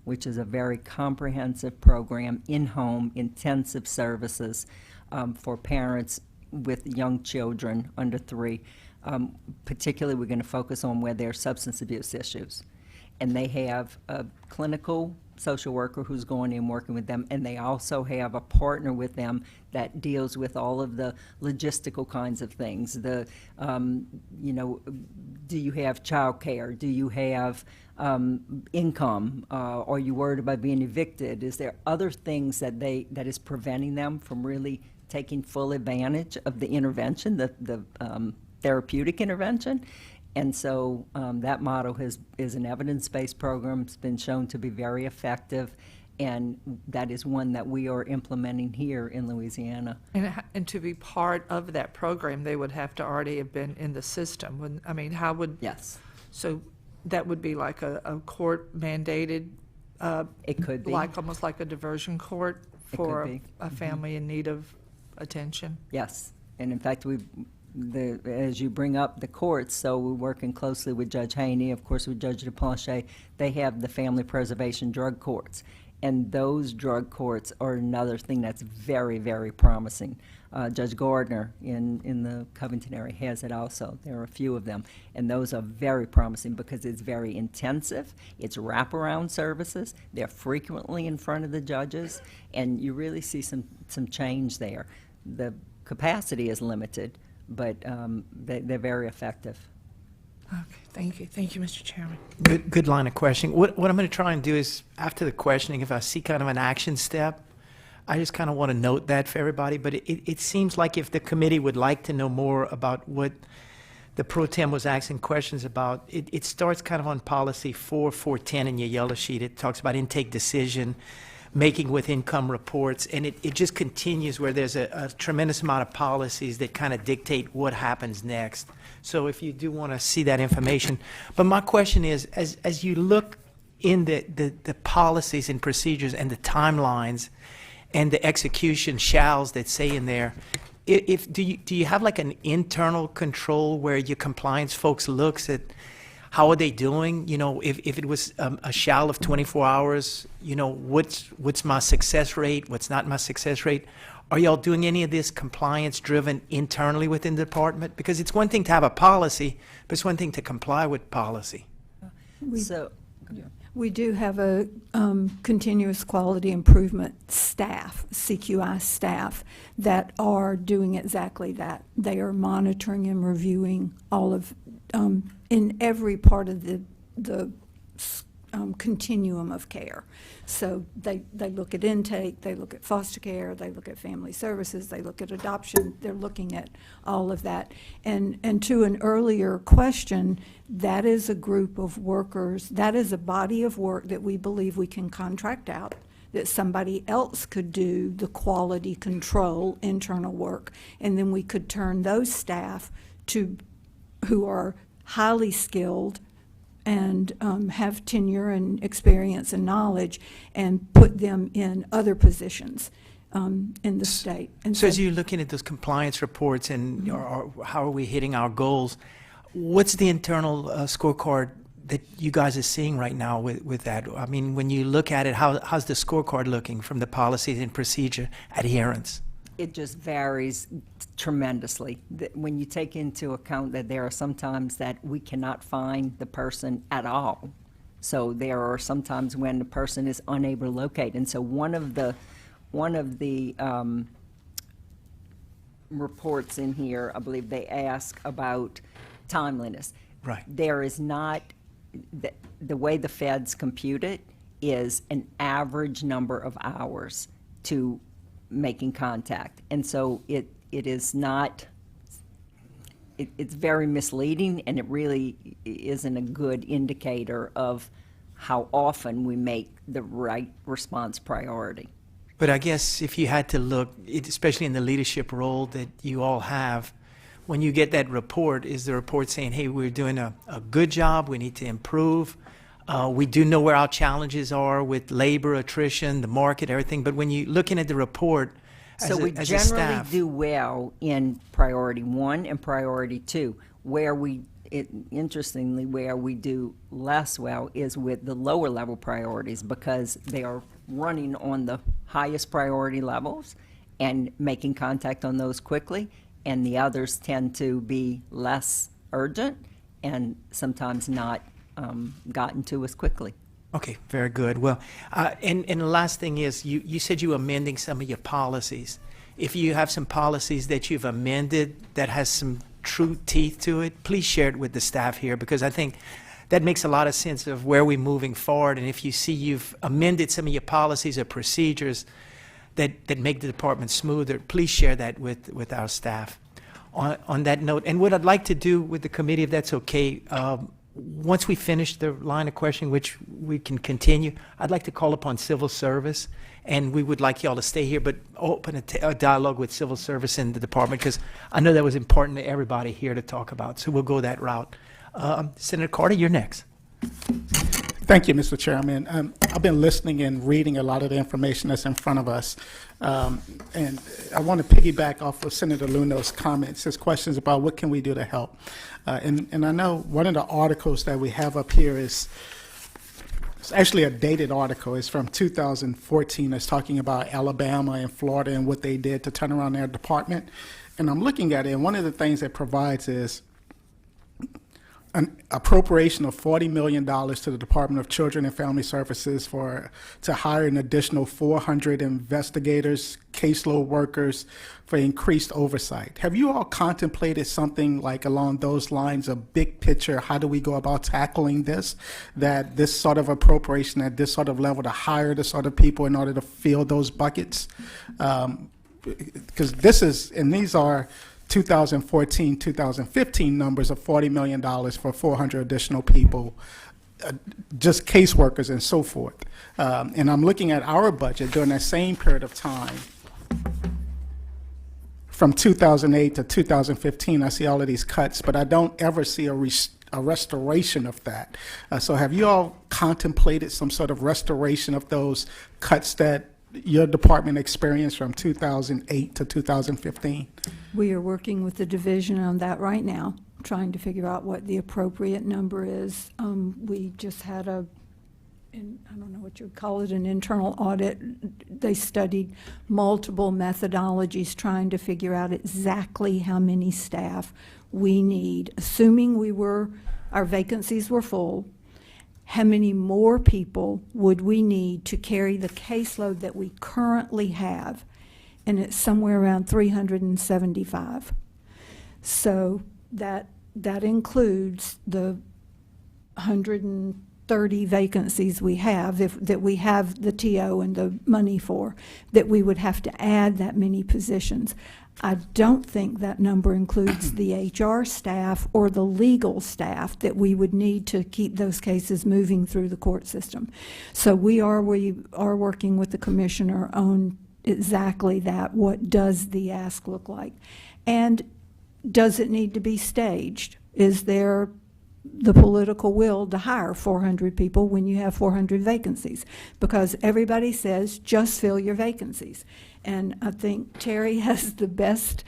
which is a very comprehensive program, in-home, intensive services for parents with young children under 3. Particularly, we're going to focus on where there are substance abuse issues. And they have a clinical social worker who's going in working with them, and they also have a partner with them that deals with all of the logistical kinds of things. The, do you have child care? Do you have income? Are you worried about being evicted? Is there other things that is preventing them from really taking full advantage of the intervention, the therapeutic intervention? And so that model is an evidence-based program. It's been shown to be very effective, and that is one that we are implementing here in Louisiana. And to be part of that program, they would have to already have been in the system. How would? Yes. So that would be like a court mandated. It could be almost like a diversion court for a family in need of attention. Yes, and in fact, as you bring up the courts, so we're working closely with Judge Haney, of course with Judge DePlanche. They have the family preservation drug courts, and those drug courts are another thing that's very, very promising. Judge Gardner in the Covington area has it also. There are a few of them, and those are very promising because it's very intensive. It's wraparound services. They're frequently in front of the judges, and you really see some change there. The capacity is limited, but they're very effective. Okay, thank you. Thank you, Mr. Chairman. Good line of questioning. What I'm going to try and do is, after the questioning, if I see kind of an action step, I just kind of want to note that for everybody. But it seems like if the committee would like to know more about what the pro tem was asking questions about, it starts kind of on policy 4.410 in your yellow sheet. It talks about intake decision, making with income reports, and it just continues where there's a tremendous amount of policies that kind of dictate what happens next. So if you do want to see that information. But my question is, as you look in the policies and procedures and the timelines and the execution shalls that say in there, do you have like an internal control where your compliance folks looks at how are they doing? If it was a shall of 24 hours, what's my success rate? What's not my success rate? Are y'all doing any of this compliance driven internally within the department? Because it's one thing to have a policy, but it's one thing to comply with policy. We do have a continuous quality improvement staff, CQI staff, that are doing exactly that. They are monitoring and reviewing all of, in every part of the continuum of care. So they look at intake, they look at foster care, they look at family services, they look at adoption, they're looking at all of that. And to an earlier question, that is a group of workers, that is a body of work that we believe we can contract out, that somebody else could do the quality control internal work, and then we could turn those staff who are highly skilled and have tenure and experience and knowledge, and put them in other positions in the state. And so as you're looking at those compliance reports and how are we hitting our goals, what's the internal scorecard that you guys are seeing right now with that? I mean, when you look at it, how's the scorecard looking from the policies and procedure adherence? It just varies tremendously. When you take into account that there are sometimes that we cannot find the person at all. So there are sometimes when the person is unable to locate. And so one of the reports in here, I believe they ask about timeliness. Right. There is not, the way the feds compute it is an average number of hours to making contact. And so it is not, it's very misleading, and it really isn't a good indicator of how often we make the right response priority. But I guess if you had to look, especially in the leadership role that you all have, when you get that report, is the report saying, hey, we're doing a good job, we need to improve, we do know where our challenges are with labor, attrition, the market, everything, but when you're looking at the report, so we generally do well in priority 1 and priority 2. Where we interestingly, where we do less well is with the lower level priorities, because they are running on the highest priority levels and making contact on those quickly, and the others tend to be less urgent and sometimes not gotten to as quickly. Okay, very good. Well, and the last thing is, you said you were amending some of your policies. If you have some policies that you've amended that has some true teeth to it, please share it with the staff here, because I think that makes a lot of sense of where we're moving forward. And if you see you've amended some of your policies or procedures that make the department smoother, please share that with our staff. On that note, and what I'd like to do with the committee, if that's okay, once we finish the line of questioning, which we can continue, I'd like to call upon civil service, and we would like you all to stay here, but open a dialogue with civil service in the department, because I know that was important to everybody here to talk about. So we'll go that route. Senator Carter, you're next. Thank you, Mr. Chairman. I've been listening and reading a lot of the information that's in front of us. And I want to piggyback off of Senator Luno's comments, his questions about what can we do to help. And I know one of the articles that we have up here is, it's actually a dated article. It's from 2014. It's talking about Alabama and Florida and what they did to turn around their department. And I'm looking at it, and one of the things it provides is an appropriation of $40 million to the Department of Children and Family Services to hire an additional 400 investigators, caseload workers for increased oversight. Have you all contemplated something like along those lines, a big picture? How do we go about tackling this? That this sort of appropriation at this sort of level to hire the sort of people in order to fill those buckets? Because this is, and these are 2014, 2015 numbers of $40 million for 400 additional people, just caseworkers and so forth. And I'm looking at our budget during that same period of time. From 2008 to 2015, I see all of these cuts, but I don't ever see a restoration of that. So have you all contemplated some sort of restoration of those cuts that your department experienced from 2008 to 2015? We are working with the division on that right now, trying to figure out what the appropriate number is. We just had I don't know what you would call it, an internal audit. They studied multiple methodologies trying to figure out exactly how many staff we need, assuming our vacancies were full. How many more people would we need to carry the caseload that we currently have? And it's somewhere around 375. So that includes the 130 vacancies we have, that we have the TO and the money for, that we would have to add that many positions. I don't think that number includes the HR staff or the legal staff that we would need to keep those cases moving through the court system. So we are working with the commissioner on exactly that. What does the ask look like? And does it need to be staged? Is there the political will to hire 400 people when you have 400 vacancies? Because everybody says, just fill your vacancies. And I think Terry has the best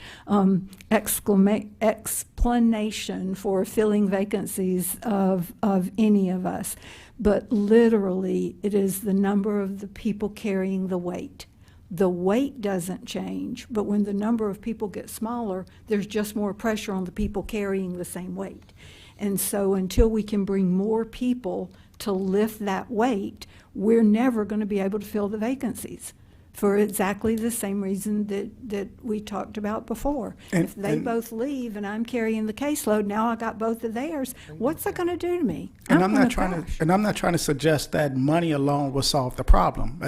explanation for filling vacancies of any of us. But literally, it is the number of the people carrying the weight. The weight doesn't change, but when the number of people gets smaller, there's just more pressure on the people carrying the same weight. And so until we can bring more people to lift that weight, we're never going to be able to fill the vacancies, for exactly the same reason that we talked about before. If they both leave and I'm carrying the caseload, now I got both of theirs, what's that going to do to me? I'm not trying to suggest that money alone will solve the problem.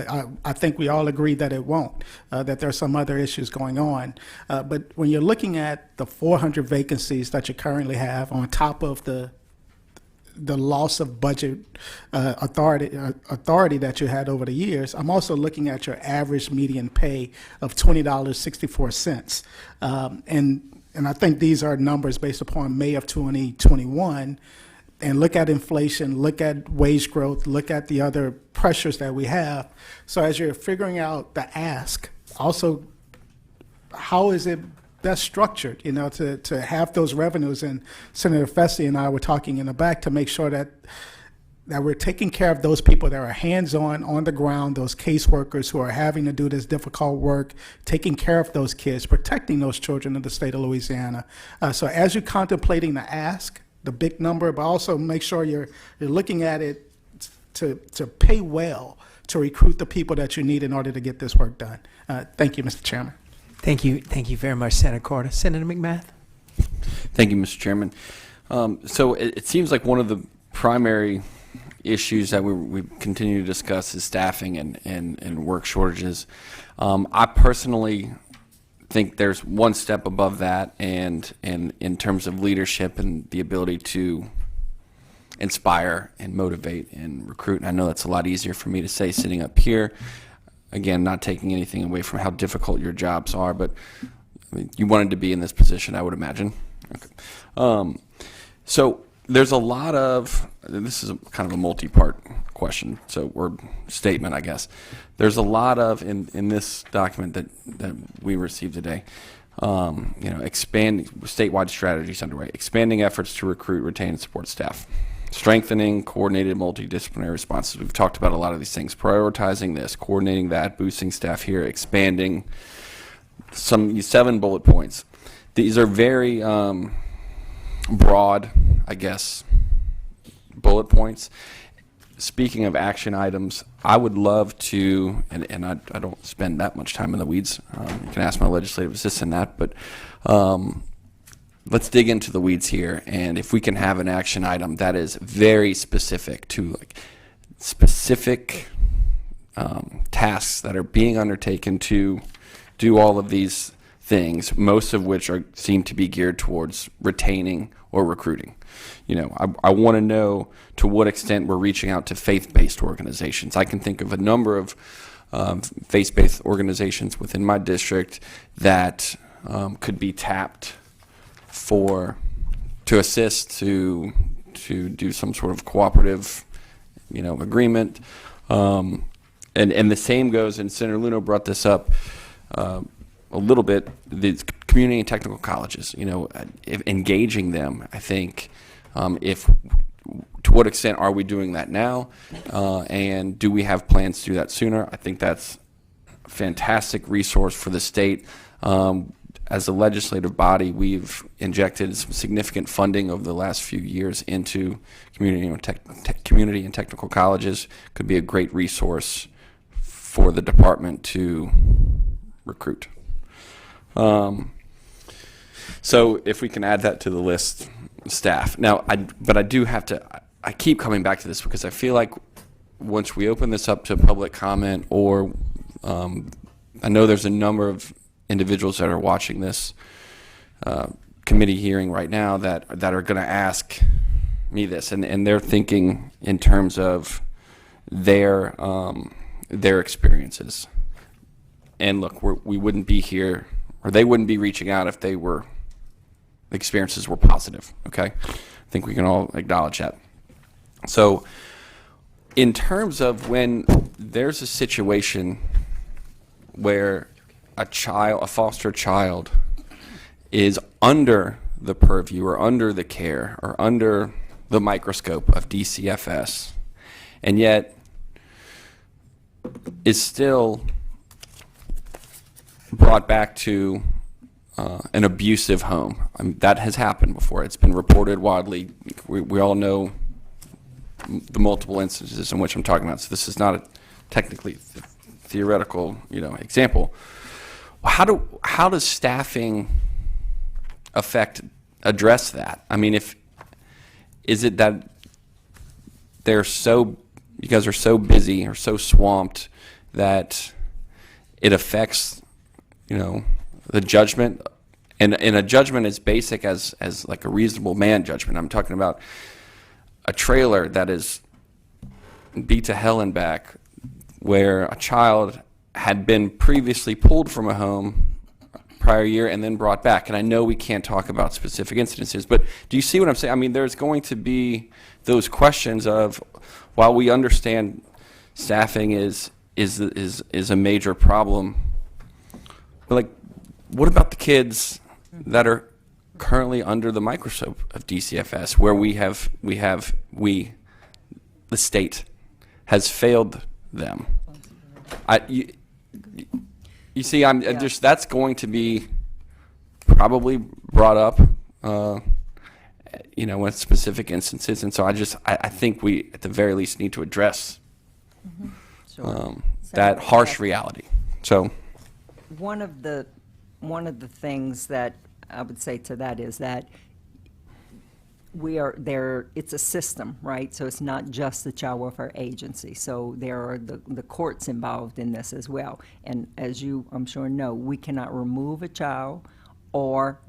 I think we all agree that it won't, that there are some other issues going on. But when you're looking at the 400 vacancies that you currently have on top of the loss of budget authority that you had over the years, I'm also looking at your average median pay of $20.64. And I think these are numbers based upon May of 2021. And look at inflation, look at wage growth, look at the other pressures that we have. So as you're figuring out the ask, also, how is it that's structured, to have those revenues. And Senator Fessy and I were talking in the back to make sure that we're taking care of those people that are hands-on the ground, those caseworkers who are having to do this difficult work, taking care of those kids, protecting those children in the state of Louisiana. So as you're contemplating the ask, the big number, but also make sure you're looking at it to pay well to recruit the people that you need in order to get this work done. Thank you, Mr. Chairman. Thank you very much, Senator Carter. Senator McMath? Thank you, Mr. Chairman. So it seems like one of the primary issues that we continue to discuss is staffing and work shortages. I personally think there's one step above that, and in terms of leadership and the ability to inspire and motivate and recruit. And I know that's a lot easier for me to say sitting up here. Again, not taking anything away from how difficult your jobs are, but I mean, you wanted to be in this position, I would imagine. Okay. So there's a lot of, this is kind of a multi-part question, or statement, I guess. There's a lot of, in this document that we received today, expanding statewide strategies underway, expanding efforts to recruit, retain, and support staff, strengthening coordinated multidisciplinary responses. We've talked about a lot of these things, prioritizing this, coordinating that, boosting staff here, expanding some 7 bullet points. These are very broad, I guess, bullet points. Speaking of action items, I would love to, and I don't spend that much time in the weeds. You can ask my legislative assistant that, but let's dig into the weeds here. And if we can have an action item that is very specific to specific tasks that are being undertaken to do all of these things, most of which seem to be geared towards retaining or recruiting. I want to know to what extent we're reaching out to faith-based organizations. I can think of a number of faith-based organizations within my district that could be tapped to assist to do some sort of cooperative, agreement. And the same goes, and Senator Luno brought this up a little bit, the community and technical colleges, engaging them, I think, to what extent are we doing that now, and do we have plans to do that sooner? I think that's a fantastic resource for the state. As a legislative body, we've injected some significant funding over the last few years into community and technical colleges. Could be a great resource for the department to recruit. So if we can add that to the list, staff. Now, but I do have to, I keep coming back to this because I feel like once we open this up to public comment, or I know there's a number of individuals that are watching this committee hearing right now that are going to ask me this, and they're thinking in terms of their experiences. And look, we wouldn't be here, or they wouldn't be reaching out if the experiences were positive, okay? I think we can all acknowledge that. So in terms of when there's a situation where a foster child is under the purview or under the care or under the microscope of DCFS, and yet is still brought back to an abusive home. That has happened before. It's been reported widely. We all know the multiple instances in which I'm talking about. So this is not a technically theoretical, example. How does staffing address that? I mean, is it that you guys are so busy or so swamped that it affects, the judgment, and a judgment as basic as like a reasonable man judgment. I'm talking about a trailer that is beat to hell and back, where a child had been previously pulled from a home prior year and then brought back. And I know we can't talk about specific incidences, but do you see what I'm saying? I mean, there's going to be those questions of, while we understand staffing is a major problem, but what about the kids that are currently under the microscope of DCFS, where the state has failed them. You see, just, that's going to be probably brought up, with specific instances, and so I think we, at the very least, need to address Sure. that harsh reality. So, One of the things that I would say to that is that we are there, it's a system, right? So it's not just the child welfare agency. So there are the courts involved in this as well. And as you, I'm sure, know, we cannot remove a child or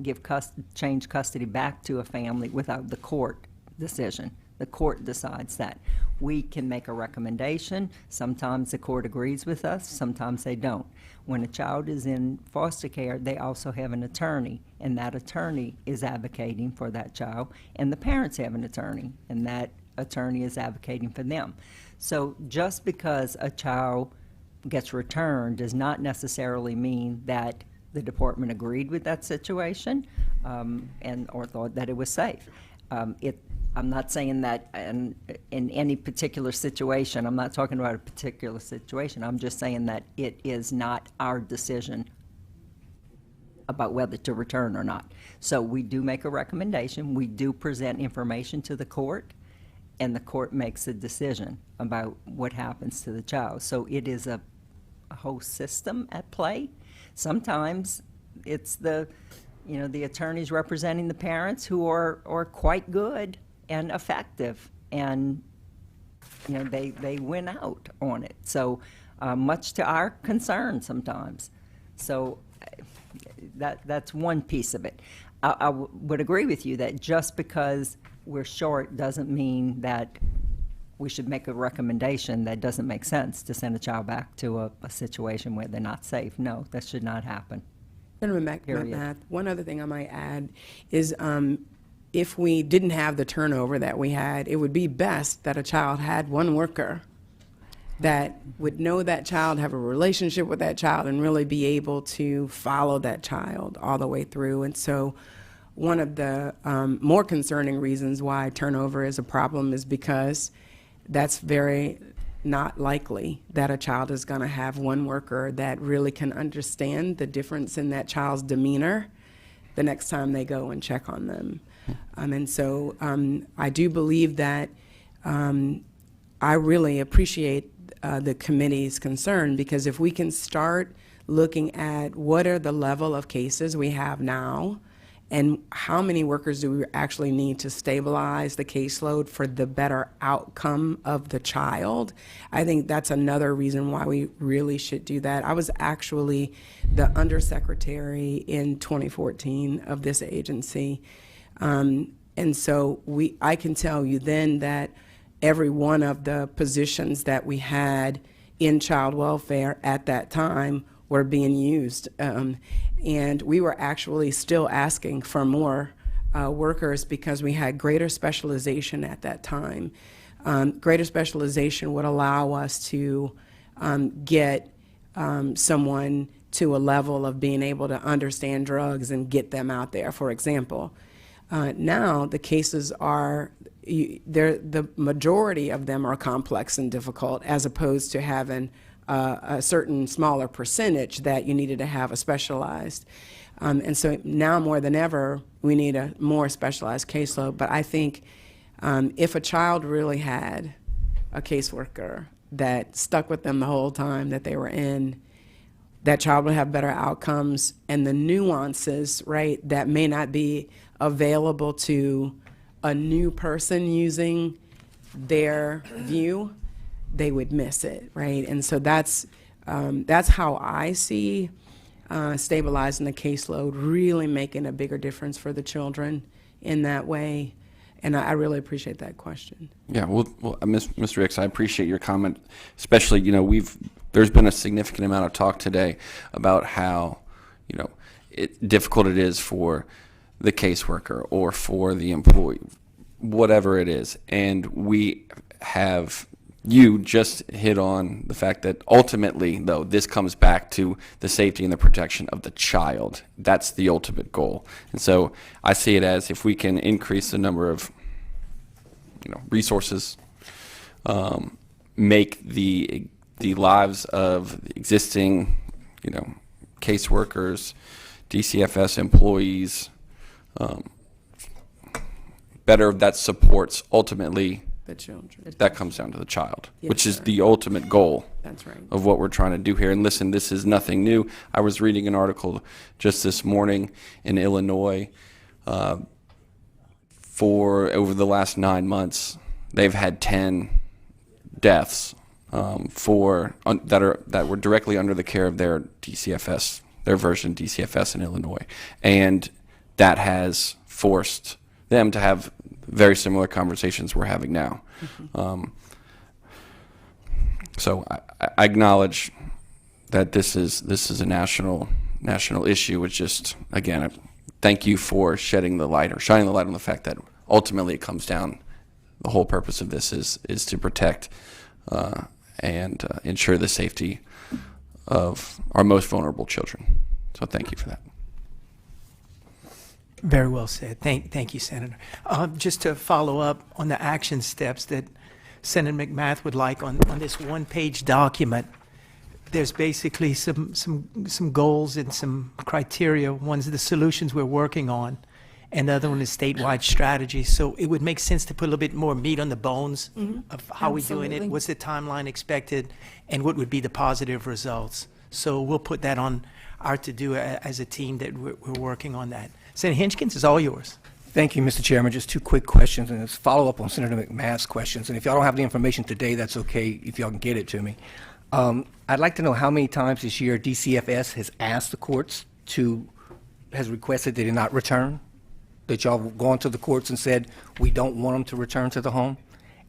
change custody back to a family without the court decision. The court decides that. We can make a recommendation. Sometimes the court agrees with us, sometimes they don't. When a child is in foster care, they also have an attorney, and that attorney is advocating for that child, and the parents have an attorney, and that attorney is advocating for them. So just because a child gets returned does not necessarily mean that the department agreed with that situation or thought that it was safe. I'm not saying that in any particular situation. I'm not talking about a particular situation. I'm just saying that it is not our decision about whether to return or not. So we do make a recommendation. We do present information to the court, and the court makes a decision about what happens to the child. So it is a whole system at play. Sometimes it's the attorneys representing the parents who are quite good and effective, and they win out on it. So much to our concern sometimes. So that's one piece of it. I would agree with you that just because we're short doesn't mean that we should make a recommendation that doesn't make sense to send a child back to a situation where they're not safe. No, that should not happen. Senator Period. McMath, one other thing I might add is if we didn't have the turnover that we had, it would be best that a child had one worker that would know that child, have a relationship with that child, and really be able to follow that child all the way through. And so one of the more concerning reasons why turnover is a problem is because that's very not likely that a child is going to have one worker that really can understand the difference in that child's demeanor the next time they go and check on them. And so I do believe that I really appreciate the committee's concern, because if we can start looking at what are the level of cases we have now and how many workers do we actually need to stabilize the caseload for the better outcome of the child, I think that's another reason why we really should do that. I was actually the undersecretary in 2014 of this agency. And so I can tell you then that every one of the positions that we had in child welfare at that time were being used. And we were actually still asking for more workers because we had greater specialization at that time. Greater specialization would allow us to get someone to a level of being able to understand drugs and get them out there, for example. Now the cases are, the majority of them are complex and difficult, as opposed to having a certain smaller percentage that you needed to have a specialized. And so now more than ever, we need a more specialized caseload. But I think if a child really had a caseworker that stuck with them the whole time that they were in, that child would have better outcomes, and the nuances, right, that may not be available to a new person using their view, they would miss it, right? And so that's how I see stabilizing the caseload, really making a bigger difference for the children in that way. And I really appreciate that question. yeah, well, Mr. Ricks, I appreciate your comment, especially, there's been a significant amount of talk today about how, difficult it is for the caseworker or for the employee, whatever it is. And we have you just hit on the fact that ultimately, though, this comes back to the safety and the protection of the child. That's the ultimate goal. And so I see it as if we can increase the number of resources, make the lives of the existing caseworkers, DCFS employees better, that supports ultimately The children. that comes down to the child, Yes, which is sir. the ultimate goal That's right. of what we're trying to do here. And listen, this is nothing new. I was reading an article just this morning in Illinois. For over the last 9 months, they've had 10 deaths that were directly under the care of their DCFS, their version DCFS in Illinois, and that has forced them to have very similar conversations we're having now. So I acknowledge that this is a national issue. It's just, again, thank you for shedding the light or shining the light on the fact that ultimately it comes down. The whole purpose of this is to protect and ensure the safety of our most vulnerable children. So thank you for that. Very well said. Thank you, Senator. Just to follow up on the action steps that Senator McMath would like on this one-page document, there's basically some goals and some criteria. One's the solutions we're working on, and the other one is statewide strategy. So it would make sense to put a little bit more meat on the bones of how we're doing it, Absolutely. what's the timeline expected, and what would be the positive results. So we'll put that on our to-do as a team that we're working on that. Senator Hinchkins, is all yours. Thank you, Mr. Chairman. Just two quick questions, and it's follow up on Senator McMath's questions. And if y'all don't have the information today, that's okay if y'all can get it to me. I'd like to know how many times this year DCFS has asked the courts has requested they do not return, that y'all have gone to the courts and said, we don't want them to return to the home,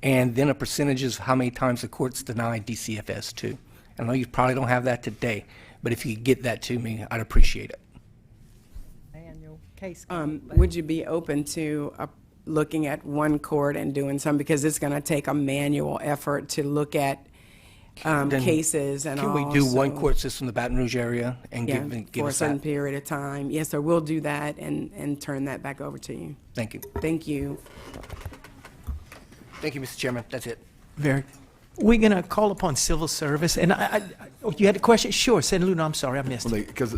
and then a percentage is how many times the courts denied DCFS too. I know you probably don't have that today, but if you could get that to me, I'd appreciate it. Annual case. Would you be open to looking at one court and doing some, because it's going to take a manual effort to look at Then cases and all. Can we do one so- court system in the Baton Rouge area and Yeah, give for a us certain that? period of time. Yes, sir, we'll do that and turn that back over to you. Thank you. Thank you. Thank you, Mr. Chairman. That's it. We're going to call upon civil service, and you had a question? Sure, Senator Luna, I'm sorry, I missed it. Because,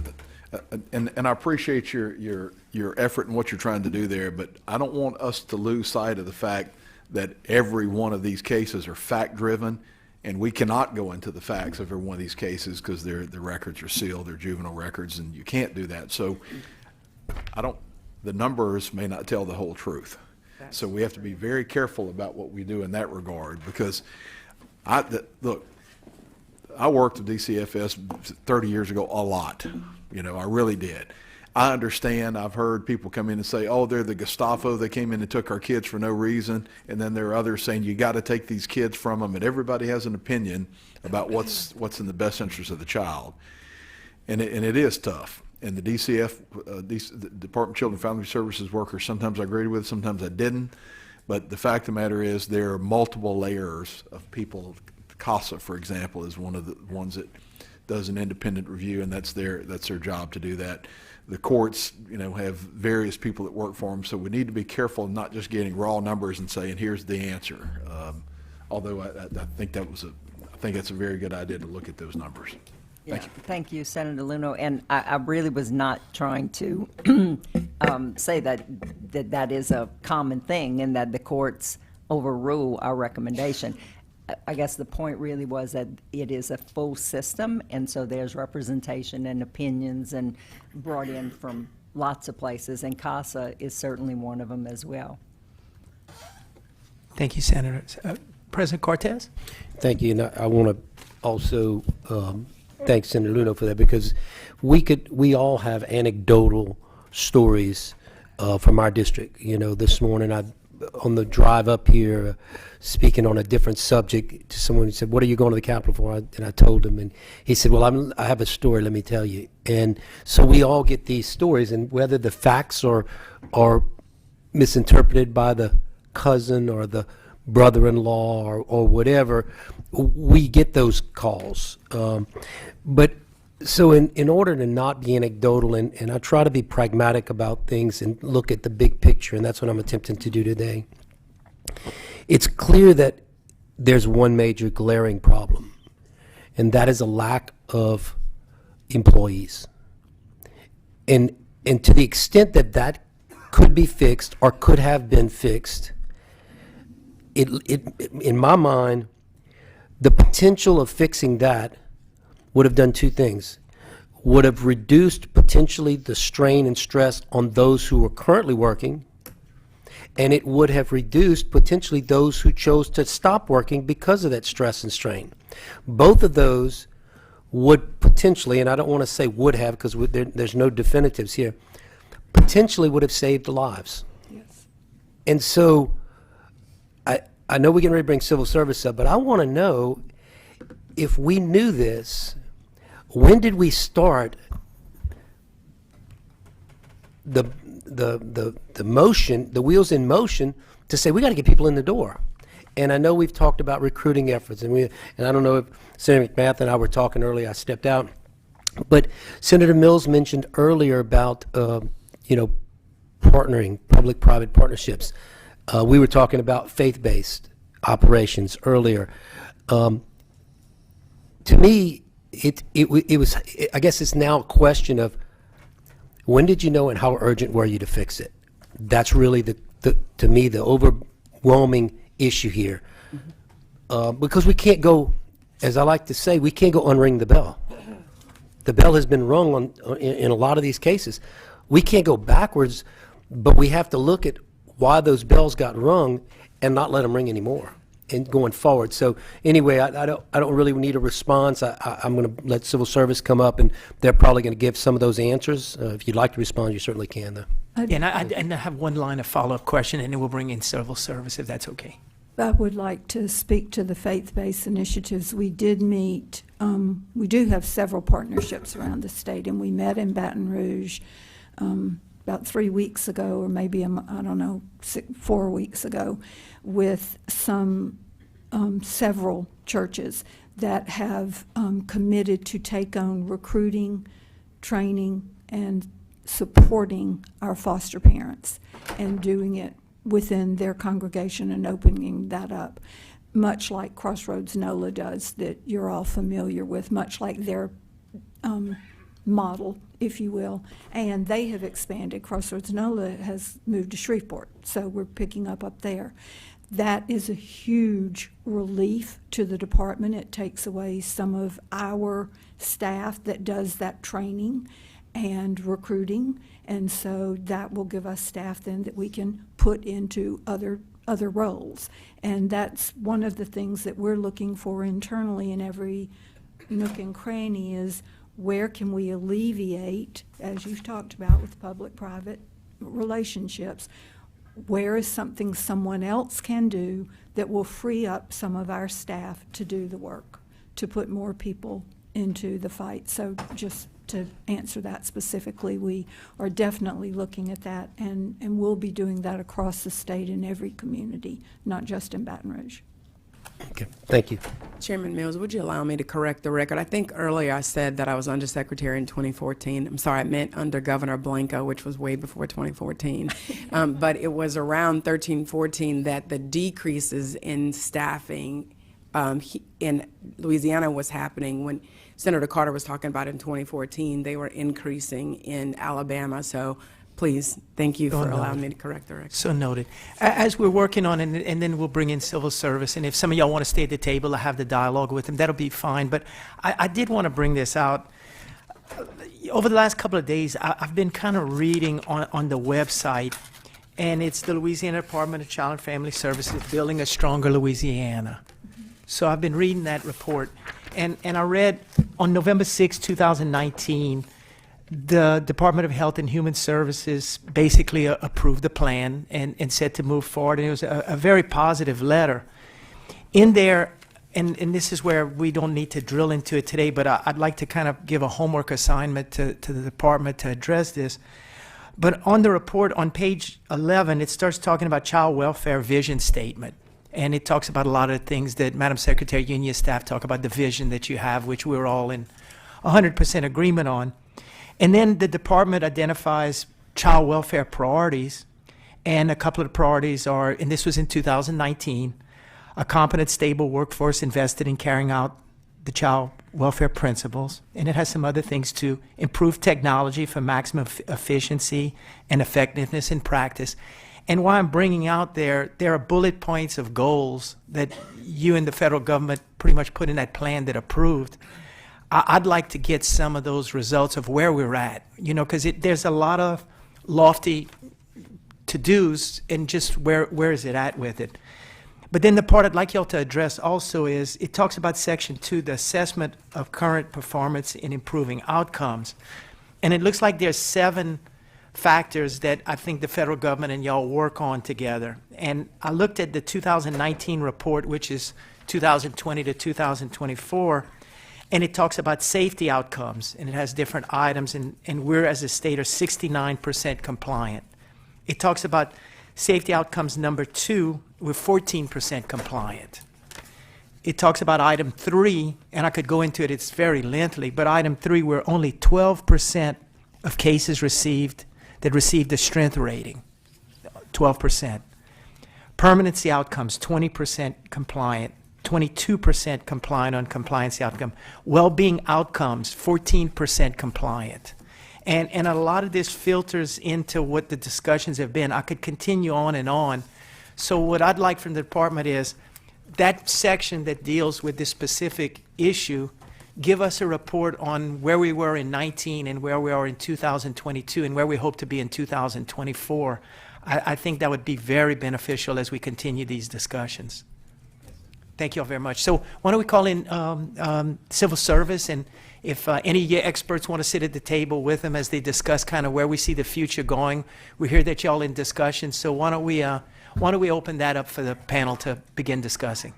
and I appreciate your effort and what you're trying to do there, but I don't want us to lose sight of the fact that every one of these cases are fact-driven, and we cannot go into the facts of every one of these cases because the records are sealed, they're juvenile records, and you can't do that. So the numbers may not tell the whole truth. So we have to be very careful about what we do in that regard, because look, I worked at DCFS 30 years ago a lot. I really did. I understand. I've heard people come in and say, oh, they're the Gestapo. They came in and took our kids for no reason. And then there are others saying you got to take these kids from them. And everybody has an opinion about what's in the best interest of the child. And it is tough. And the the Department of Children and Family Services workers, sometimes I agreed with, sometimes I didn't. But the fact of the matter is there are multiple layers of people. CASA, for example, is one of the ones that does an independent review, and that's their job to do that. The courts, have various people that work for them, so we need to be careful of not just getting raw numbers and saying, here's the answer. Although I think that's a very good idea to look at those numbers. Yeah, thank you, Senator Luno. And I really was not trying to say that is a common thing and that the courts overrule our recommendation. I guess the point really was that it is a full system, and so there's representation and opinions and brought in from lots of places, and CASA is certainly one of them as well. Thank you, Senator. President Cortez? Thank you, and I want to also thank Senator Luno for that, because we all have anecdotal stories from our district. This morning on the drive up here, speaking on a different subject to someone who said, what are you going to the Capitol for? And I told him, and he said, well, I have a story, let me tell you. And so we all get these stories, and whether the facts are misinterpreted by the cousin or the brother-in-law or whatever, we get those calls. But so in order to not be anecdotal, and I try to be pragmatic about things and look at the big picture, and that's what I'm attempting to do today, it's clear that there's one major glaring problem, and that is a lack of employees. And to the extent that that could be fixed or could have been fixed, it in my mind, the potential of fixing that would have done two things. Would have reduced potentially the strain and stress on those who are currently working, and it would have reduced potentially those who chose to stop working because of that stress and strain. Both of those would potentially, and I don't want to say would have because there's no definitives here, potentially would have saved lives. Yes. And so I know we're getting ready to bring civil service up, but I want to know, if we knew this, when did we start the motion, the wheels in motion, to say we got to get people in the door? And I know we've talked about recruiting efforts, and I don't know if Senator McMath and I were talking earlier. I stepped out, but Senator Mills mentioned earlier about partnering, public-private partnerships. We were talking about faith-based operations earlier. To me, it was, I guess it's now a question of, when did you know and how urgent were you to fix it? That's really to me the overwhelming issue here. Because we can't go, as I like to say, we can't go unring the bell. The bell has been rung in a lot of these cases. We can't go backwards, but we have to look at why those bells got rung and not let them ring anymore and going forward. So anyway, I don't really need a response. I'm going to let civil service come up, and they're probably going to give some of those answers. If you'd like to respond, you certainly can, though. And I have one line of follow-up question, and then we'll bring in civil service, if that's okay. I would like to speak to the faith-based initiatives. We did meet, we do have several partnerships around the state, and we met in Baton Rouge about 3 weeks ago, or maybe, 4 weeks ago, with several churches that have committed to take on recruiting, training, and supporting our foster parents, and doing it within their congregation and opening that up, much like Crossroads NOLA does, that you're all familiar with, much like their model, if you will. And they have expanded. Crossroads NOLA has moved to Shreveport, so we're picking up there. That is a huge relief to the department. It takes away some of our staff that does that training and recruiting, and so that will give us staff then that we can put into other roles. And that's one of the things that we're looking for internally in every nook and cranny, is where can we alleviate, as you've talked about with public-private relationships, where is something someone else can do that will free up some of our staff to do the work, to put more people into the fight. So just to answer that specifically, we are definitely looking at that, and we'll be doing that across the state in every community, not just in Baton Rouge. Okay, thank you. Chairman Mills, would you allow me to correct the record? I think earlier I said that I was undersecretary in 2014. I'm sorry, I meant under Governor Blanco, which was way before 2014. But it was around 13-14 that the decreases in staffing in Louisiana was happening. When Senator Carter was talking about in 2014, they were increasing in Alabama. So please, thank you for allowing me to correct the record. So noted. As we're working on it, and then we'll bring in civil service, and if some of y'all want to stay at the table, I have the dialogue with them, that'll be fine. But I did want to bring this out. Over the last couple of days, I've been kind of reading on the website, and it's the Louisiana Department of Child and Family Services, Building a Stronger Louisiana. So I've been reading that report, and I read on November 6, 2019, the Department of Health and Human Services basically approved the plan and said to move forward, and it was a very positive letter. In there, and this is where we don't need to drill into it today, but I'd like to kind of give a homework assignment to the department to address this. But on the report, on page 11, it starts talking about child welfare vision statement. And it talks about a lot of the things that Madam Secretary, you and your staff talk about, the vision that you have, which we're all in 100% agreement on. And then the department identifies child welfare priorities, and a couple of the priorities are, and this was in 2019, a competent, stable workforce invested in carrying out the child welfare principles, and it has some other things too. Improve technology for maximum efficiency and effectiveness in practice. And why I'm bringing out there are bullet points of goals that you and the federal government pretty much put in that plan that approved. I'd like to get some of those results of where we're at, you know, because there's a lot of lofty to-dos and just where is it at with it. But then the part I'd like y'all to address also is, it talks about Section 2, the assessment of current performance in improving outcomes. And it looks like there's 7 factors that I think the federal government and y'all work on together. And I looked at the 2019 report, which is 2020 to 2024, and it talks about safety outcomes, and it has different items, and we're, as a state, are 69% compliant. It talks about safety outcomes number 2, we're 14% compliant. It talks about item 3, and I could go into it, it's very lengthy, but item 3, we're only 12% of cases received the strength rating, 12%. Permanency outcomes, 20% compliant, 22% compliant on compliance outcome. Well-being outcomes, 14% compliant. And a lot of this filters into what the discussions have been. I could continue on and on. So what I'd like from the department is that section that deals with this specific issue, give us a report on where we were in 19 and where we are in 2022 and where we hope to be in 2024. I think that would be very beneficial as we continue these discussions. Thank you all very much. So why don't we call in civil service, and if any of your experts want to sit at the table with them as they discuss kind of where we see the future going. We hear that y'all in discussion, so why don't we open that up for the panel to begin discussing.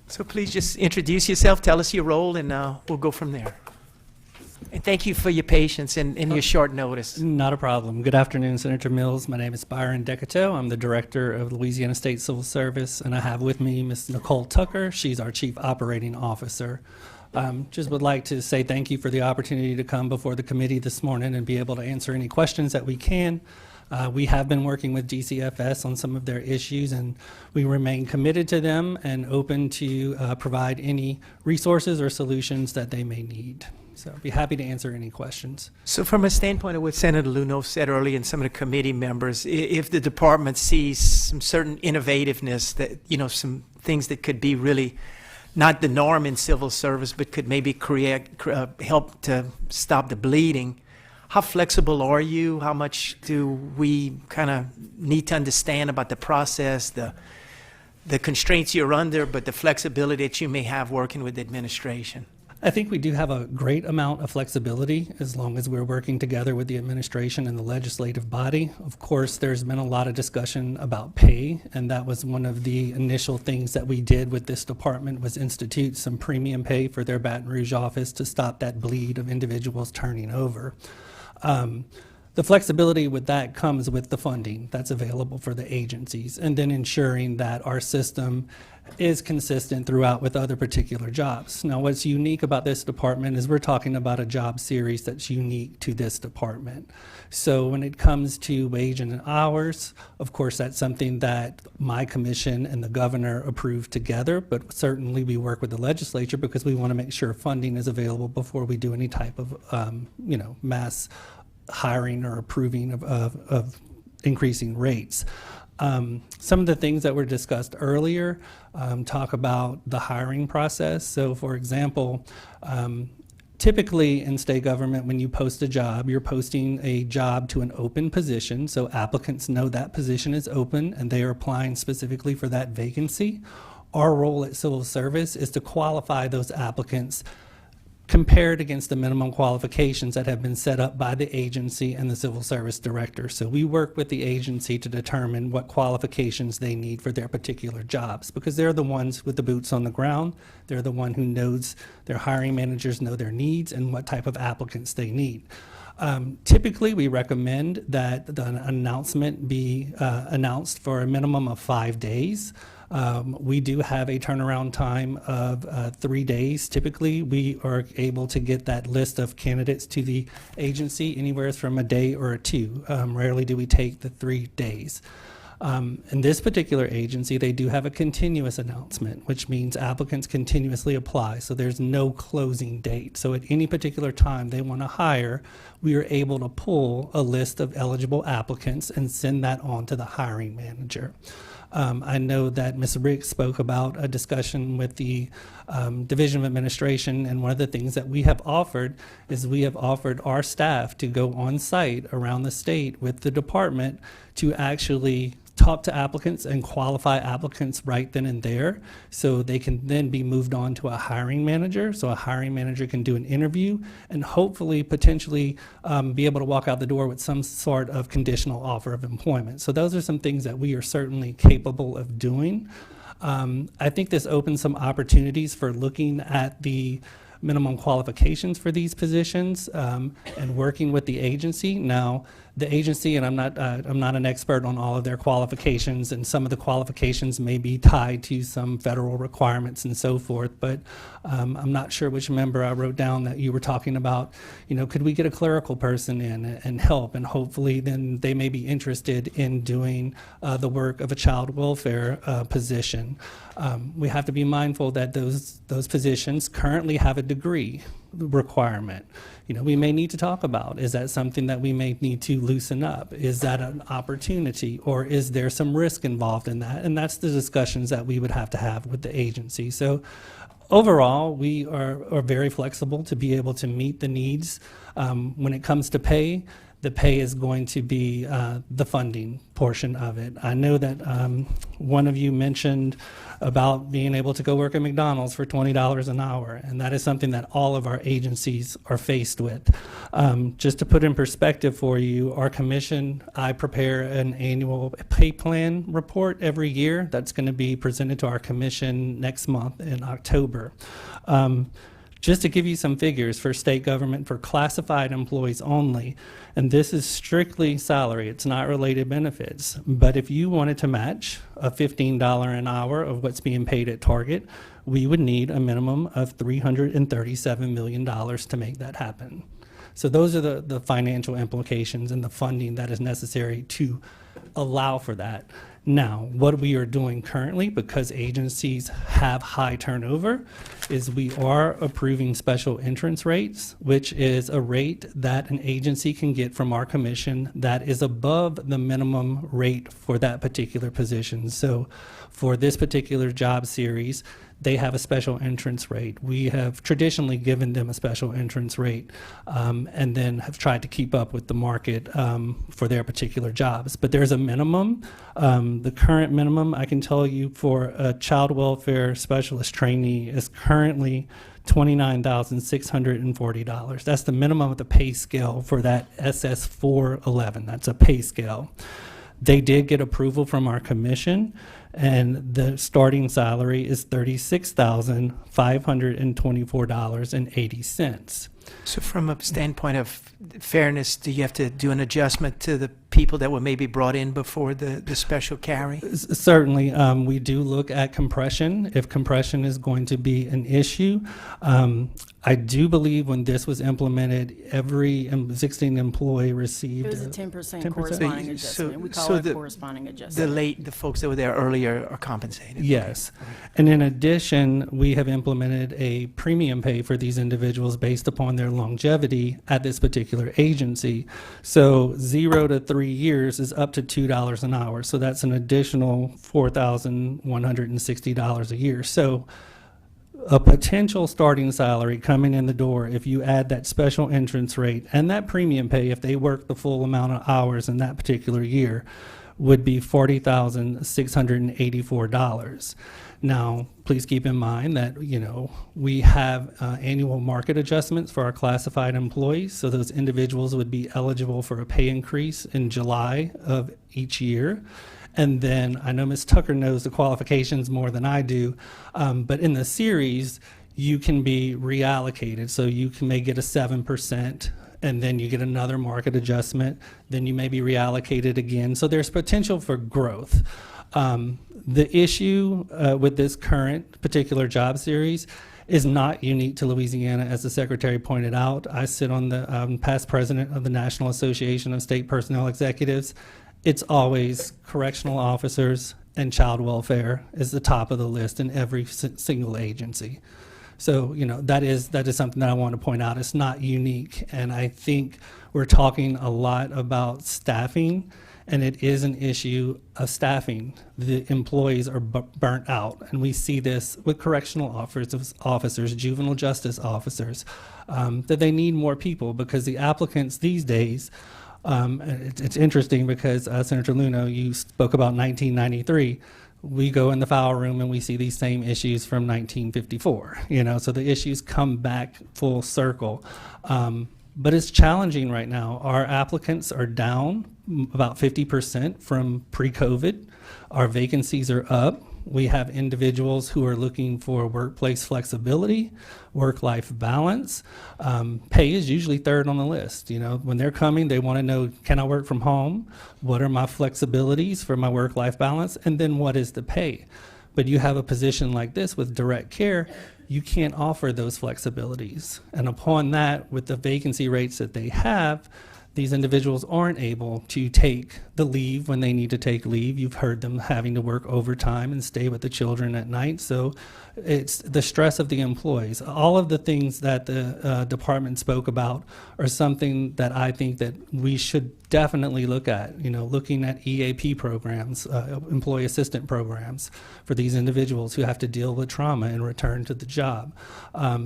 So please just introduce yourself, tell us your role, and we'll go from there. And thank you for your patience and your short notice. Not a problem. Good afternoon, Senator Mills. My name is Byron Decato. I'm the Director of Louisiana State Civil Service, and I have with me Ms. Nicole Tucker. She's our Chief Operating Officer. Just would like to say thank you for the opportunity to come before the committee this morning and be able to answer any questions that we can. We have been working with DCFS on some of their issues, and we remain committed to them and open to provide any resources or solutions that they may need. So I'd be happy to answer any questions. So from a standpoint of what Senator Luno said earlier and some of the committee members, if the department sees some certain innovativeness, that, you know, some things that could be really not the norm in civil service, but could maybe help to stop the bleeding, how flexible are you? How much do we kind of need to understand about the process, the constraints you're under, but the flexibility that you may have working with the administration? I think we do have a great amount of flexibility as long as we're working together with the administration and the legislative body. Of course, there's been a lot of discussion about pay, and that was one of the initial things that we did with this department, was institute some premium pay for their Baton Rouge office to stop that bleed of individuals turning over. The flexibility with that comes with the funding that's available for the agencies, and then ensuring that our system is consistent throughout with other particular jobs. Now, what's unique about this department is we're talking about a job series that's unique to this department. So when it comes to wage and hours, of course, that's something that my commission and the governor approve together, but certainly we work with the legislature because we want to make sure funding is available before we do any type of, mass hiring or approving of increasing rates. Some of the things that were discussed earlier talk about the hiring process. So, for example, typically in state government, when you post a job, you're posting a job to an open position, so applicants know that position is open and they are applying specifically for that vacancy. Our role at Civil Service is to qualify those applicants compared against the minimum qualifications that have been set up by the agency and the civil service director. So we work with the agency to determine what qualifications they need for their particular jobs, because they're the ones with the boots on the ground. They're the one who knows, their hiring managers know their needs and what type of applicants they need. Typically, we recommend that the announcement be announced for a minimum of 5 days. We do have a turnaround time of 3 days. Typically, we are able to get that list of candidates to the agency anywhere from a day or a two. Rarely do we take the 3 days. In this particular agency, they do have a continuous announcement, which means applicants continuously apply, so there's no closing date. So at any particular time they want to hire, we are able to pull a list of eligible applicants and send that on to the hiring manager. I know that Ms. Rick spoke about a discussion with the Division of Administration, and one of the things that we have offered is we have offered our staff to go on site around the state with the department to actually talk to applicants and qualify applicants right then and there, so they can then be moved on to a hiring manager. So a hiring manager can do an interview and hopefully potentially be able to walk out the door with some sort of conditional offer of employment. So those are some things that we are certainly capable of doing. I think this opens some opportunities for looking at the minimum qualifications for these positions and working with the agency. Now, the agency, and I'm not an expert on all of their qualifications, and some of the qualifications may be tied to some federal requirements and so forth, but I'm not sure which member I wrote down that you were talking about, could we get a clerical person in and help, and hopefully then they may be interested in doing the work of a child welfare position. We have to be mindful that those positions currently have a degree requirement. We may need to talk about, is that something that we may need to loosen up? Is that an opportunity, or is there some risk involved in that? And that's the discussions that we would have to have with the agency. So overall, we are very flexible to be able to meet the needs. When it comes to pay, the pay is going to be the funding portion of it. I know that one of you mentioned about being able to go work at McDonald's for $20 an hour, and that is something that all of our agencies are faced with. Just to put in perspective for you, our commission, I prepare an annual pay plan report every year that's going to be presented to our commission next month in October. Just to give you some figures for state government, for classified employees only, and this is strictly salary, it's not related benefits, but if you wanted to match a $15 an hour of what's being paid at Target, we would need a minimum of $337 million to make that happen. So those are the financial implications and the funding that is necessary to allow for that. Now, what we are doing currently, because agencies have high turnover, is we are approving special entrance rates, which is a rate that an agency can get from our commission that is above the minimum rate for that particular position. So for this particular job series, they have a special entrance rate. We have traditionally given them a special entrance rate and then have tried to keep up with the market for their particular jobs. But there's a minimum. The current minimum, I can tell you, for a child welfare specialist trainee is currently $29,640. That's the minimum of the pay scale for that SS 411. That's a pay scale. They did get approval from our commission, and the starting salary is $36,524.80. So from a standpoint of fairness, do you have to do an adjustment to the people that were maybe brought in before the special carry? Certainly, we do look at compression, if compression is going to be an issue. I do believe when this was implemented, every existing employee received. It was a 10% 10%. corresponding So- adjustment. We call so it the- corresponding adjustment. The folks that were there earlier are compensated? Yes. And in addition, we have implemented a premium pay for these individuals based upon their longevity at this particular agency. So 0 to 3 years is up to $2 an hour. So that's an additional $4,160 a year. So a potential starting salary coming in the door, if you add that special entrance rate and that premium pay, if they work the full amount of hours in that particular year, would be $40,684. Now, please keep in mind that, we have annual market adjustments for our classified employees, so those individuals would be eligible for a pay increase in July of each year. And then, I know Ms. Tucker knows the qualifications more than I do, but in the series, you can be reallocated, so you may get a 7%, and then you get another market adjustment, then you may be reallocated again. So there's potential for growth. The issue with this current particular job series is not unique to Louisiana, as the Secretary pointed out. I sit on the past president of the National Association of State Personnel Executives. It's always correctional officers and child welfare is the top of the list in every single agency. So, that is something that I want to point out. It's not unique, and I think we're talking a lot about staffing, and it is an issue of staffing. The employees are burnt out, and we see this with correctional officers, juvenile justice officers, that they need more people because the applicants these days, it's interesting because Senator Luno, you spoke about 1993. We go in the file room and we see these same issues from 1954, so the issues come back full circle. But it's challenging right now. Our applicants are down about 50% from pre-COVID. Our vacancies are up. We have individuals who are looking for workplace flexibility, work-life balance. Pay is usually third on the list. When they're coming, they want to know, can I work from home? What are my flexibilities for my work-life balance? And then what is the pay? But you have a position like this with direct care, you can't offer those flexibilities. And upon that, with the vacancy rates that they have, these individuals aren't able to take the leave when they need to take leave. You've heard them having to work overtime and stay with the children at night. So it's the stress of the employees. All of the things that the department spoke about are something that I think that we should definitely look at, looking at EAP programs, employee assistant programs for these individuals who have to deal with trauma and return to the job.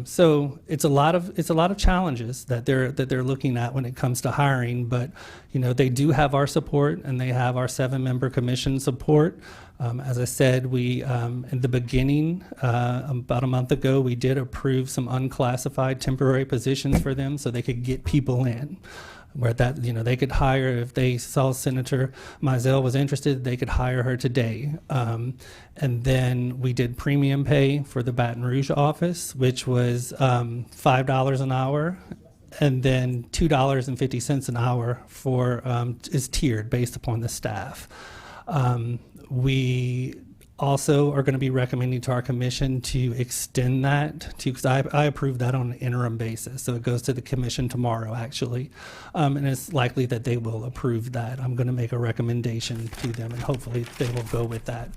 So it's a lot of challenges that they're looking at when it comes to hiring, but they do have our support and they have our 7-member commission support. As I said, we in the beginning, about a month ago, we did approve some unclassified temporary positions for them so they could get people in. Where that, they could hire, if they saw Senator Mizell was interested, they could hire her today. And then we did premium pay for the Baton Rouge office, which was $5 an hour. And then $2.50 an hour for is tiered based upon the staff. We also are going to be recommending to our commission to extend that to, because I approved that on an interim basis. So it goes to the commission tomorrow, actually. And it's likely that they will approve that. I'm going to make a recommendation to them, and hopefully they will go with that.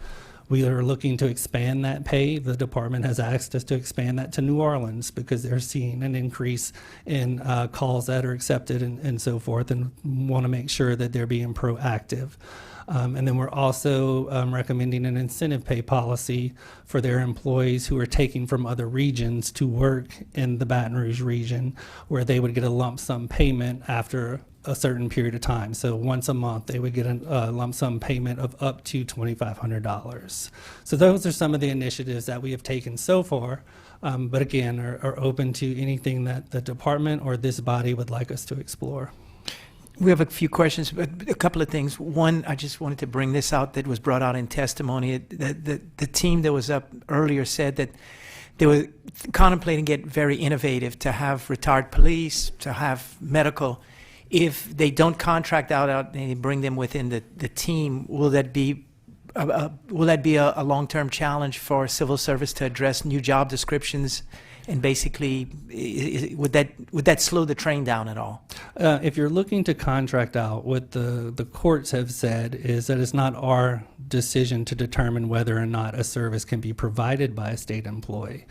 We are looking to expand that pay. The department has asked us to expand that to New Orleans because they're seeing an increase in calls that are accepted and so forth, and want to make sure that they're being proactive. And then we're also recommending an incentive pay policy for their employees who are taking from other regions to work in the Baton Rouge region, where they would get a lump sum payment after a certain period of time. So once a month, they would get a lump sum payment of up to $2,500. So those are some of the initiatives that we have taken so far, but again, are open to anything that the department or this body would like us to explore. We have a few questions, but a couple of things. One, I just wanted to bring this out that was brought out in testimony. The team that was up earlier said that they were contemplating get very innovative to have retired police, to have medical. If they don't contract out and they bring them within the team, will that be a long-term challenge for civil service to address new job descriptions? And basically, would that slow the train down at all? If you're looking to contract out, what the courts have said is that it's not our decision to determine whether or not a service can be provided by a state employee.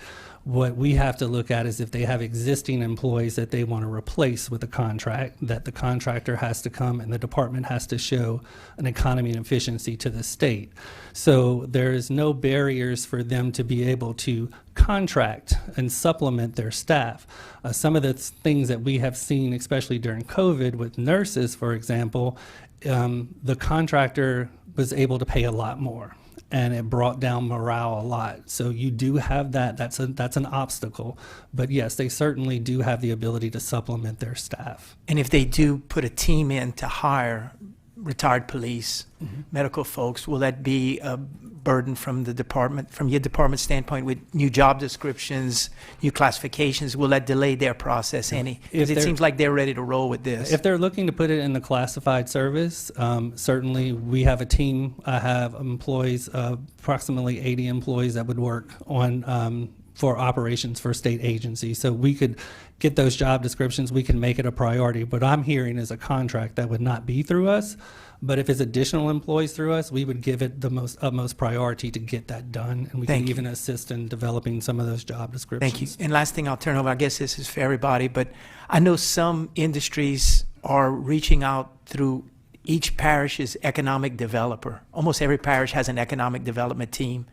What we have to look at is if they have existing employees that they want to replace with a contract, that the contractor has to come and the department has to show an economy and efficiency to the state. So there is no barriers for them to be able to contract and supplement their staff. Some of the things that we have seen, especially during COVID with nurses, for example, the contractor was able to pay a lot more, and it brought down morale a lot. So you do have that. That's an obstacle. But yes, they certainly do have the ability to supplement their staff. And if they do put a team in to hire retired police, medical folks, will that be a burden from the department, from your department standpoint, with new job descriptions, new classifications? Will that delay their process any? Because it seems like they're ready to roll with this. If they're looking to put it in the classified service, certainly we have a team. I have employees, approximately 80 employees that would work on for operations for state agencies. So we could get those job descriptions, we can make it a priority. What I'm hearing is a contract that would not be through us, but if it's additional employees through us, we would give it the utmost priority to get that done, and we can even assist in developing some of those job descriptions. Thank you. And last thing I'll turn over, I guess this is for everybody, but I know some industries are reaching out through each parish's economic developer. Almost every parish has an economic development team,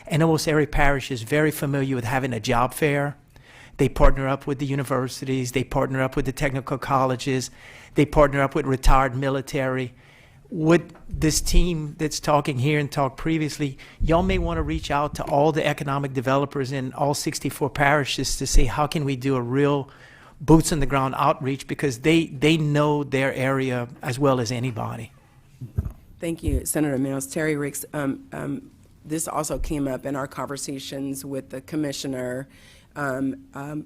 and almost every parish is very familiar with having a job fair. They partner up with the universities, they partner up with the technical colleges, they partner up with retired military. Would this team that's talking here and talked previously, y'all may want to reach out to all the economic developers in all 64 parishes to say, how can we do a real boots on the ground outreach, because they know their area as well as anybody. Thank you, Senator Mills. Terry Ricks, this also came up in our conversations with the commissioner,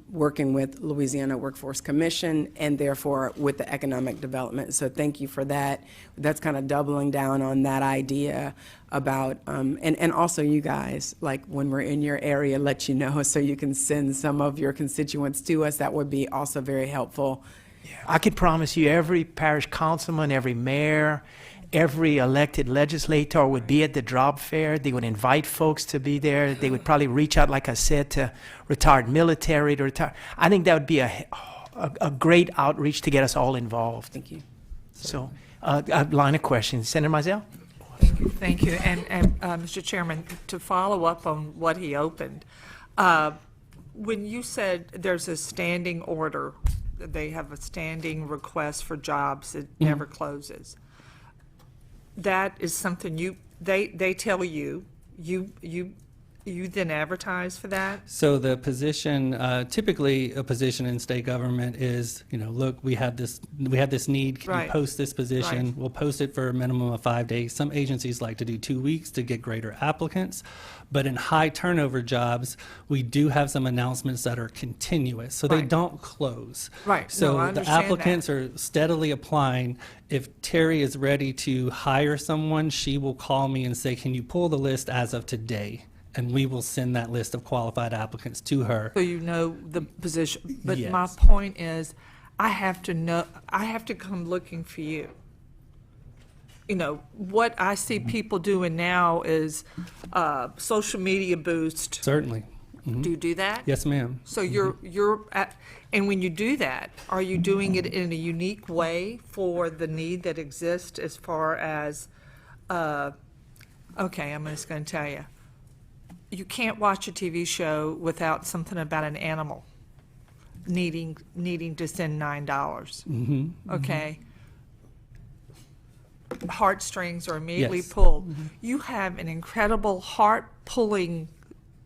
working with Louisiana Workforce Commission, and therefore with the economic development. So thank you for that. That's kind of doubling down on that idea about, and also you guys, like when we're in your area, let you know so you can send some of your constituents to us. That would be also very helpful. Yeah, I could promise you every parish councilman, every mayor, every elected legislator would be at the job fair. They would invite folks to be there. They would probably reach out, like I said, to retired military, to retire. I think that would be a great outreach to get us all involved. Thank you. So, a line of questions. Senator Mizell? Thank you. And Mr. Chairman, to follow up on what he opened, when you said there's a standing order, they have a standing request for jobs that never closes. That is something they tell you then advertise for that? So the position, typically a position in state government is, look, we have this need, can you post this position? Right. We'll post it for a minimum of 5 days. Some agencies like to do 2 weeks to get greater applicants. But in high turnover jobs, we do have some announcements that are continuous, so they don't close. Right. So No, I the understand applicants are steadily applying. If Terry is ready to hire someone, she will call me and say, can you pull the list as of today? And we will send that list of qualified applicants to her. So you know the position. But Yes. my point is, I have to come looking for you. What I see people doing now is social media boost. Certainly. Do you do that? Yes, ma'am. So you're at, and when you do that, are you doing it in a unique way for the need that exists as far as, okay, I'm just going to tell you. You can't watch a TV show without something about an animal needing to send $9. Okay? Heartstrings are immediately Yes. pulled. You have an incredible heart-pulling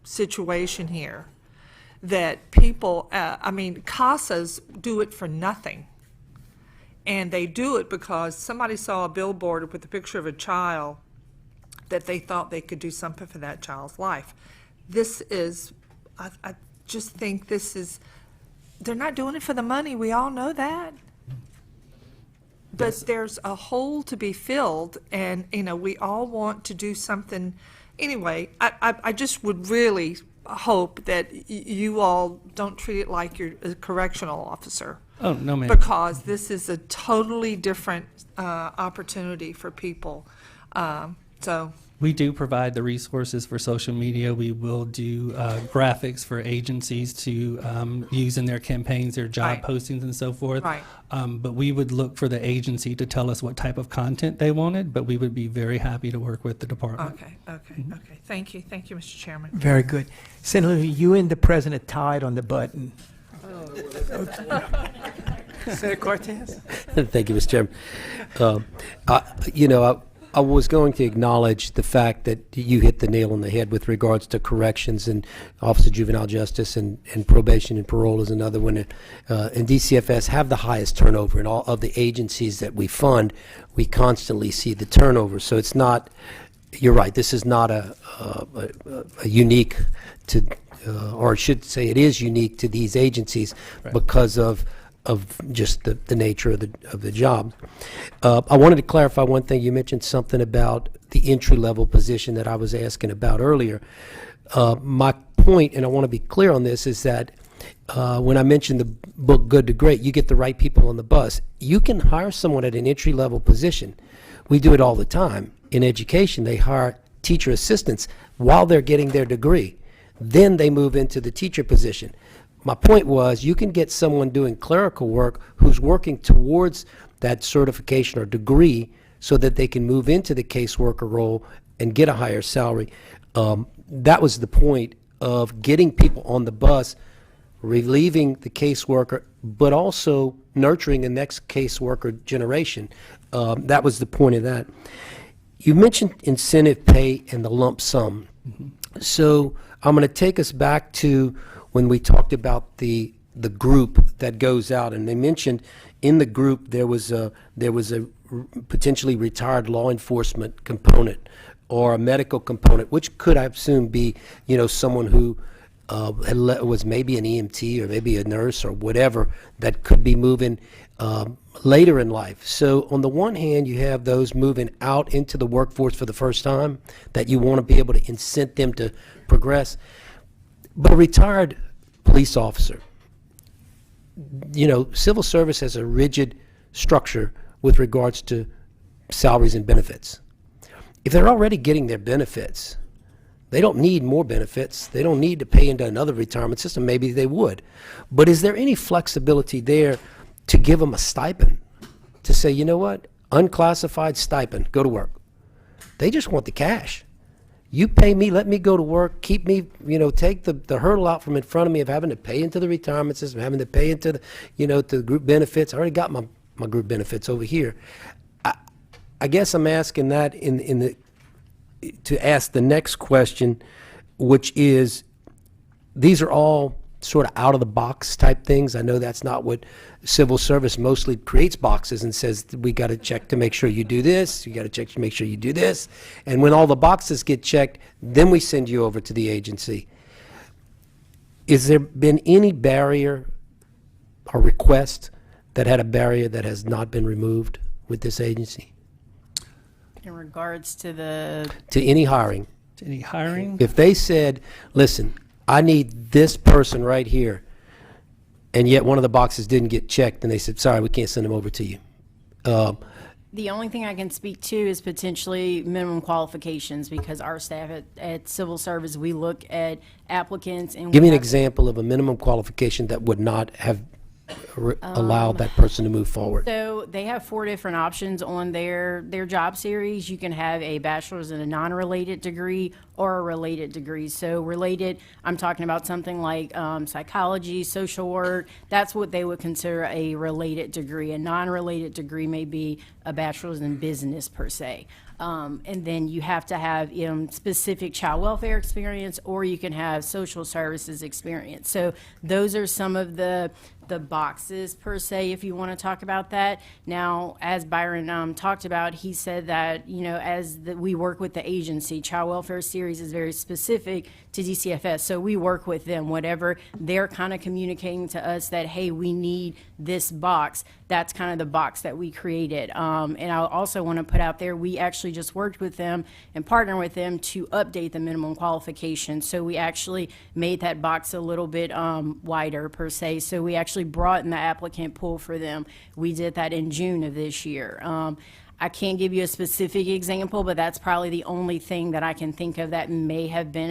situation here that people, CASAs do it for nothing. And they do it because somebody saw a billboard with a picture of a child that they thought they could do something for that child's life. This is, I just think this is, they're not doing it for the money. We all know that. But there's a hole to be filled, and, we all want to do something. Anyway, I just would really hope that you all don't treat it like you're a correctional officer. Oh, no, ma'am. Because this is a totally different opportunity for people. So We do provide the resources for social media. We will do graphics for agencies to use in their campaigns, their job postings and so forth. Right. But we would look for the agency to tell us what type of content they wanted, but we would be very happy to work with the department. Okay. Thank you, Mr. Chairman. Very good. Senator, you and the president tied on the button. Senator Cortez? Thank you, Mr. Chairman. You know, I was going to acknowledge the fact that you hit the nail on the head with regards to corrections, and Office of Juvenile Justice and probation and parole is another one. And DCFS have the highest turnover in all of the agencies that we fund. We constantly see the turnover. So it's not, you're right, this is not a unique to, or I should say it is unique to these agencies because of just the nature of the job. I wanted to clarify one thing. You mentioned something about the entry-level position that I was asking about earlier. My point, and I want to be clear on this, is that when I mentioned the book Good to Great, you get the right people on the bus. You can hire someone at an entry-level position. We do it all the time. In education, they hire teacher assistants while they're getting their degree. Then they move into the teacher position. My point was, you can get someone doing clerical work who's working towards that certification or degree so that they can move into the caseworker role and get a higher salary. That was the point of getting people on the bus, relieving the caseworker, but also nurturing the next caseworker generation. That was the point of that. You mentioned incentive pay and the lump sum. So I'm going to take us back to when we talked about the group that goes out, and they mentioned in the group there was a potentially retired law enforcement component or a medical component, which could, I assume, be, you know, someone who was maybe an EMT or maybe a nurse or whatever that could be moving later in life. So on the one hand, you have those moving out into the workforce for the first time that you want to be able to incent them to progress. But a retired police officer, you know, civil service has a rigid structure with regards to salaries and benefits. If they're already getting their benefits, they don't need more benefits. They don't need to pay into another retirement system. Maybe they would. But is there any flexibility there to give them a stipend? To say, you know what, unclassified stipend, go to work. They just want the cash. You pay me, let me go to work, keep me, you know, take the hurdle out from in front of me of having to pay into the retirement system, having to pay into the, you know, to the group benefits. I already got my group benefits over here. I guess I'm asking that to ask the next question, which is, these are all sort of out-of-the-box type things. I know that's not what civil service mostly creates boxes and says, we got to check to make sure you do this, you got to check to make sure you do this. And when all the boxes get checked, then we send you over to the agency. Is there been any barrier or request that had a barrier that has not been removed with this agency? In regards to To any hiring? To any hiring? If they said, listen, I need this person right here, and yet one of the boxes didn't get checked, and they said, sorry, we can't send them over to you. the only thing I can speak to is potentially minimum qualifications, because our staff at Civil Service, we look at applicants and. Give me an example of a minimum qualification that would not have allowed that person to move forward. So they have 4 different options on their job series. You can have a bachelor's in a non-related degree or a related degree. So related, I'm talking about something like psychology, social work. That's what they would consider a related degree. A non-related degree may be a bachelor's in business per se. And then you have to have specific child welfare experience, or you can have social services experience. So those are some of the boxes per se, if you want to talk about that. Now, as Byron talked about, he said that, we work with the agency, Child Welfare Series is very specific to DCFS. So we work with them, whatever they're kind of communicating to us that, hey, we need this box. That's kind of the box that we created. And I also want to put out there, we actually just worked with them and partnered with them to update the minimum qualifications. So we actually made that box a little bit wider per se. So we actually broadened the applicant pool for them. We did that in June of this year. I can't give you a specific example, but that's probably the only thing that I can think of that may have been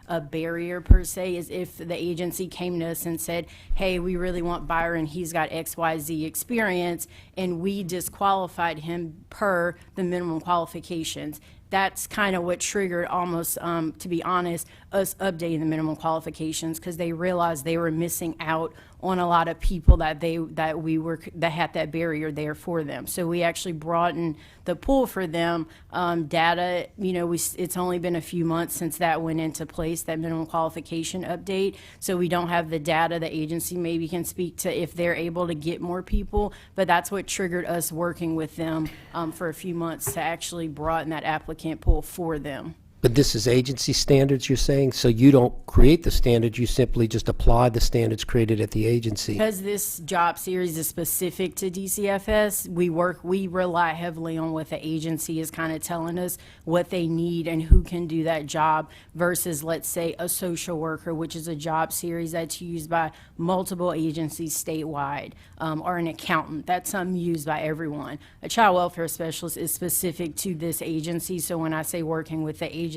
a barrier per se, is if the agency came to us and said, hey, we really want Byron, he's got XYZ experience, and we disqualified him per the minimum qualifications. That's kind of what triggered almost, to be honest, us updating the minimum qualifications, because they realized they were missing out on a lot of people that had that barrier there for them. So we actually broadened the pool for them. Data, it's only been a few months since that went into place, that minimum qualification update. So we don't have the data. The agency maybe can speak to if they're able to get more people, but that's what triggered us working with them for a few months to actually broaden that applicant pool for them. But this is agency standards, you're saying? So you don't create the standards, you simply just apply the standards created at the agency? Because this job series is specific to DCFS, we rely heavily on what the agency is kind of telling us what they need and who can do that job versus, let's say, a social worker, which is a job series that's used by multiple agencies statewide, or an accountant. That's something used by everyone. A child welfare specialist is specific to this agency, so when I say working with the agency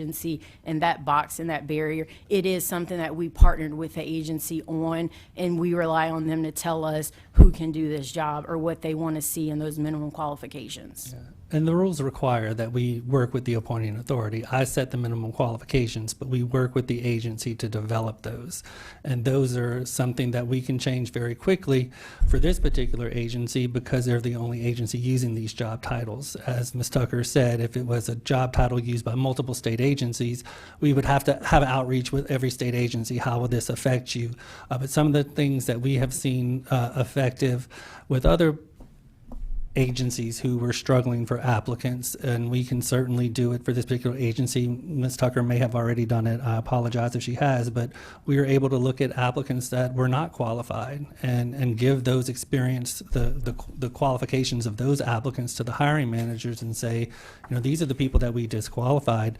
and that box and that barrier, it is something that we partnered with the agency on, and we rely on them to tell us who can do this job or what they want to see in those minimum qualifications. And the rules require that we work with the appointing authority. I set the minimum qualifications, but we work with the agency to develop those. And those are something that we can change very quickly for this particular agency because they're the only agency using these job titles. As Ms. Tucker said, if it was a job title used by multiple state agencies, we would have to have outreach with every state agency. How will this affect you? But some of the things that we have seen effective with other agencies who were struggling for applicants, and we can certainly do it for this particular agency. Ms. Tucker may have already done it. I apologize if she has, but we were able to look at applicants that were not qualified and give those experience, the qualifications of those applicants to the hiring managers and say, these are the people that we disqualified.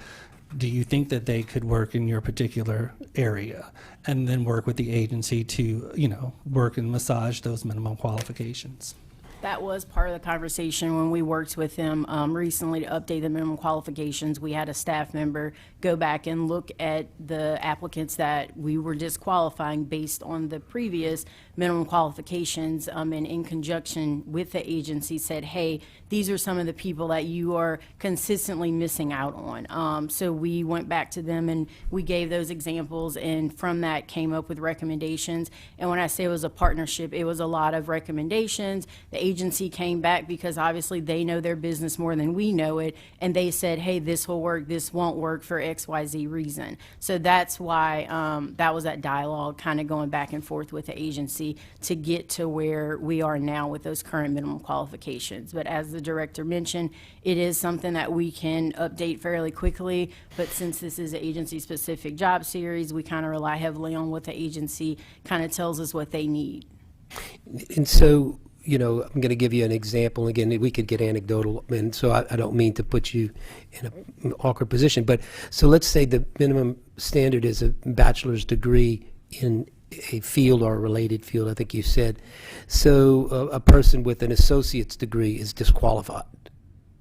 Do you think that they could work in your particular area? And then work with the agency to, work and massage those minimum qualifications. That was part of the conversation when we worked with them recently to update the minimum qualifications. We had a staff member go back and look at the applicants that we were disqualifying based on the previous minimum qualifications, and in conjunction with the agency said, hey, these are some of the people that you are consistently missing out on. So we went back to them and we gave those examples, and from that came up with recommendations. And when I say it was a partnership, it was a lot of recommendations. The agency came back because obviously they know their business more than we know it, and they said, hey, this will work, this won't work for XYZ reason. So that's why that was that dialogue kind of going back and forth with the agency to get to where we are now with those current minimum qualifications. But as the director mentioned, it is something that we can update fairly quickly, but since this is an agency-specific job series, we kind of rely heavily on what the agency kind of tells us what they need. And so, I'm going to give you an example. Again, we could get anecdotal, and so I don't mean to put you in an awkward position. But so let's say the minimum standard is a bachelor's degree in a field or a related field, I think you said. So a person with an associate's degree is disqualified.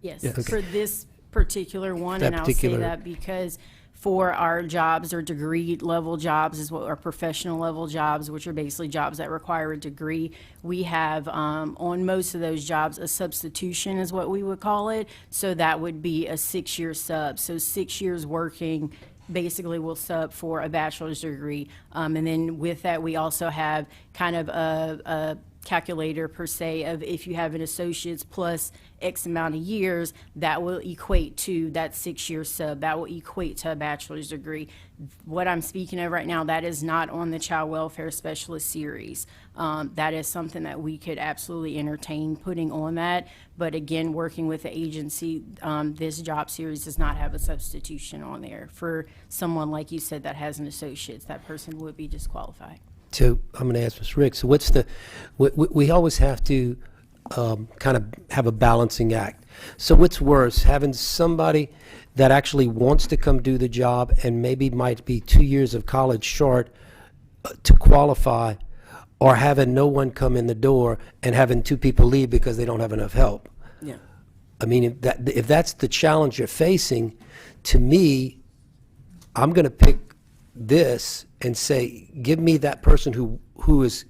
Yes, Yeah, okay. for this particular one, That and I'll particular- say that because for our jobs or degree level jobs is what our professional level jobs, which are basically jobs that require a degree, we have on most of those jobs a substitution is what we would call it. So that would be a 6-year sub. So 6 years working basically will sub for a bachelor's degree. And then with that, we also have kind of a calculator per se of if you have an associate's plus X amount of years, that will equate to that 6-year sub. That will equate to a bachelor's degree. What I'm speaking of right now, that is not on the child welfare specialist series. That is something that we could absolutely entertain putting on that. But again, working with the agency, this job series does not have a substitution on there. For someone, like you said, that has an associate's, that person would be disqualified. So I'm going to ask Ms. Rick, so we always have to kind of have a balancing act. So what's worse, having somebody that actually wants to come do the job and maybe might be 2 years of college short to qualify, or having no one come in the door and having 2 people leave because they don't have enough help? Yeah. I mean, if that's the challenge you're facing, to me, I'm going to pick this and say, give me that person who is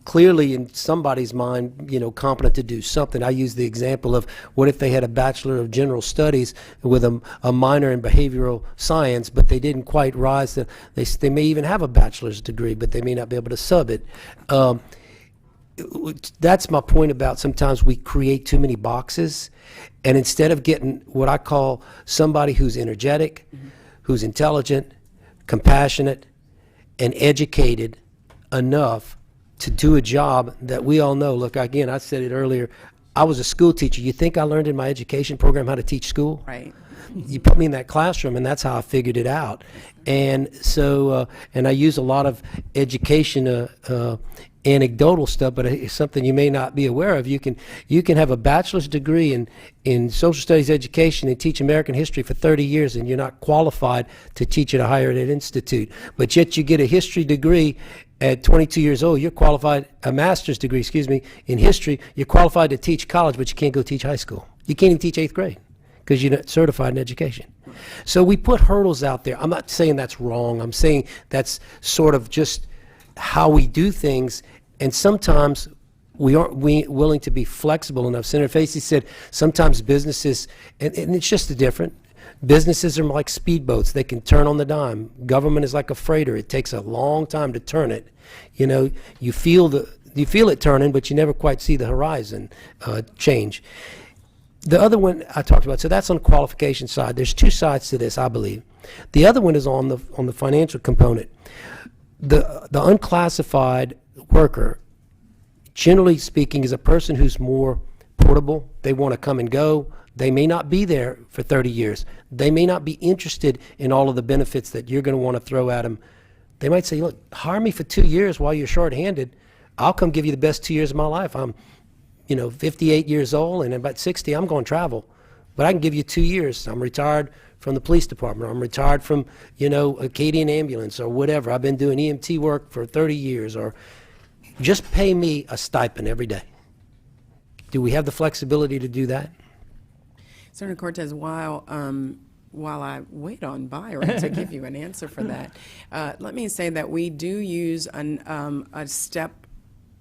clearly in somebody's mind, competent to do something. I use the example of what if they had a Bachelor of General Studies with a minor in behavioral science, but they didn't quite rise to, they may even have a bachelor's degree, but they may not be able to sub it. That's my point about sometimes we create too many boxes, and instead of getting what I call somebody who's energetic, who's intelligent, compassionate, and educated enough to do a job that we all know. Look, again, I said it earlier, I was a school teacher. You think I learned in my education program how to teach school? Right. You put me in that classroom, and that's how I figured it out. And so, and I use a lot of education anecdotal stuff, but it's something you may not be aware of. You can have a bachelor's degree in social studies education and teach American history for 30 years, and you're not qualified to teach at a higher ed institute. But yet you get a history degree at 22 years old. You're qualified, a master's degree, in history. You're qualified to teach college, but you can't go teach high school. You can't even teach 8th grade because you're not certified in education. So we put hurdles out there. I'm not saying that's wrong. I'm saying that's sort of just how we do things, and sometimes we aren't willing to be flexible enough. Senator Facey said sometimes businesses, and it's just different. Businesses are like speedboats. They can turn on the dime. Government is like a freighter. It takes a long time to turn it. You feel it turning, but you never quite see the horizon change. The other one I talked about, so that's on the qualification side. There's two sides to this, I believe. The other one is on the financial component. The unclassified worker, generally speaking, is a person who's more portable. They want to come and go. They may not be there for 30 years. They may not be interested in all of the benefits that you're going to want to throw at them. They might say, look, hire me for 2 years while you're shorthanded. I'll come give you the best 2 years of my life. I'm 58 years old, and about 60, I'm going to travel. But I can give you 2 years. I'm retired from the police department. I'm retired from, Acadian Ambulance or whatever. I've been doing EMT work for 30 years. Or just pay me a stipend every day. Do we have the flexibility to do that? Senator Cortez, while I wait on Byron to give you an answer for that, let me say that we do use a step,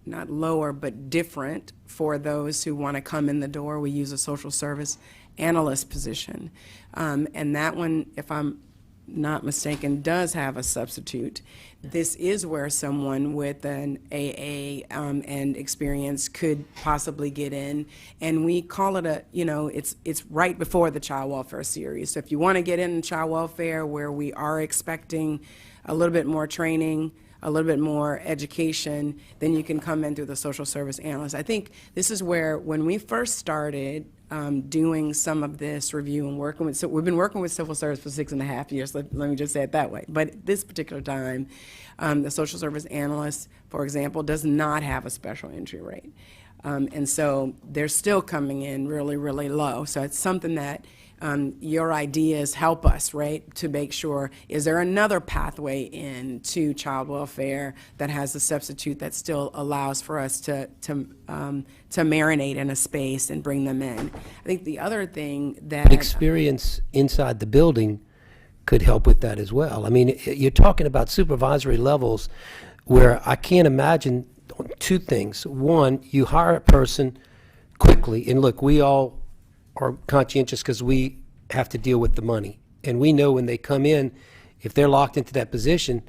not lower, but different for those who want to come in the door. We use a social service analyst position. And that one, if I'm not mistaken, does have a substitute. This is where someone with an AA and experience could possibly get in, and we call it it's right before the child welfare series. So if you want to get in child welfare, where we are expecting a little bit more training, a little bit more education, then you can come in through the social service analyst. I think this is where, when we first started doing some of this review and working with, so we've been working with civil service for 6.5 years, let me just say it that way. But at this particular time, the social service analyst, for example, does not have a special entry rate. And so they're still coming in really, really low. So it's something that your ideas help us, right, to make sure, is there another pathway into child welfare that has a substitute that still allows for us to marinate in a space and bring them in. I think the other thing that... But experience inside the building could help with that as well. I mean, you're talking about supervisory levels where I can't imagine two things. One, you hire a person quickly, and look, we all are conscientious because we have to deal with the money. And we know when they come in, if they're locked into that position,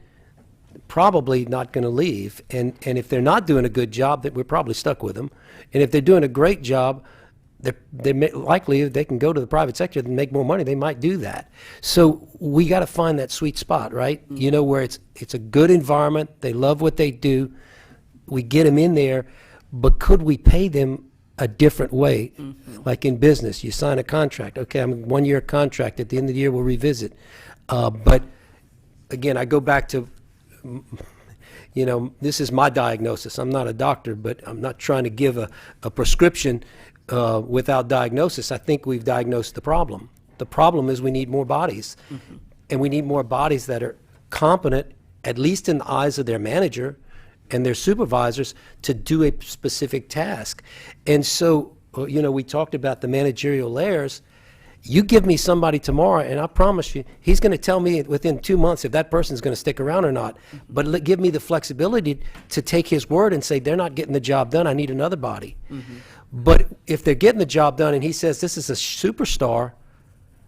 probably not going to leave. And if they're not doing a good job, that we're probably stuck with them. And if they're doing a great job, likely if they can go to the private sector and make more money, they might do that. So we got to find that sweet spot, right? Mm-hmm. Where it's a good environment, they love what they do, we get them in there, but could we pay them a different way? Mm-hmm. Like in business, you sign a contract. Okay, I'm a 1-year contract. At the end of the year, we'll revisit. But again, I go back to, this is my diagnosis. I'm not a doctor, but I'm not trying to give a prescription without diagnosis. I think we've diagnosed the problem. The problem is we need more bodies. Mm-hmm. And we need more bodies that are competent, at least in the eyes of their manager and their supervisors, to do a specific task. And so, we talked about the managerial layers. You give me somebody tomorrow, and I promise you, he's going to tell me within 2 months if that person's going to stick around or not. But give me the flexibility to take his word and say, they're not getting the job done, I need another body. But if they're getting the job done and he says this is a superstar,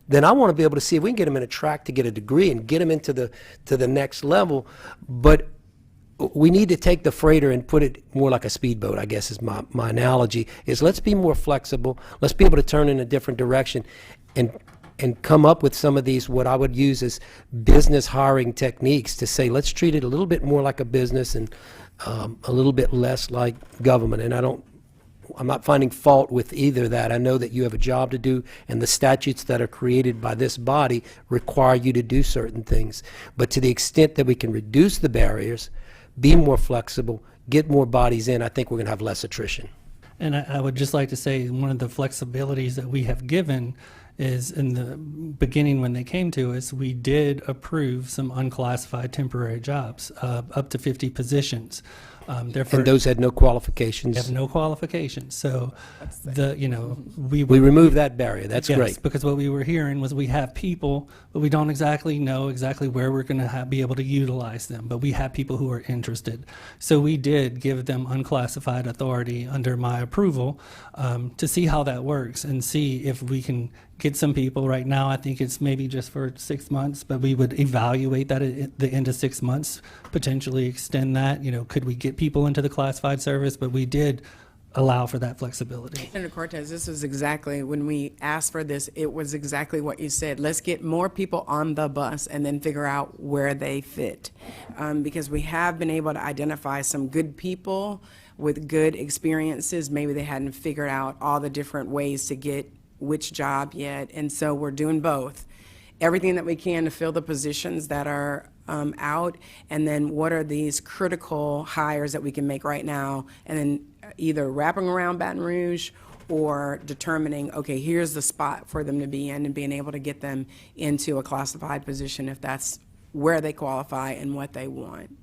then I want to be able to see if we can get him in a track to get a degree and get him into the next level. But we need to take the freighter and put it more like a speedboat, I guess is my analogy, is let's be more flexible. Let's be able to turn in a different direction and come up with some of these, what I would use as business hiring techniques to say, let's treat it a little bit more like a business and a little bit less like government. And I'm not finding fault with either that. I know that you have a job to do, and the statutes that are created by this body require you to do certain things. But to the extent that we can reduce the barriers, be more flexible, get more bodies in, I think we're going to have less attrition. And I would just like to say one of the flexibilities that we have given is in the beginning when they came to us, we did approve some unclassified temporary jobs, up to 50 positions. Therefore, And those had no qualifications. have no qualifications. So we We removed that barrier. That's yes, great. because what we were hearing was we have people, but we don't exactly know exactly where we're going to be able to utilize them. But we have people who are interested. So we did give them unclassified authority under my approval to see how that works and see if we can get some people. Right now, I think it's maybe just for 6 months, but we would evaluate that at the end of 6 months, potentially extend that. Could we get people into the classified service? But we did allow for that flexibility. Senator Cortez, this was exactly, when we asked for this, it was exactly what you said. Let's get more people on the bus and then figure out where they fit. Because we have been able to identify some good people with good experiences. Maybe they hadn't figured out all the different ways to get which job yet. And so we're doing both. Everything that we can to fill the positions that are out, and then what are these critical hires that we can make right now, and then either wrapping around Baton Rouge or determining, okay, here's the spot for them to be in, and being able to get them into a classified position if that's where they qualify and what they want.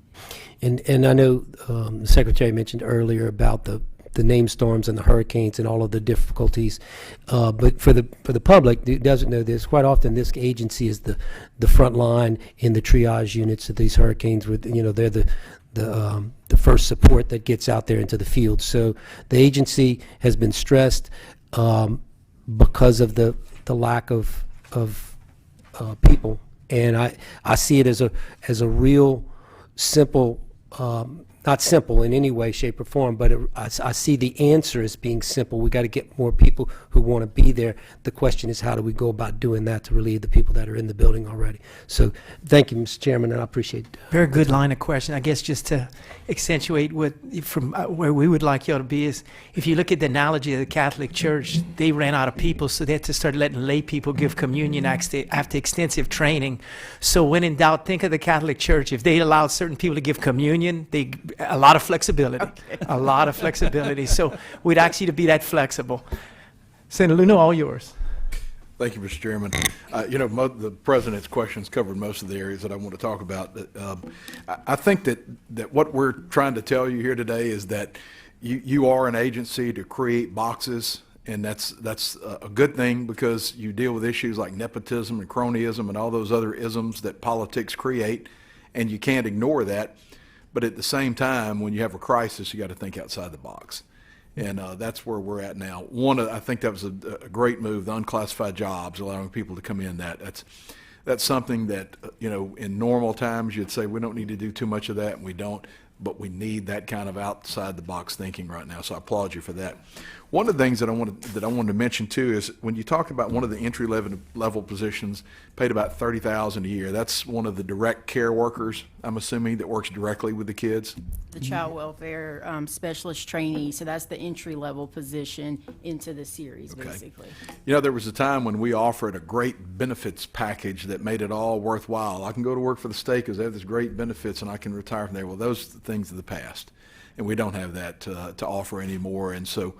And I know the Secretary mentioned earlier about the name storms and the hurricanes and all of the difficulties. But for the public who doesn't know this, quite often this agency is the front line in the triage units of these hurricanes. They're the first support that gets out there into the field. So the agency has been stressed because of the lack of people. And I see it as a real simple, not simple in any way, shape, or form, but I see the answer as being simple. We got to get more people who want to be there. The question is, how do we go about doing that to relieve the people that are in the building already? So thank you, Mr. Chairman, and I appreciate it. Very good line of question. I guess just to accentuate from where we would like you all to be is, if you look at the analogy of the Catholic Church, they ran out of people, so they had to start letting lay people give communion after extensive training. So when in doubt, think of the Catholic Church. If they allowed certain people to give communion, a lot of flexibility, a lot of flexibility. So we'd ask you to be that flexible. Senator Luna, all yours. Thank you, Mr. Chairman. The President's questions covered most of the areas that I want to talk about. I think that what we're trying to tell you here today is that you are an agency to create boxes, and that's a good thing, because you deal with issues like nepotism and cronyism and all those other isms that politics create, and you can't ignore that. But at the same time, when you have a crisis, you got to think outside the box. And that's where we're at now. I think that was a great move, the unclassified jobs, allowing people to come in. That's something that, in normal times you'd say we don't need to do too much of that, and we don't. But we need that kind of outside the box thinking right now. So I applaud you for that. One of the things that I wanted to mention too is, when you talk about one of the entry level positions paid about $30,000 a year, that's one of the direct care workers, I'm assuming, that works directly with the kids. The child welfare specialist trainee, so that's the entry-level position into the series, basically. There was a time when we offered a great benefits package that made it all worthwhile. I can go to work for the state because they have this great benefits, and I can retire from there. Well, those are the things of the past, and we don't have that to offer anymore. And so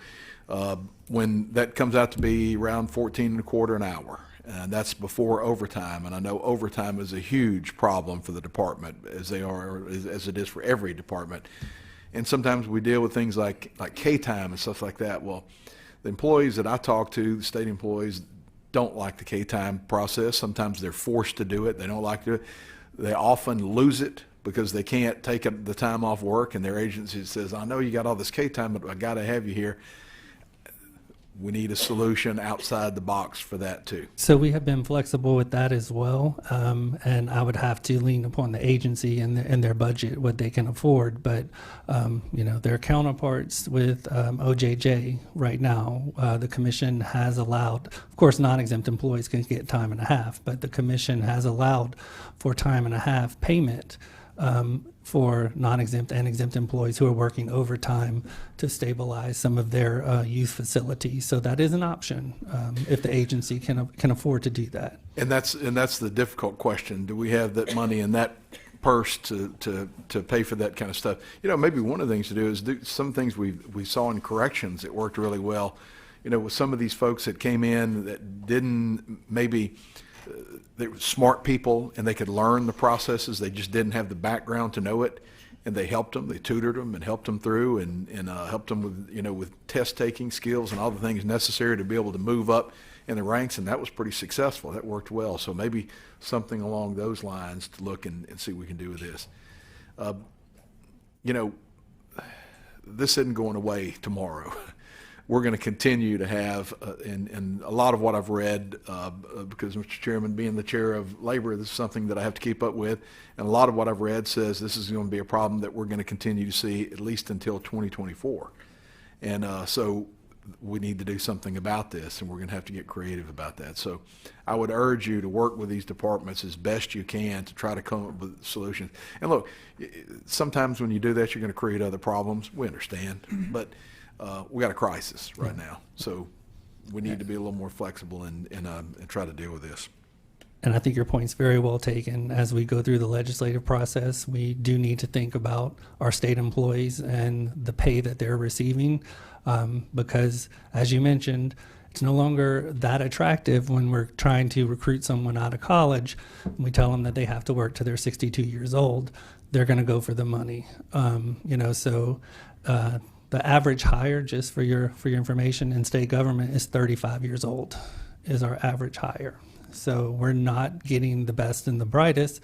when that comes out to be around $14.25 an hour, and that's before overtime. And I know overtime is a huge problem for the department, as it is for every department. And sometimes we deal with things like K-time and stuff like that. Well, the employees that I talk to, the state employees, don't like the K-time process. Sometimes they're forced to do it. They don't like to do it. They often lose it because they can't take the time off work, and their agency says, I know you got all this K-time, but I got to have you here. We need a solution outside the box for that too. So we have been flexible with that as well, and I would have to lean upon the agency and their budget, what they can afford. But their counterparts with OJJ right now, the commission has allowed. Of course, non-exempt employees can get time and a half, but the commission has allowed for time and a half payment for non-exempt and exempt employees who are working overtime to stabilize some of their youth facilities. So that is an option if the agency can afford to do that. And that's the difficult question. Do we have that money in that purse to pay for that kind of stuff? Maybe one of the things to do is do some things we saw in corrections that worked really well. With some of these folks that came in that didn't maybe. They were smart people and they could learn the processes. They just didn't have the background to know it, and they helped them. They tutored them and helped them through, and helped them with with test taking skills and all the things necessary to be able to move up in the ranks. And that was pretty successful. That worked well. So maybe something along those lines to look and see what we can do with this. This isn't going away tomorrow. We're going to continue to have, and a lot of what I've read, because Mr. Chairman, being the chair of labor, this is something that I have to keep up with, and a lot of what I've read says this is going to be a problem that we're going to continue to see at least until 2024. And so we need to do something about this, and we're going to have to get creative about that. So I would urge you to work with these departments as best you can to try to come up with solutions. And look, sometimes when you do that, you're going to create other problems. We understand, but we got a crisis right now, so we need to be a little more flexible and try to deal with this. And I think your point's very well taken. As we go through the legislative process, we do need to think about our state employees and the pay that they're receiving, because, as you mentioned, it's no longer that attractive when we're trying to recruit someone out of college. We tell them that they have to work till they're 62 years old. They're going to go for the money, the average hire, just for your information, in state government is 35 years old, is our average hire. So we're not getting the best and the brightest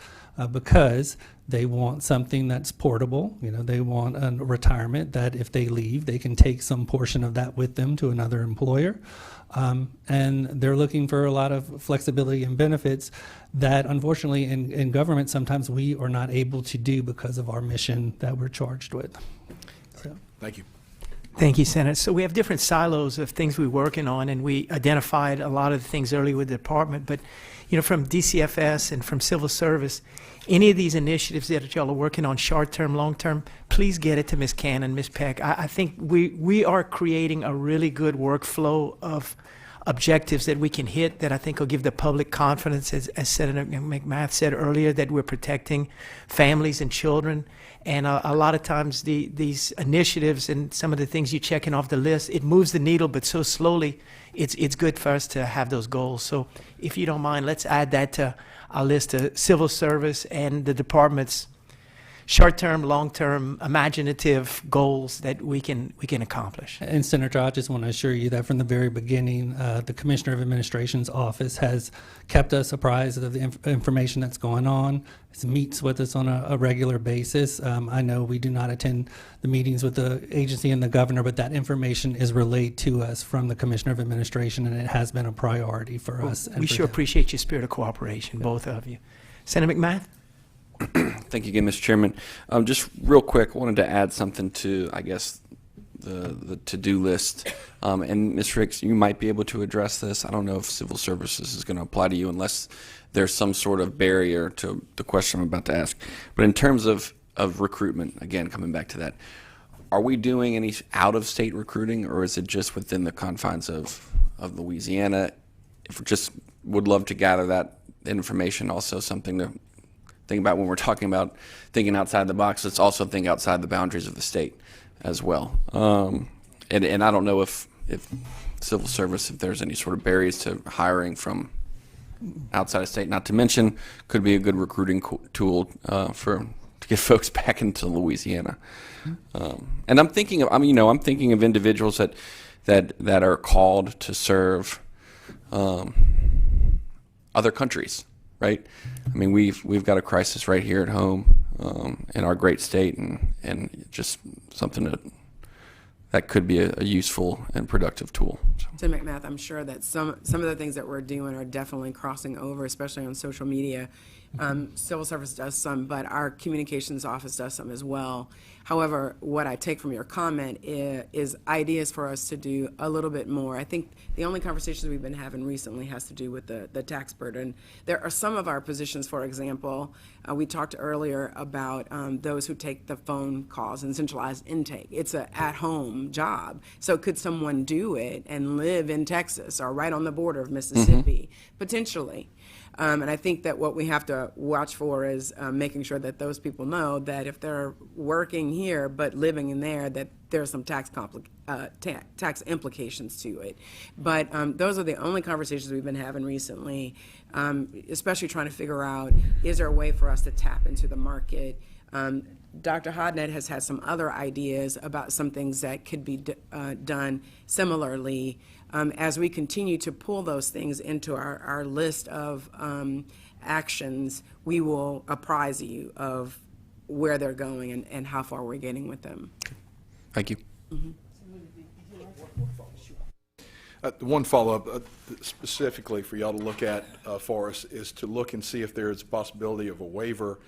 because they want something that's portable. They want a retirement that if they leave, they can take some portion of that with them to another employer. And they're looking for a lot of flexibility and benefits that, unfortunately, in government, sometimes we are not able to do because of our mission that we're charged with. So. Thank you. Thank you, Senator. So we have different silos of things we're working on, and we identified a lot of the things earlier with the department. But, from DCFS and from civil service, any of these initiatives that y'all are working on, short-term, long-term, please get it to Ms. Cannon, Ms. Peck. I think we are creating a really good workflow of objectives that we can hit that I think will give the public confidence, as Senator McMath said earlier, that we're protecting families and children. And a lot of times these initiatives and some of the things you're checking off the list, it moves the needle, but so slowly, it's good for us to have those goals. So if you don't mind, let's add that to our list of civil service and the department's short-term, long-term, imaginative goals that we can accomplish. And Senator, I just want to assure you that from the very beginning, the Commissioner of Administration's office has kept us apprised of the information that's going on, meets with us on a regular basis. I know we do not attend the meetings with the agency and the governor, but that information is relayed to us from the Commissioner of Administration, and it has been a priority for us. We sure appreciate your spirit of cooperation, both of you. Senator McMath? Thank you again, Mr. Chairman. Just real quick, I wanted to add something to, I guess, the to-do list. And Ms. Ricks, you might be able to address this. I don't know if civil services is going to apply to you unless there's some sort of barrier to the question I'm about to ask. But in terms of recruitment, again, coming back to that, are we doing any out-of-state recruiting, or is it just within the confines of Louisiana? If we just would love to gather that information, also something to think about when we're talking about thinking outside the box. Let's also think outside the boundaries of the state as well. And I don't know if civil service, if there's any sort of barriers to hiring from outside of state. Not to mention, could be a good recruiting tool to get folks back into Louisiana. And I'm thinking of individuals that are called to serve. other countries, right? I mean, we've got a crisis right here at home in our great state, and just something that could be a useful and productive tool. So. To McMath, I'm sure that some of the things that we're doing are definitely crossing over, especially on social media. Civil service does some, but our communications office does some as well. However, what I take from your comment is ideas for us to do a little bit more. I think the only conversations we've been having recently has to do with the tax burden. There are some of our positions, for example, we talked earlier about those who take the phone calls and centralized intake. It's an at-home job. So could someone do it and live in Texas or right on the border of Mississippi? Potentially. And I think that what we have to watch for is making sure that those people know that if they're working here but living in there, that there's some tax implications to it. But those are the only conversations we've been having recently, especially trying to figure out, is there a way for us to tap into the market? Dr. Hodnett has had some other ideas about some things that could be done similarly. As we continue to pull those things into our list of actions, we will apprise you of where they're going and how far we're getting with them. Thank you. One follow-up specifically for y'all to look at for us is to look and see if there's a possibility of a waiver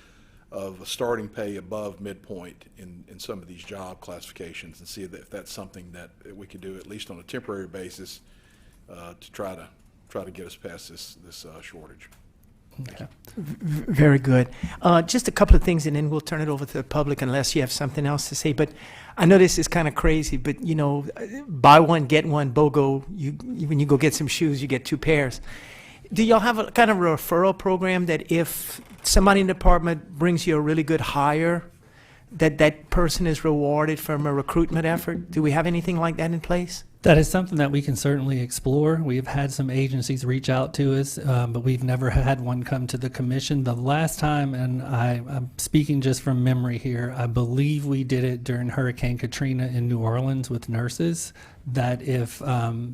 of a starting pay above midpoint in some of these job classifications, and see if that's something that we could do at least on a temporary basis to try to get us past this shortage. Okay. Very good. Just a couple of things, and then we'll turn it over to the public unless you have something else to say. But I know this is kind of crazy, but you know, buy one, get one, BOGO. When you go get some shoes, you get 2 pairs. Do y'all have a kind of referral program that if somebody in the department brings you a really good hire, that person is rewarded from a recruitment effort? Do we have anything like that in place? That is something that we can certainly explore. We've had some agencies reach out to us, but we've never had one come to the commission. The last time, and I'm speaking just from memory here, I believe we did it during Hurricane Katrina in New Orleans with nurses, that if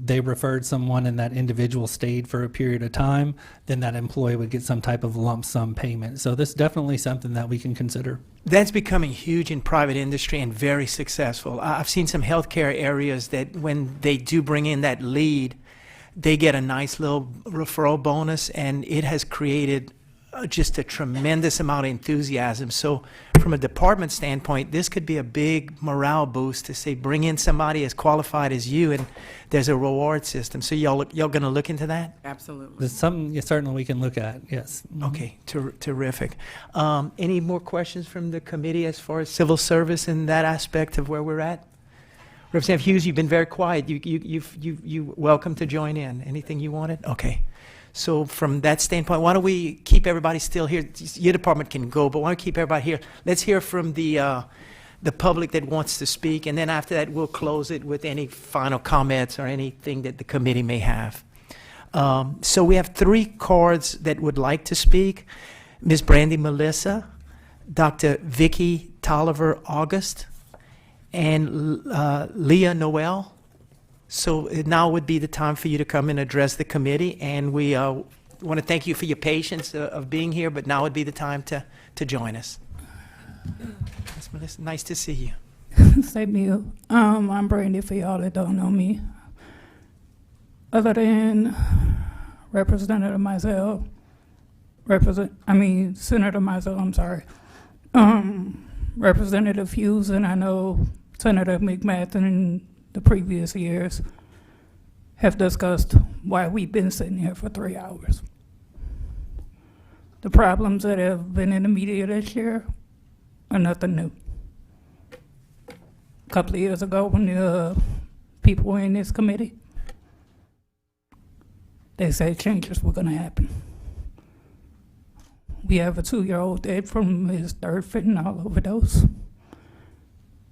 they referred someone and that individual stayed for a period of time, then that employee would get some type of lump sum payment. So this is definitely something that we can consider. That's becoming huge in private industry and very successful. I've seen some healthcare areas that when they do bring in that lead, they get a nice little referral bonus, and it has created just a tremendous amount of enthusiasm. So from a department standpoint, this could be a big morale boost to say, bring in somebody as qualified as you, and there's a reward system. So y'all going to look into that? Absolutely. There's something certainly we can look at, yes. Okay, terrific. Any more questions from the committee as far as civil service and that aspect of where we're at? Representative Hughes, you've been very quiet. You welcome to join in. Anything you wanted? Okay. So from that standpoint, why don't we keep everybody still here? Your department can go, but why don't we keep everybody here? Let's hear from the public that wants to speak, and then after that, we'll close it with any final comments or anything that the committee may have. So we have 3 cards that would like to speak. Ms. Brandy Melissa, Dr. Vicki Tolliver August, and Leah Noel. So now would be the time for you to come and address the committee, and we want to thank you for your patience of being here, but now would be the time to join us. Ms. Melissa, nice to see you. Same here. I'm Brandy, for y'all that don't know me. Other than Representative Mizell, Senator Mizell, I'm sorry. Representative Hughes, and I know Senator McMath in the previous years have discussed why we've been sitting here for 3 hours. The problems that have been in the media this year are nothing new. A couple of years ago, when the people were in this committee, they said changes were going to happen. We have a 2-year-old dead from his 3rd fentanyl overdose,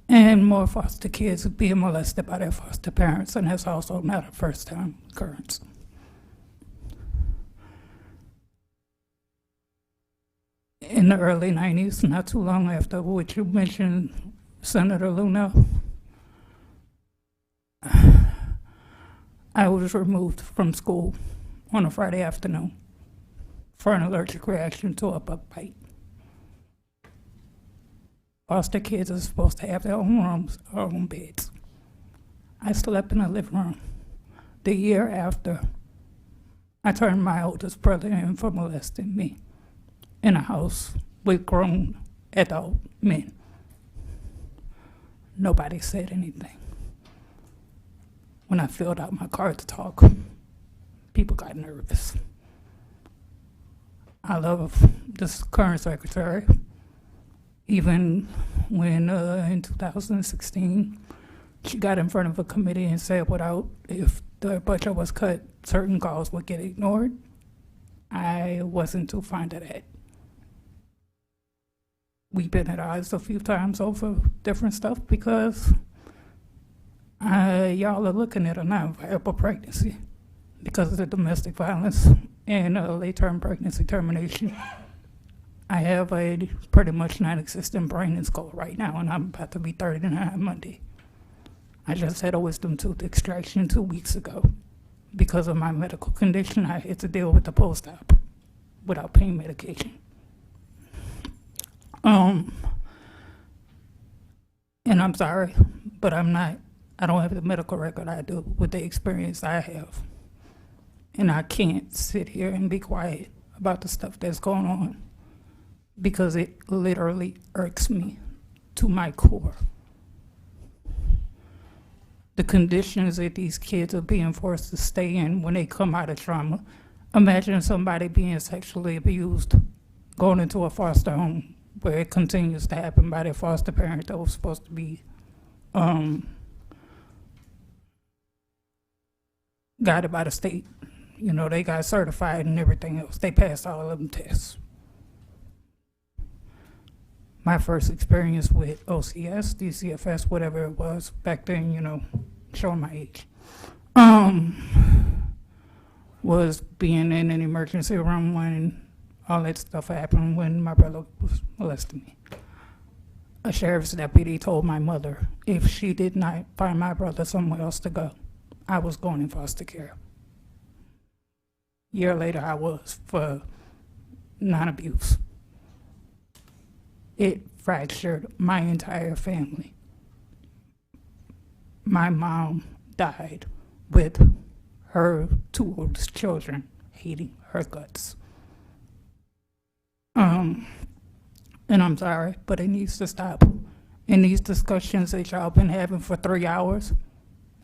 and more foster kids being molested by their foster parents, and that's also not a first-time occurrence. In the early 90s, not too long after what you mentioned, Senator Luna, I was removed from school on a Friday afternoon for an allergic reaction to a bug bite. Foster kids are supposed to have their own rooms, or own beds. I slept in the living room. The year after, I turned my oldest brother in for molesting me in a house with grown adult men. Nobody said anything. When I filled out my card to talk, people got nervous. I love this current secretary. Even when in 2016, she got in front of a committee and said if the budget was cut, certain calls would get ignored. I wasn't too fond of that. We've been at odds a few times over different stuff because y'all are looking at a non-viable pregnancy because of the domestic violence and late-term pregnancy termination. I have a pretty much non-existent brain and skull right now, and I'm about to be 39 Monday. I just had a wisdom tooth extraction 2 weeks ago. Because of my medical condition, I had to deal with the post-op without pain medication. And I'm sorry, but I don't have the medical record I do with the experience I have. And I can't sit here and be quiet about the stuff that's going on because it literally irks me to my core. The conditions that these kids are being forced to stay in when they come out of trauma. Imagine somebody being sexually abused, going into a foster home where it continues to happen by their foster parent that was supposed to be guided by the state. You know, they got certified and everything else. They passed all of them tests. My first experience with OCS, DCFS, whatever it was back then, you know, showing my age, was being in an emergency room when all that stuff happened when my brother was molesting me. A sheriff's deputy told my mother if she did not find my brother somewhere else to go, I was going in foster care. A year later, I was for non-abuse. It fractured my entire family. My mom died with her 2 oldest children hating her guts. And I'm sorry, but it needs to stop. In these discussions that y'all been having for 3 hours,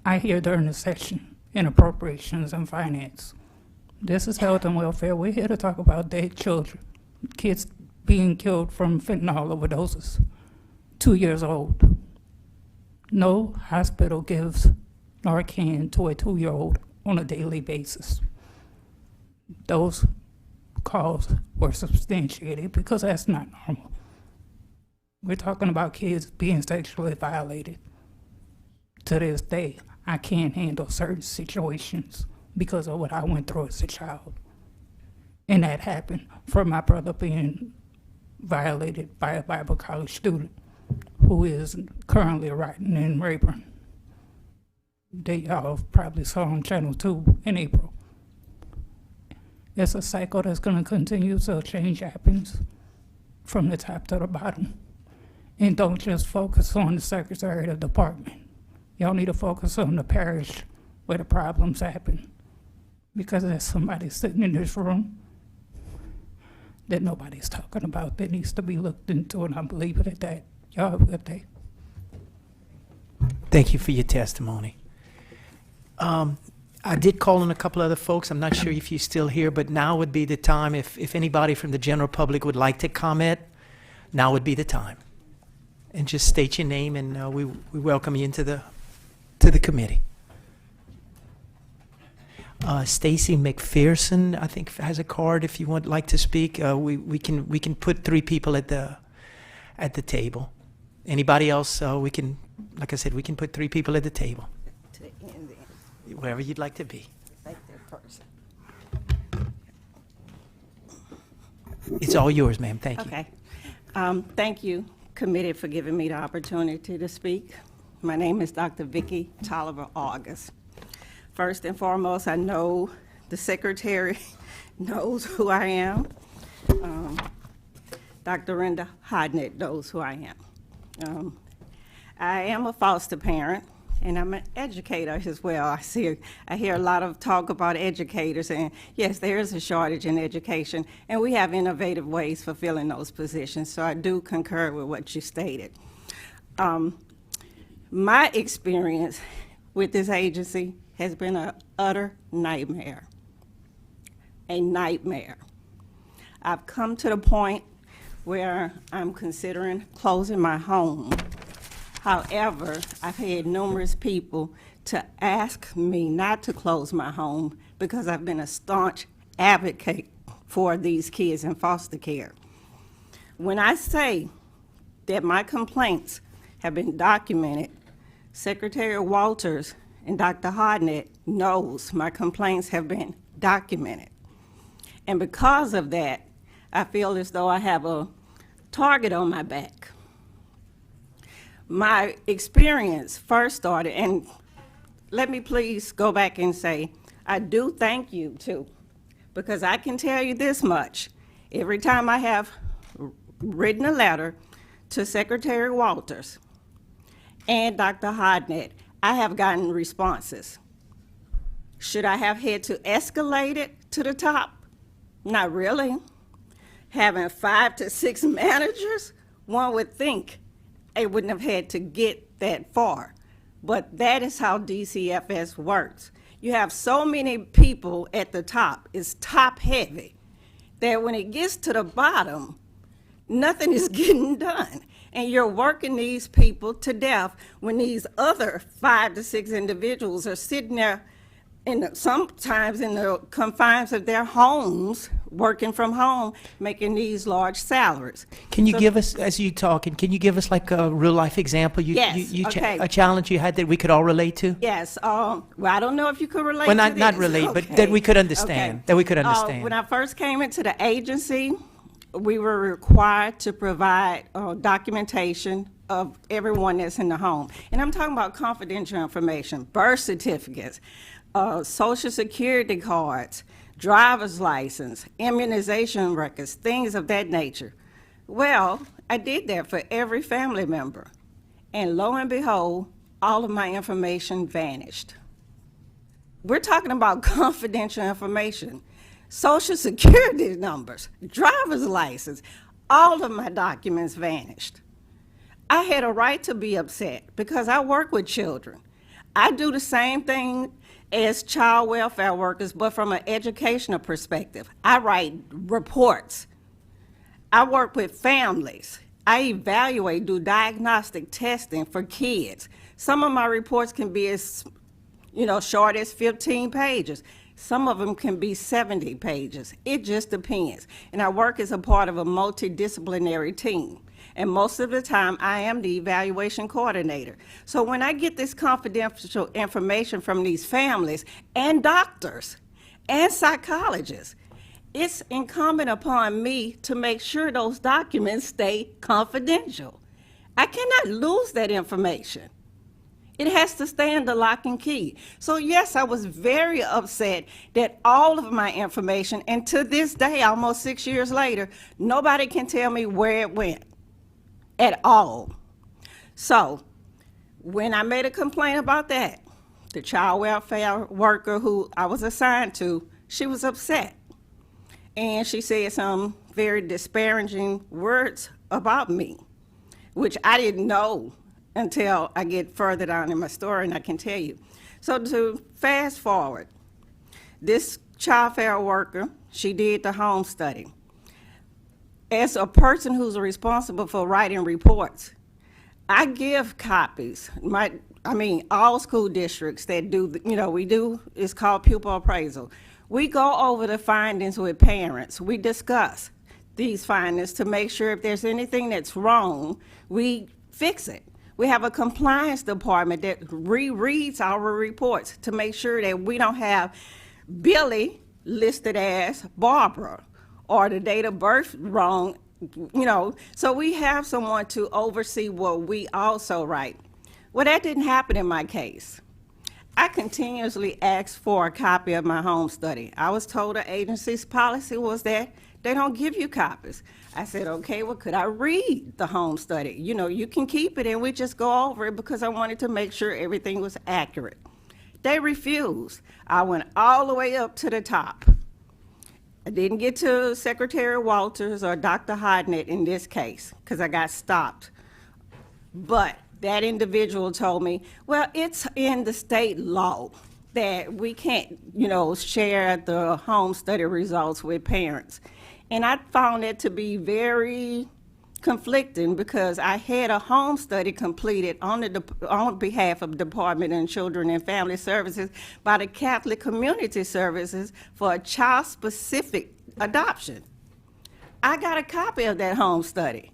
I hear during the session in appropriations and finance. This is health and welfare. We're here to talk about dead children, kids being killed from fentanyl overdoses, 2 years old. No hospital gives Narcan to a 2-year-old on a daily basis. Those calls were substantiated because that's not normal. We're talking about kids being sexually violated. To this day, I can't handle certain situations because of what I went through as a child. And that happened from my brother being violated by a Bible college student who is currently writing in Rayburn. Y'all probably saw on Channel 2 in April. It's a cycle that's going to continue till change happens from the top to the bottom. And don't just focus on the secretary of the department. Y'all need to focus on the parish where the problems happen. Because there's somebody sitting in this room that nobody's talking about that needs to be looked into, and I believe it at that. Y'all have a good day. Thank you for your testimony. I did call on a couple other folks. I'm not sure if you're still here, but now would be the time. If anybody from the general public would like to comment, now would be the time. And just state your name, and we welcome you into the committee. Stacy McPherson, I think, has a card. If you would like to speak, we can put 3 people at the table. Anybody else? We can, like I said, we can put 3 people at the table. To the end, then. Wherever you'd like to be. Right there first. It's all yours, ma'am. Thank you. Okay. Thank you, committee, for giving me the opportunity to speak. My name is Dr. Vicki Tolliver August. First and foremost, I know The secretary knows who I am. Dr. Renda Hodnett knows who I am. I am a foster parent, and I'm an educator as well. I hear a lot of talk about educators, and yes, there is a shortage in education, and we have innovative ways for filling those positions, so I do concur with what you stated. My experience with this agency has been an utter nightmare. A nightmare. I've come to the point where I'm considering closing my home. However, I've had numerous people to ask me not to close my home because I've been a staunch advocate for these kids in foster care. When I say that my complaints have been documented, Secretary Walters and Dr. Hodnett knows my complaints have been documented. And because of that, I feel as though I have a target on my back. My experience first started, and let me please go back and say, I do thank you too, because I can tell you this much. Every time I have written a letter to Secretary Walters and Dr. Hodnett, I have gotten responses. Should I have had to escalate it to the top? Not really. Having 5 to 6 managers, one would think it wouldn't have had to get that far. But that is how DCFS works. You have so many people at the top, it's top heavy, that when it gets to the bottom, nothing is getting done. And you're working these people to death when these other 5 to 6 individuals are sitting there sometimes in the confines of their homes, working from home, making these large salaries. Can you give us, as you talking, can you give us like a real life example? Yes, okay. A challenge you had that we could all relate to? Yes. Well, I don't know if you could relate Well, to this. not relate, but that we could understand. Okay. That we could understand. When I first came into the agency, we were required to provide documentation of everyone that's in the home. And I'm talking about confidential information, birth certificates, Social Security cards, driver's license, immunization records, things of that nature. Well, I did that for every family member. And lo and behold, all of my information vanished. We're talking about confidential information. Social Security numbers, driver's license, all of my documents vanished. I had a right to be upset because I work with children. I do the same thing as child welfare workers, but from an educational perspective. I write reports. I work with families. I evaluate, do diagnostic testing for kids. Some of my reports can be as short as 15 pages. Some of them can be 70 pages. It just depends. And I work as a part of a multidisciplinary team. And most of the time, I am the evaluation coordinator. So when I get this confidential information from these families and doctors and psychologists, it's incumbent upon me to make sure those documents stay confidential. I cannot lose that information. It has to stay under lock and key. So yes, I was very upset that all of my information, and to this day, almost 6 years later, nobody can tell me where it went at all. So when I made a complaint about that, the child welfare worker who I was assigned to, she was upset. And she said some very disparaging words about me, which I didn't know until I get further down in my story, and I can tell you. So to fast forward, this child welfare worker, she did the home study. As a person who's responsible for writing reports, I give copies. All school districts that do, it's called Pupil Appraisal. We go over the findings with parents. We discuss these findings to make sure if there's anything that's wrong, we fix it. We have a compliance department that rereads our reports to make sure that we don't have Billy listed as Barbara or the date of birth wrong, So we have someone to oversee what we also write. Well, that didn't happen in my case. I continuously asked for a copy of my home study. I was told the agency's policy was that they don't give you copies. I said, okay, well, could I read the home study? You know, you can keep it and we just go over it because I wanted to make sure everything was accurate. They refused. I went all the way up to the top. I didn't get to Secretary Walters or Dr. Hodnett in this case because I got stopped. But that individual told me, well, it's in the state law that we can't, you know, share the home study results with parents. And I found it to be very conflicting because I had a home study completed on behalf of Department of Children and Family Services by the Catholic Community Services for a child-specific adoption. I got a copy of that home study.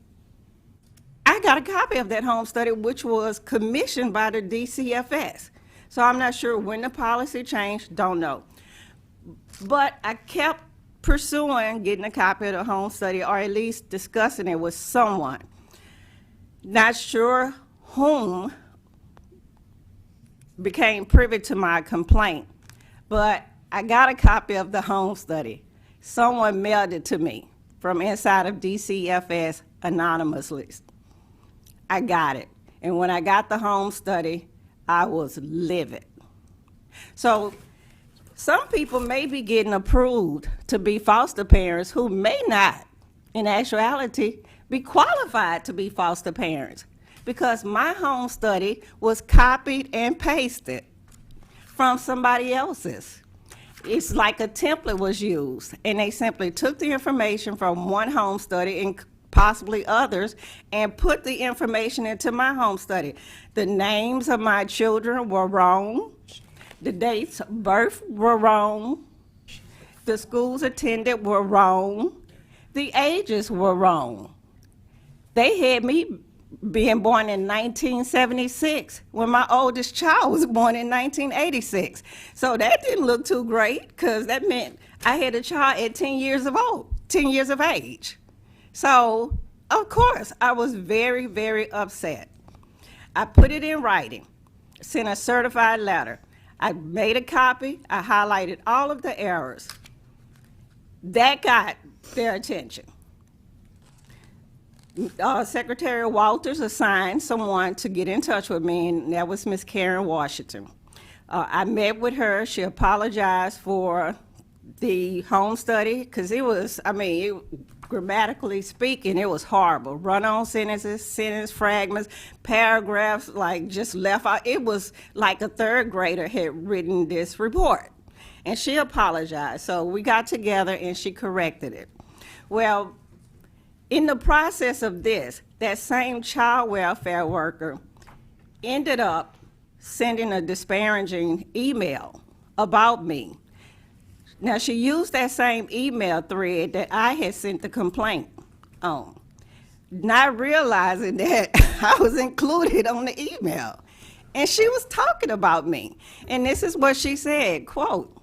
Which was commissioned by the DCFS. So I'm not sure when the policy changed, don't know. But I kept pursuing getting a copy of the home study, or at least discussing it with someone. Not sure whom became privy to my complaint, but I got a copy of the home study. Someone mailed it to me from inside of DCFS anonymously. I got it. And when I got the home study, I was livid. So some people may be getting approved to be foster parents who may not, in actuality, be qualified to be foster parents because my home study was copied and pasted from somebody else's. It's like a template was used, and they simply took the information from one home study and possibly others, and put the information into my home study. The names of my children were wrong. The dates of birth were wrong. The schools attended were wrong. The ages were wrong. They had me being born in 1976 when my oldest child was born in 1986. So that didn't look too great because that meant I had a child at 10 years of age. So, of course, I was very, very upset. I put it in writing, sent a certified letter. I made a copy. I highlighted all of the errors. That got their attention. Secretary Walters assigned someone to get in touch with me, and that was Miss Karen Washington. I met with her. She apologized for the home study because it was, grammatically speaking, it was horrible. Run-on sentences, sentence fragments, paragraphs like just left out. It was like a third grader had written this report. And she apologized. So we got together and she corrected it. Well, in the process of this, that same child welfare worker ended up sending a disparaging email about me. Now, she used that same email thread that I had sent the complaint on, not realizing that I was included on the email. And she was talking about me. And this is what she said, quote,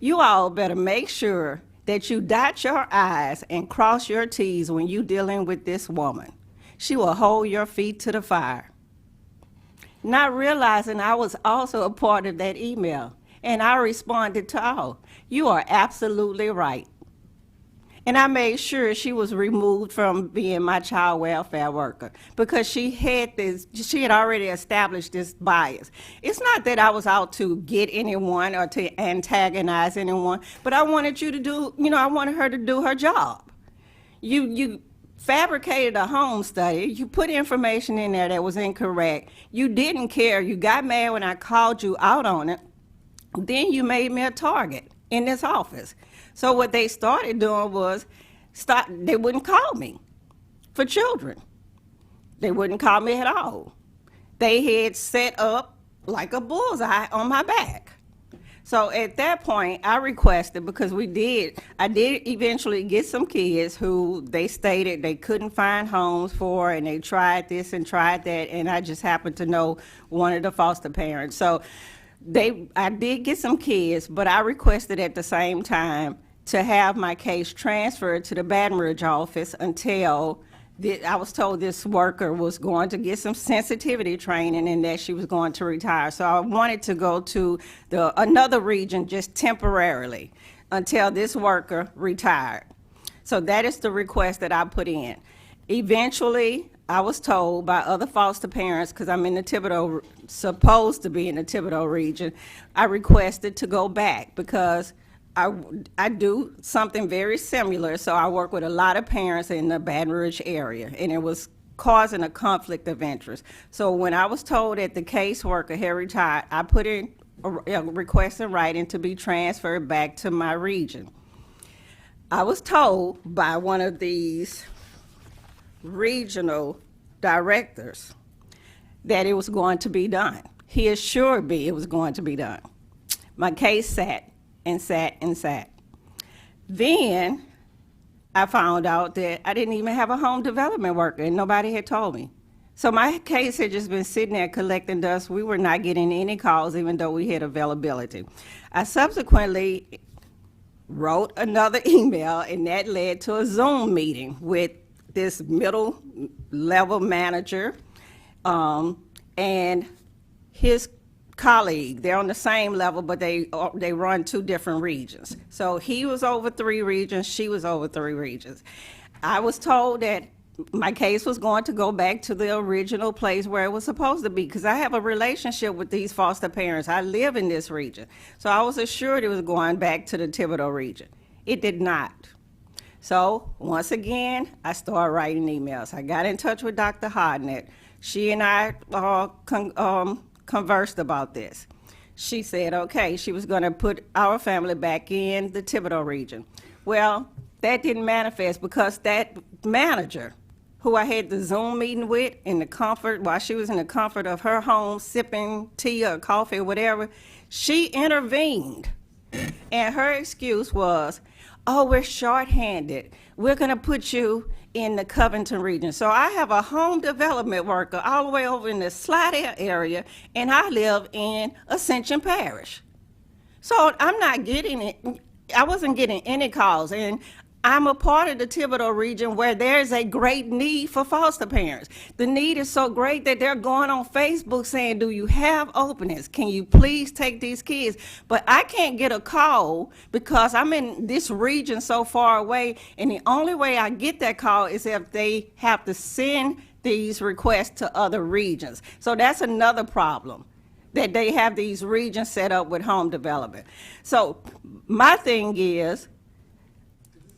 "You all better make sure that you dot your I's and cross your T's when you dealing with this woman. She will hold your feet to the fire." Not realizing I was also a part of that email. And I responded to all, "You are absolutely right." And I made sure she was removed from being my child welfare worker because she had already established this bias. It's not that I was out to get anyone or to antagonize anyone, but I wanted I wanted her to do her job. You fabricated a home study, you put information in there that was incorrect, you didn't care, you got mad when I called you out on it, then you made me a target in this office. So what they started doing was they wouldn't call me for children. They wouldn't call me at all. They had set up like a bullseye on my back. So at that point, I requested, because I did eventually get some kids who they stated they couldn't find homes for, and they tried this and tried that, and I just happened to know one of the foster parents. So I did get some kids, but I requested at the same time to have my case transferred to the Baton Rouge office until I was told this worker was going to get some sensitivity training and that she was going to retire. So I wanted to go to another region just temporarily until this worker retired. So that is the request that I put in. Eventually, I was told by other foster parents, because I'm in the Thibodeau, supposed to be in the Thibodeau region, I requested to go back because I do something very similar. So I work with a lot of parents in the Baton Rouge area, and it was causing a conflict of interest. So when I was told that the caseworker had retired, I put in a request in writing to be transferred back to my region. I was told by one of these regional directors that it was going to be done. He assured me it was going to be done. My case sat and sat and sat. Then I found out that I didn't even have a home development worker, and nobody had told me. So my case had just been sitting there collecting dust. We were not getting any calls, even though we had availability. I subsequently wrote another email, and that led to a Zoom meeting with this middle level manager and his colleague. They're on the same level, but they run two different regions. So he was over 3 regions, she was over 3 regions. I was told that my case was going to go back to the original place where it was supposed to be, because I have a relationship with these foster parents. I live in this region. So I was assured it was going back to the Thibodeau region. It did not. So once again, I started writing emails. I got in touch with Dr. Hodnett. She and I conversed about this. She said, okay, she was going to put our family back in the Thibodeau region. Well, that didn't manifest because that manager, who I had the Zoom meeting with in the comfort, while she was in the comfort of her home sipping tea or coffee or whatever, she intervened. And her excuse was, oh, we're shorthanded. We're going to put you in the Covington region. So I have a home development worker all the way over in the Slidell area, and I live in Ascension Parish. So I'm not getting it. I wasn't getting any calls, and I'm a part of the Thibodeau region where there's a great need for foster parents. The need is so great that they're going on Facebook saying, do you have openings? Can you please take these kids? But I can't get a call because I'm in this region so far away, and the only way I get that call is if they have to send these requests to other regions. So that's another problem, that they have these regions set up with home development. So my thing is,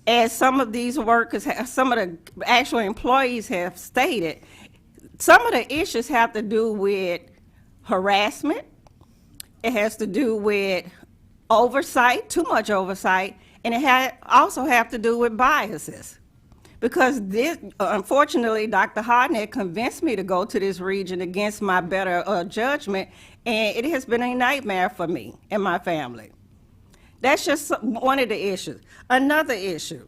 as some of these workers, some of the actual employees have stated, some of the issues have to do with harassment. It has to do with oversight, too much oversight, and it also have to do with biases. Because this, unfortunately, Dr. Hodnett convinced me to go to this region against my better judgment, and it has been a nightmare for me and my family. That's just one of the issues. Another issue,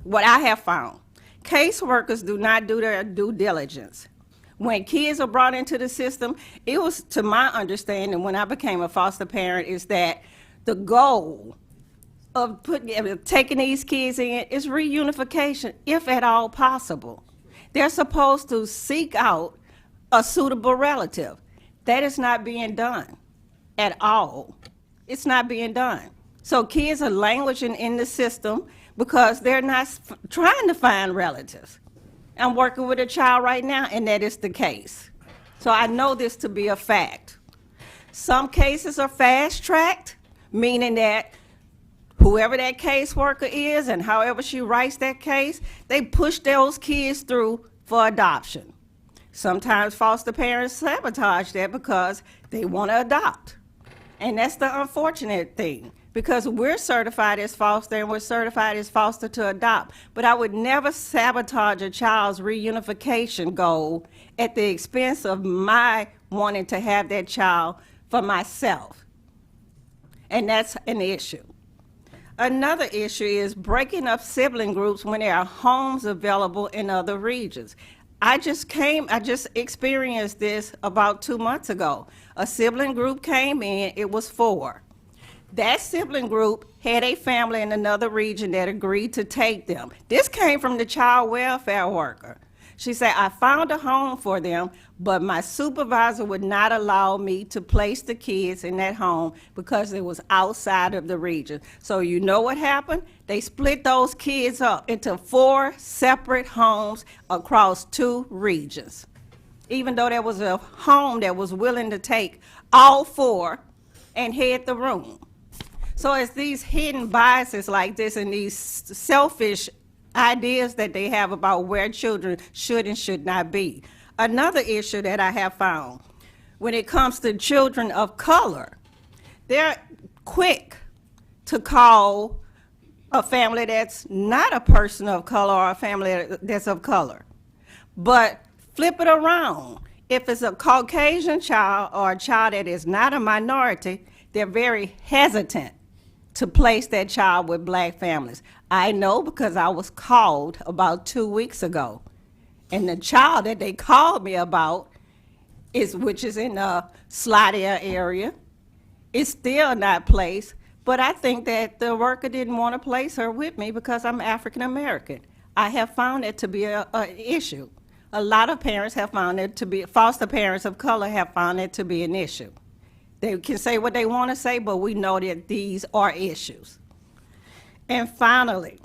what I have found, caseworkers do not do their due diligence. When kids are brought into the system, it was, to my understanding, when I became a foster parent, is that the goal of taking these kids in is reunification, if at all possible. They're supposed to seek out a suitable relative. That is not being done at all. It's not being done. So kids are languishing in the system because they're not trying to find relatives. I'm working with a child right now, and that is the case. So I know this to be a fact. Some cases are fast-tracked, meaning that whoever that caseworker is and however she writes that case, they push those kids through for adoption. Sometimes foster parents sabotage that because they want to adopt. And that's the unfortunate thing, because we're certified as foster and we're certified as foster to adopt. But I would never sabotage a child's reunification goal at the expense of my wanting to have that child for myself. And that's an issue. Another issue is breaking up sibling groups when there are homes available in other regions. I just experienced this about 2 months ago. A sibling group came in, it was 4. That sibling group had a family in another region that agreed to take them. This came from the child welfare worker. She said, I found a home for them, but my supervisor would not allow me to place the kids in that home because it was outside of the region. So you know what happened? They split those kids up into 4 separate homes across 2 regions. Even though there was a home that was willing to take all 4 and had the room. So it's these hidden biases like this and these selfish ideas that they have about where children should and should not be. Another issue that I have found, when it comes to children of color, they're quick to call a family that's not a person of color or a family that's of color. But flip it around. If it's a Caucasian child or a child that is not a minority, they're very hesitant to place that child with black families. I know because I was called about 2 weeks ago. And the child that they called me about, which is in the Slidell area, is still not placed. But I think that the worker didn't want to place her with me because I'm African American. I have found it to be an issue. A lot of parents have found it to be, foster parents of color have found it to be an issue. They can say what they want to say, but we know that these are issues. And finally,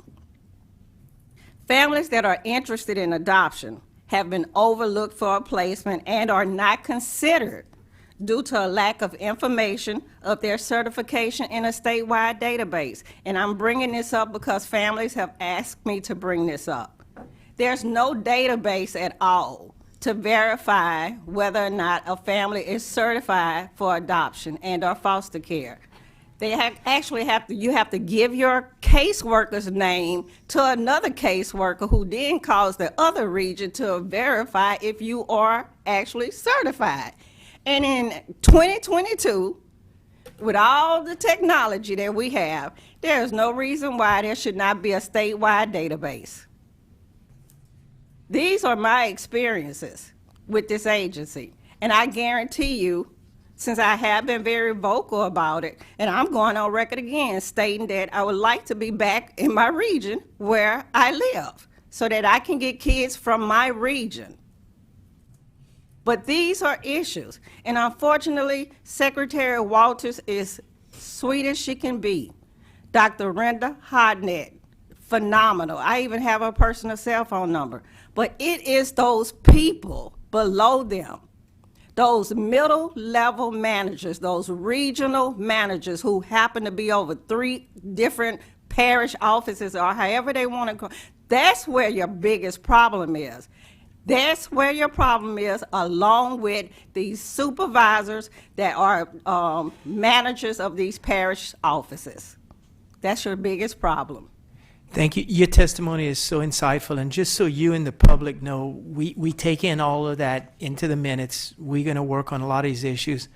families that are interested in adoption have been overlooked for a placement and are not considered due to a lack of information of their certification in a statewide database. And I'm bringing this up because families have asked me to bring this up. There's no database at all to verify whether or not a family is certified for adoption and or foster care. They you have to give your caseworker's name to another caseworker who then calls the other region to verify if you are actually certified. And in 2022, with all the technology that we have, there is no reason why there should not be a statewide database. These are my experiences with this agency, and I guarantee you, since I have been very vocal about it, and I'm going on record again stating that I would like to be back in my region where I live so that I can get kids from my region. But these are issues, and unfortunately, Secretary Walters is sweet as she can be. Dr. Renda Hodnett, phenomenal. I even have her personal cell phone number. But it is those people below them, those middle level managers, those regional managers who happen to be over 3 different parish offices or however they want to go. That's where your biggest problem is. That's where your problem is, along with these supervisors that are managers of these parish offices. That's your biggest problem. Thank you. Your testimony is so insightful, and just so you and the public know, we take in all of that into the minutes. We're going to work on a lot of these issues.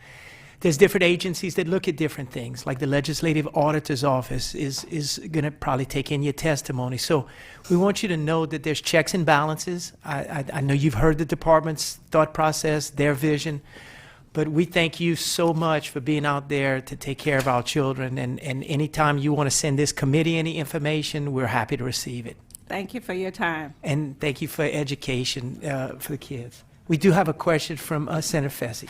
There's different agencies that look at different things, like the Legislative Auditor's Office is going to probably take in your testimony. So we want you to know that there's checks and balances. I know you've heard the department's thought process, their vision, but we thank you so much for being out there to take care of our children. And anytime you want to send this committee any information, we're happy to receive it. Thank you for your time. And thank you for education for the kids. We do have a question from Senator Fessy.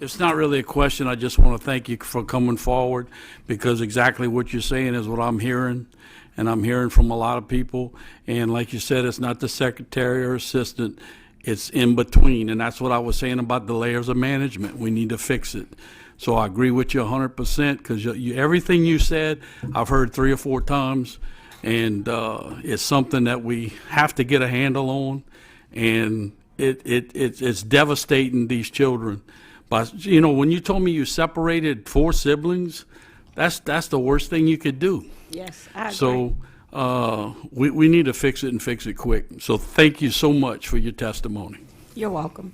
It's not really a question. I just want to thank you for coming forward, because exactly what you're saying is what I'm hearing, and I'm hearing from a lot of people. And like you said, it's not the secretary or assistant. It's in between, and that's what I was saying about the layers of management. We need to fix it. So I agree with you 100%, because everything you said, I've heard 3 or 4 times, and it's something that we have to get a handle on, and it's devastating these children. But you know, when you told me you separated 4 siblings, that's the worst thing you could do. Yes, I agree. So we need to fix it and fix it quick. So thank you so much for your testimony. You're welcome.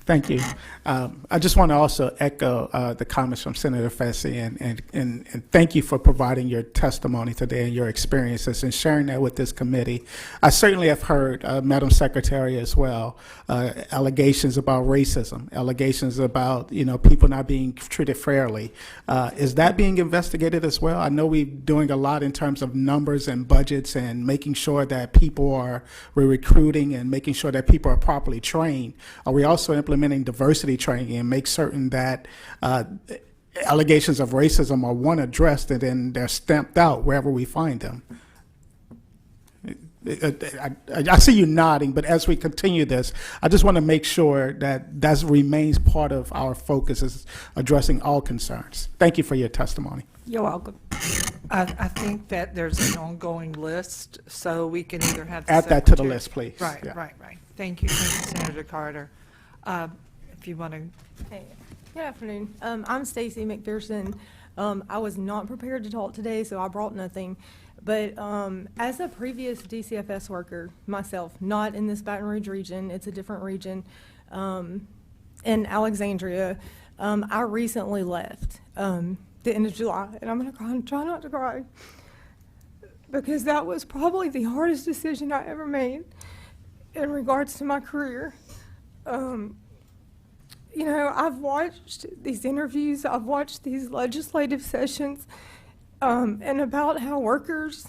Thank you. I just want to also echo the comments from Senator Fessy and thank you for providing your testimony today and your experiences and sharing that with this committee. I certainly have heard, Madam Secretary, as well, allegations about racism, allegations about people not being treated fairly. Is that being investigated as well? I know we're doing a lot in terms of numbers and budgets and making sure that we're recruiting and making sure that people are properly trained. Are we also implementing diversity training and make certain that allegations of racism are, one, addressed and then they're stamped out wherever we find them? I see you nodding, but as we continue this, I just want to make sure that remains part of our focus, is addressing all concerns. Thank you for your testimony. You're welcome. I think that there's an ongoing list, so we can either have the Add that to the secretary- list, please. Right, Yeah. right. Thank you, Senator Carter. If you want to, Hey, good afternoon. I'm Stacy McPherson. I was not prepared to talk today, so I brought nothing. But as a previous DCFS worker myself, not in this Baton Rouge region, it's a different region, in Alexandria, I recently left the end of July, and I'm going to try not to cry, because that was probably the hardest decision I ever made in regards to my career. I've watched these interviews, I've watched these legislative sessions, and about how workers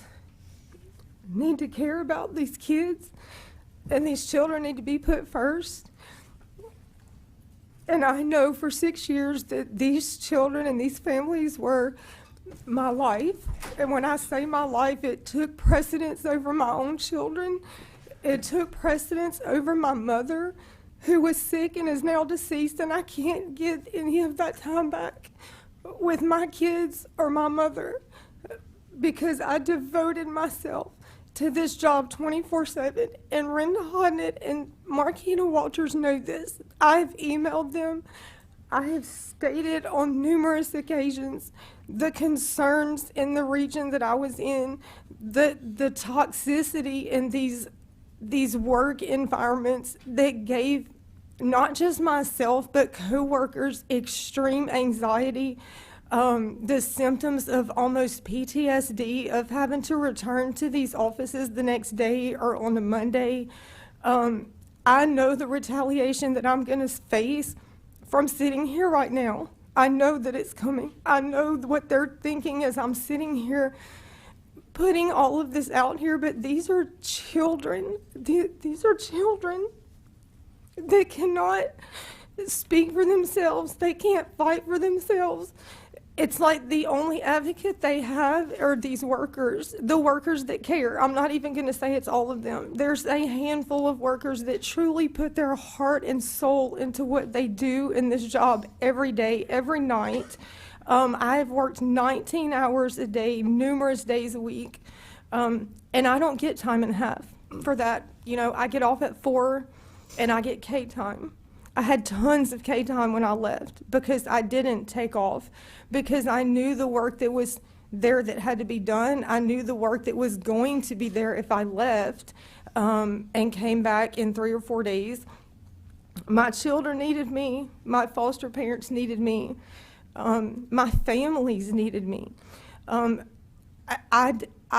need to care about these kids, and these children need to be put first. And I know for 6 years that these children and these families were my life. And when I say my life, it took precedence over my own children. It took precedence over my mother, who was sick and is now deceased, and I can't get any of that time back with my kids or my mother, because I devoted myself to this job 24/7. And Renda Hodnett and Marquita Walters know this. I've emailed them. I have stated on numerous occasions the concerns in the region that I was in, the toxicity in these work environments that gave not just myself but coworkers extreme anxiety, the symptoms of almost PTSD of having to return to these offices the next day or on a Monday. I know the retaliation that I'm going to face from sitting here right now. I know that it's coming. I know what they're thinking as I'm sitting here putting all of this out here, but these are children. These are children that cannot speak for themselves. They can't fight for themselves. It's like the only advocate they have are these workers, the workers that care. I'm not even going to say it's all of them. There's a handful of workers that truly put their heart and soul into what they do in this job every day, every night. I've worked 19 hours a day, numerous days a week, and I don't get time and a half for that. I get off at 4 and I get K time. I had tons of K time when I left because I didn't take off, because I knew the work that was there that had to be done. I knew the work that was going to be there if I left and came back in 3 or 4 days. My children needed me. My foster parents needed me. My families needed me. I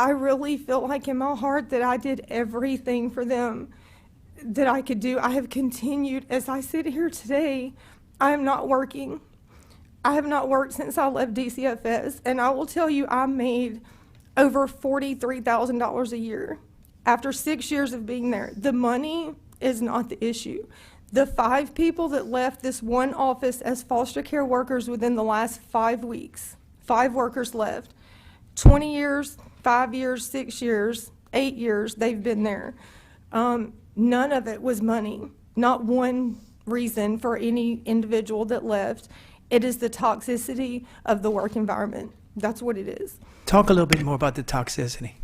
really feel like in my heart that I did everything for them that I could do. I have continued, as I sit here today, I am not working. I have not worked since I left DCFS, and I will tell you, I made over $43,000 a year after 6 years of being there. The money is not the issue. The 5 people that left this one office as foster care workers within the last 5 weeks, 5 workers left. 20 years, 5 years, 6 years, 8 years, they've been there. None of it was money. Not one reason for any individual that left. It is the toxicity of the work environment. That's what it is. Talk a little bit more about the toxicity.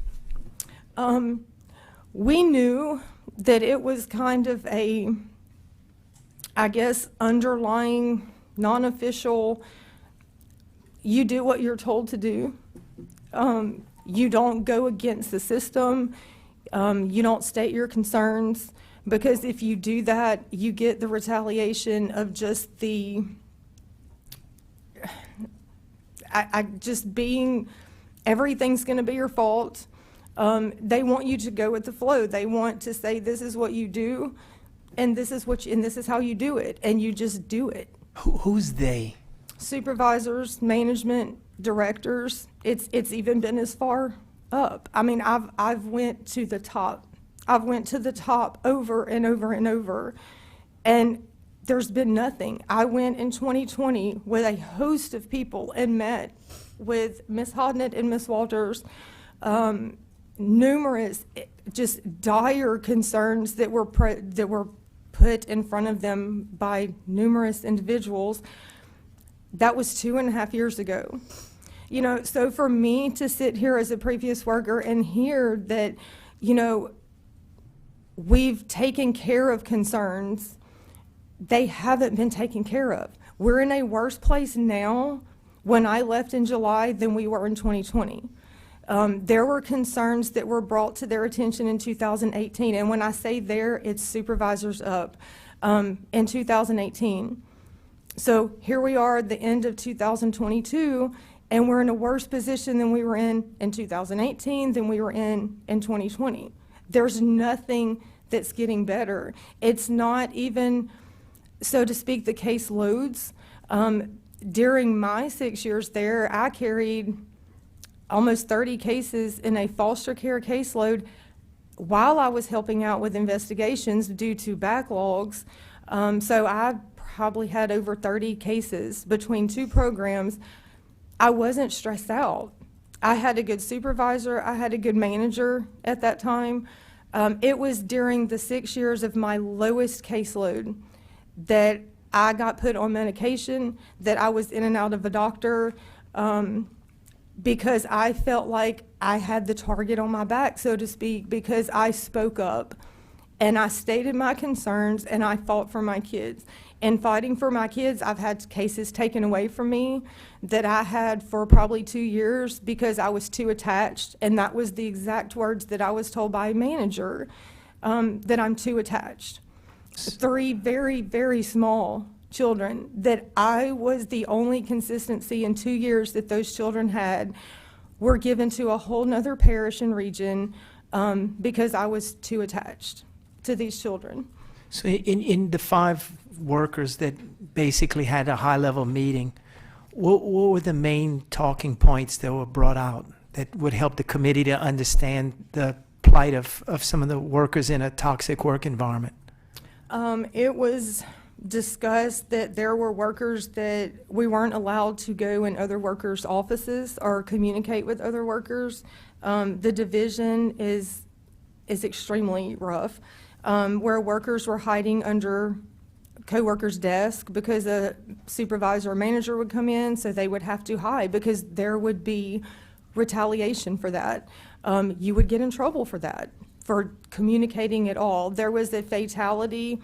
We knew that it was kind of a, I guess, underlying, non-official, you do what you're told to do. You don't go against the system. You don't state your concerns. Because if you do that, you get the retaliation of just the, I just being, everything's going to be your fault. They want you to go with the flow. They want to say, this is what you do, and this is what and this is how you do it, and you just do it. Who's they? Supervisors, management, directors. It's even been as far up. I mean, I've went to the top. I've went to the top over and over and over, and there's been nothing. I went in 2020 with a host of people and met with Ms. Hodnett and Ms. Walters, numerous just dire concerns that were put in front of them by numerous individuals. That was 2.5 years ago. You know, so for me to sit here as a previous worker and hear that, you know, we've taken care of concerns, they haven't been taken care of. We're in a worse place now when I left in July than we were in 2020. There were concerns that were brought to their attention in 2018, and when I say there, it's supervisors up in 2018. So here we are at the end of 2022, and we're in a worse position than we were in 2018, than we were in 2020. There's nothing that's getting better. It's not even, so to speak, the caseloads. During my 6 years there, I carried almost 30 cases in a foster care caseload while I was helping out with investigations due to backlogs. So I probably had over 30 cases between two programs. I wasn't stressed out. I had a good supervisor. I had a good manager at that time. It was during the 6 years of my lowest caseload that I got put on medication, that I was in and out of a doctor, because I felt like I had the target on my back, so to speak, because I spoke up and I stated my concerns and I fought for my kids. And fighting for my kids, I've had cases taken away from me that I had for probably 2 years because I was too attached, and that was the exact words that I was told by a manager, that I'm too attached. 3 very, very small children that I was the only consistency in 2 years that those children had were given to a whole nother parish and region because I was too attached to these children. So in the 5 workers that basically had a high-level meeting, what were the main talking points that were brought out that would help the committee to understand the plight of some of the workers in a toxic work environment? It was discussed that there were workers that we weren't allowed to go in other workers' offices or communicate with other workers. The division is extremely rough, where workers were hiding under co-workers' desk because a supervisor or manager would come in, so they would have to hide because there would be retaliation for that. You would get in trouble for that, for communicating at all. There was a fatality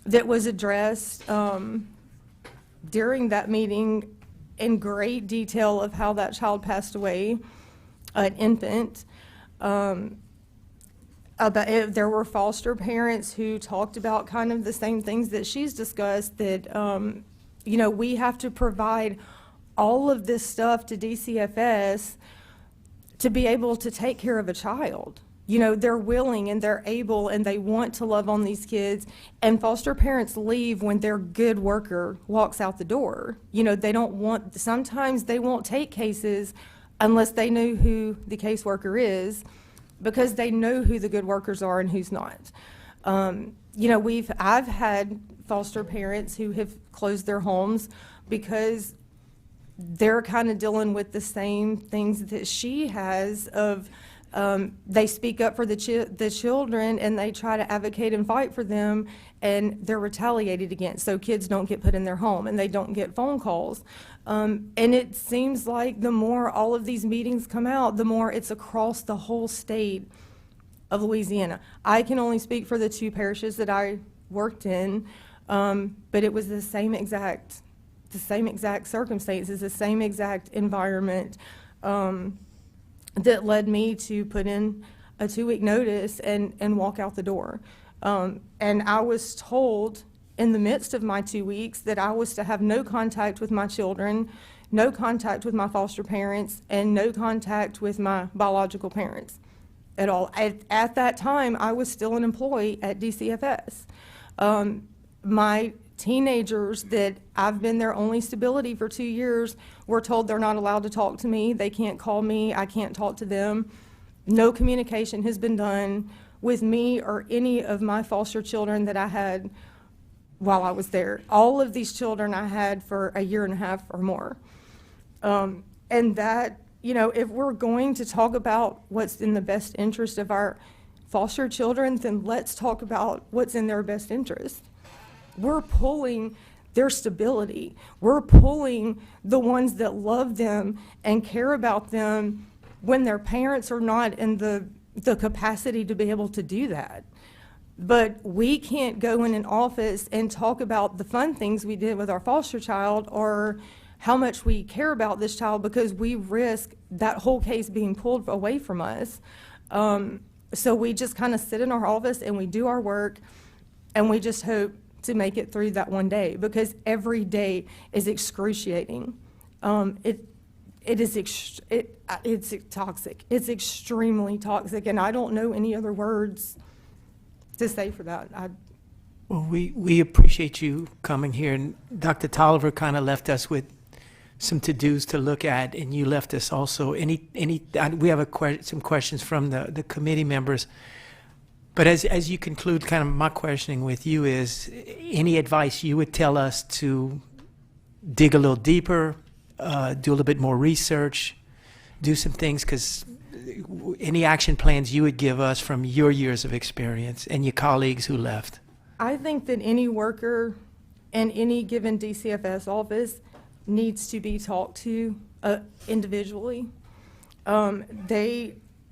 that was addressed during that meeting in great detail of how that child passed away, an infant. There were foster parents who talked about kind of the same things that she's discussed, that you know, we have to provide all of this stuff to DCFS to be able to take care of a child. You know, they're willing and they're able and they want to love on these kids, and foster parents leave when their good worker walks out the door. You know, they don't want, sometimes they won't take cases unless they know who the caseworker is, because they know who the good workers are and who's not. You know, I've had foster parents who have closed their homes because they're kind of dealing with the same things that she has of, they speak up for the children and they try to advocate and fight for them, and they're retaliated against. So kids don't get put in their home and they don't get phone calls. And it seems like the more all of these meetings come out, the more it's across the whole state of Louisiana. I can only speak for the 2 parishes that I worked in, but it was the same exact circumstances, the same exact environment that led me to put in a 2-week notice and walk out the door. And I was told in the midst of my 2 weeks that I was to have no contact with my children, no contact with my foster parents, and no contact with my biological parents at all. At that time, I was still an employee at DCFS. My teenagers that I've been their only stability for 2 years were told they're not allowed to talk to me. They can't call me. I can't talk to them. No communication has been done with me or any of my foster children that I had while I was there. All of these children I had for a year and a half or more. And that, you know, if we're going to talk about what's in the best interest of our foster children, then let's talk about what's in their best interest. We're pulling their stability. We're pulling the ones that love them and care about them when their parents are not in the capacity to be able to do that. But we can't go in an office and talk about the fun things we did with our foster child or how much we care about this child, because we risk that whole case being pulled away from us. So we just kind of sit in our office and we do our work, and we just hope to make it through that one day, because every day is excruciating. It's toxic. It's extremely toxic, and I don't know any other words to say for that. Well, we appreciate you coming here, and Dr. Tolliver kind of left us with some to-dos to look at, and you left us also. We have some questions from the committee members, but as you conclude, kind of my questioning with you is, any advice you would tell us to dig a little deeper, do a little bit more research, do some things, because any action plans you would give us from your years of experience and your colleagues who left? I think that any worker in any given DCFS office needs to be talked to individually.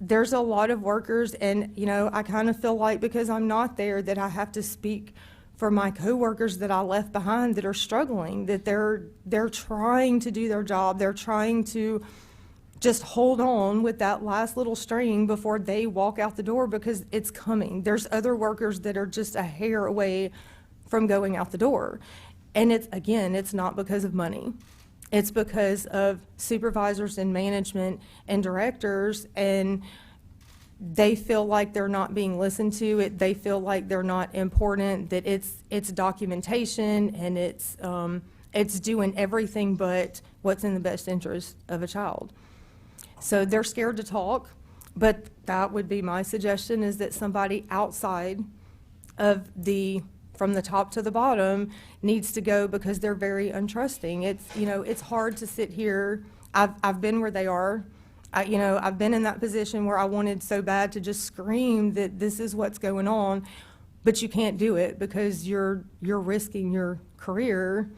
There's a lot of workers, and you know, I kind of feel like, because I'm not there, that I have to speak for my coworkers that I left behind that are struggling, that they're trying to do their job. They're trying to just hold on with that last little string before they walk out the door, because it's coming. There's other workers that are just a hair away from going out the door. And it's not because of money. It's because of supervisors and management and directors, and they feel like they're not being listened to. They feel like they're not important, that it's documentation, and it's doing everything but what's in the best interest of a child. So they're scared to talk, but that would be my suggestion, is that somebody outside of from the top to the bottom needs to go, because they're very untrusting. It's hard to sit here. I've been where they are. I've been in that position where I wanted so bad to just scream that this is what's going on, but you can't do it because you're risking your career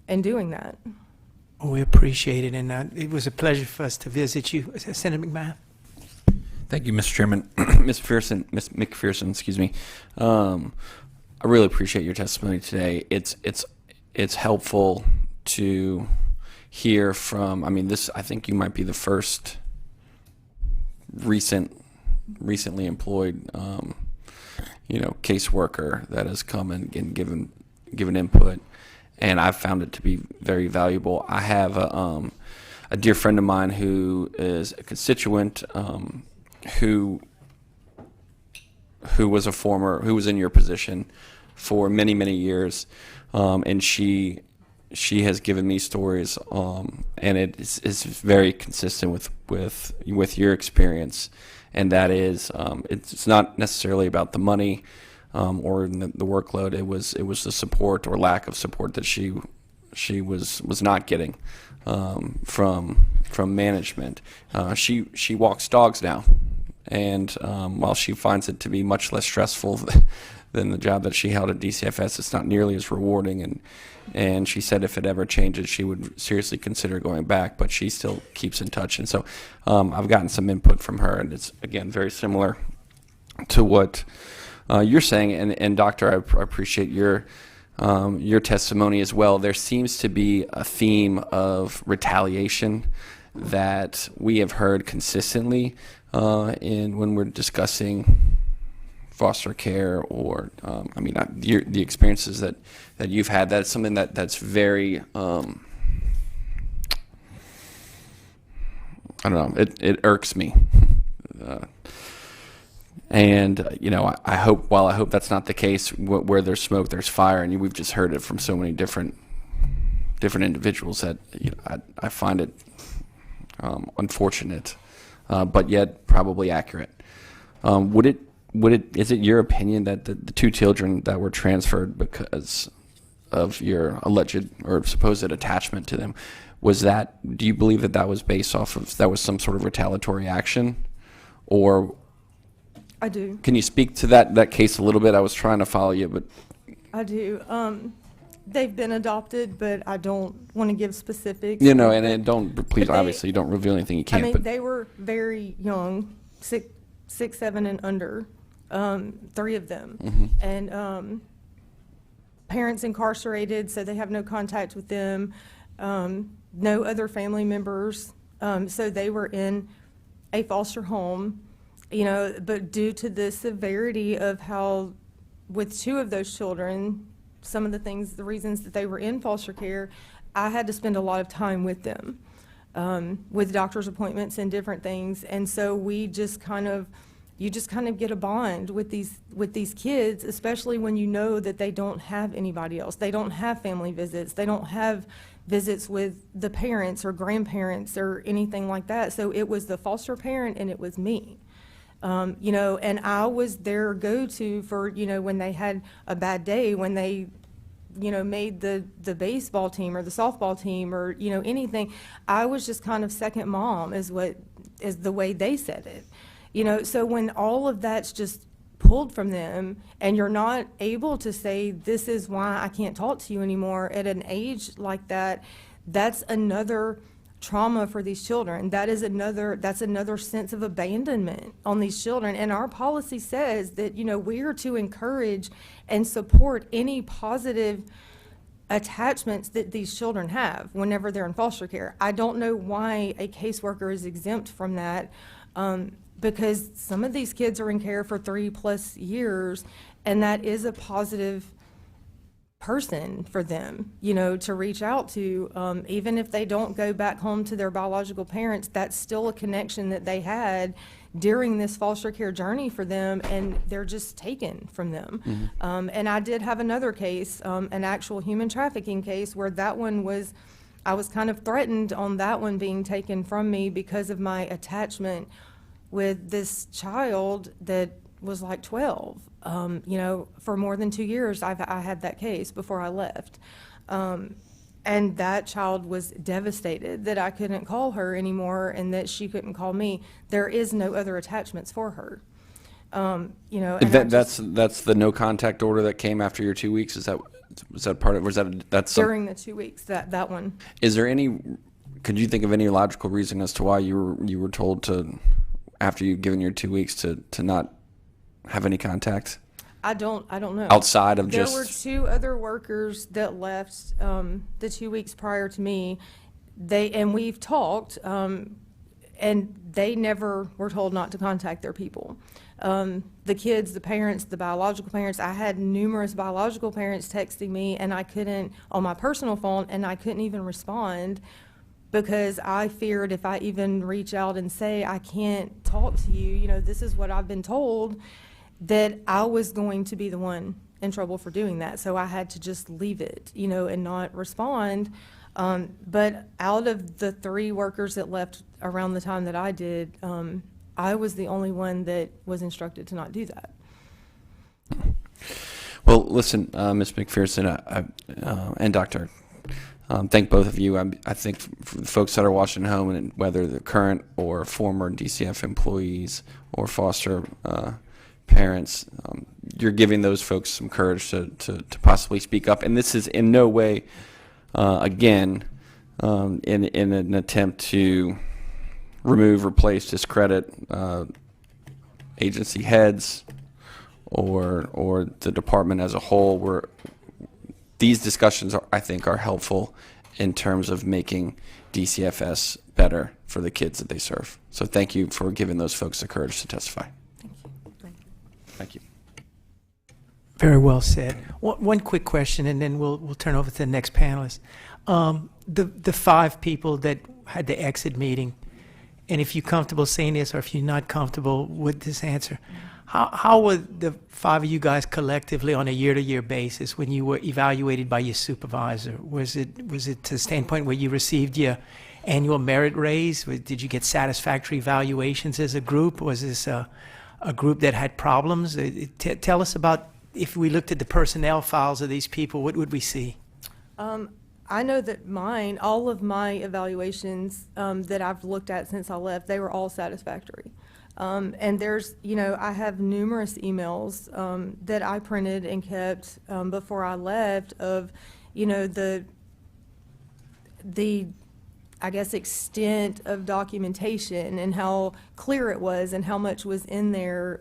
in doing that. We appreciate it, and it was a pleasure for us to visit you. Senator McMahon. Thank you, Mr. Chairman. Ms. McPherson, excuse me. I really appreciate your testimony today. It's helpful to hear from. I mean, I think you might be the first recently employed, caseworker that has come and given input, and I've found it to be very valuable. I have a dear friend of mine who is a constituent who was in your position for many, many years, and she has given me stories, and it is very consistent with your experience, and that is it's not necessarily about the money or the workload. It was the support or lack of support that she was not getting from management. She walks dogs now, and while she finds it to be much less stressful than the job that she held at DCFS, it's not nearly as rewarding. And she said if it ever changes, she would seriously consider going back, but she still keeps in touch. And so I've gotten some input from her, and it's, again, very similar to what you're saying. And Doctor, I appreciate your testimony as well. There seems to be a theme of retaliation that we have heard consistently when we're discussing foster care, or the experiences that you've had, that's something that's very I don't know, it irks me. I hope, while I hope that's not the case, where there's smoke, there's fire, and we've just heard it from so many different individuals that I find it unfortunate, but yet probably accurate. Is it your opinion that the two children that were transferred because of your alleged or supposed attachment to them, do you believe that was based off of, that was some sort of retaliatory action? Or I do. Can you speak to that case a little bit? I was trying to follow you, but I do. They've been adopted, but I don't want to give specifics. And please, obviously, you don't reveal anything you can't. But they were very young, 6, 7, and under, 3 of them. Mm-hmm. And parents incarcerated, so they have no contact with them, no other family members. So they were in a foster home, but due to the severity of how, with 2 of those children, some of the reasons that they were in foster care, I had to spend a lot of time with them, with doctor's appointments and different things. And so you just kind of get a bond with these kids, especially when you know that they don't have anybody else. They don't have family visits. They don't have visits with the parents or grandparents or anything like that. So it was the foster parent and it was me. And I was their go-to for, when they had a bad day, when they, made the baseball team or the softball team or, anything. I was just kind of second mom is the way they said it. So when all of that's just pulled from them and you're not able to say, this is why I can't talk to you anymore at an age like that, that's another trauma for these children. That's another sense of abandonment on these children. And our policy says that, we are to encourage and support any positive attachments that these children have whenever they're in foster care. I don't know why a caseworker is exempt from that, because some of these kids are in care for 3+ years, and that is a positive person for them, to reach out to. Even if they don't go back home to their biological parents, that's still a connection that they had during this foster care journey for them, and they're just taken from them. Mm-hmm. And I did have another case, an actual human trafficking case, where I was kind of threatened on that one being taken from me because of my attachment with this child that was like 12. For more than 2 years, I had that case before I left. And that child was devastated that I couldn't call her anymore and that she couldn't call me. There is no other attachments for her. And that's the no contact order that came after your 2 weeks. Was that part of? That's during the 2 weeks, that one. Is there could you think of any logical reason as to why you were told to, after you've given your 2 weeks, to not have any contact? I don't know. Outside of there were 2 other workers that left the 2 weeks prior to me. We've talked, and they never were told not to contact their people. The kids, the parents, the biological parents. I had numerous biological parents texting me, and I couldn't, on my personal phone, and I couldn't even respond because I feared if I even reach out and say, I can't talk to you, this is what I've been told, that I was going to be the one in trouble for doing that. So I had to just leave it, and not respond. But out of the 3 workers that left around the time that I did, I was the only one that was instructed to not do that. Well, listen, Ms. McPherson and Dr. Thank both of you. I think for the folks that are watching at home, and whether they're current or former DCF employees or foster parents, you're giving those folks some courage to possibly speak up. And this is in no way, again, in an attempt to remove, replace, discredit agency heads or the department as a whole. These discussions, I think, are helpful in terms of making DCFS better for the kids that they serve. So thank you for giving those folks the courage to testify. Thank you. Thank you. Very well said. One quick question, and then we'll turn over to the next panelist. The 5 people that had the exit meeting, and if you're comfortable saying this, or if you're not comfortable with this answer, how were the 5 of you guys collectively on a year-to-year basis when you were evaluated by your supervisor? Was it to the standpoint where you received your annual merit raise? Did you get satisfactory evaluations as a group? Was this a group that had problems? Tell us about, if we looked at the personnel files of these people, what would we see? I know that all of my evaluations that I've looked at since I left, they were all satisfactory. And there's, I have numerous emails that I printed and kept before I left of, the I guess, extent of documentation and how clear it was and how much was in there.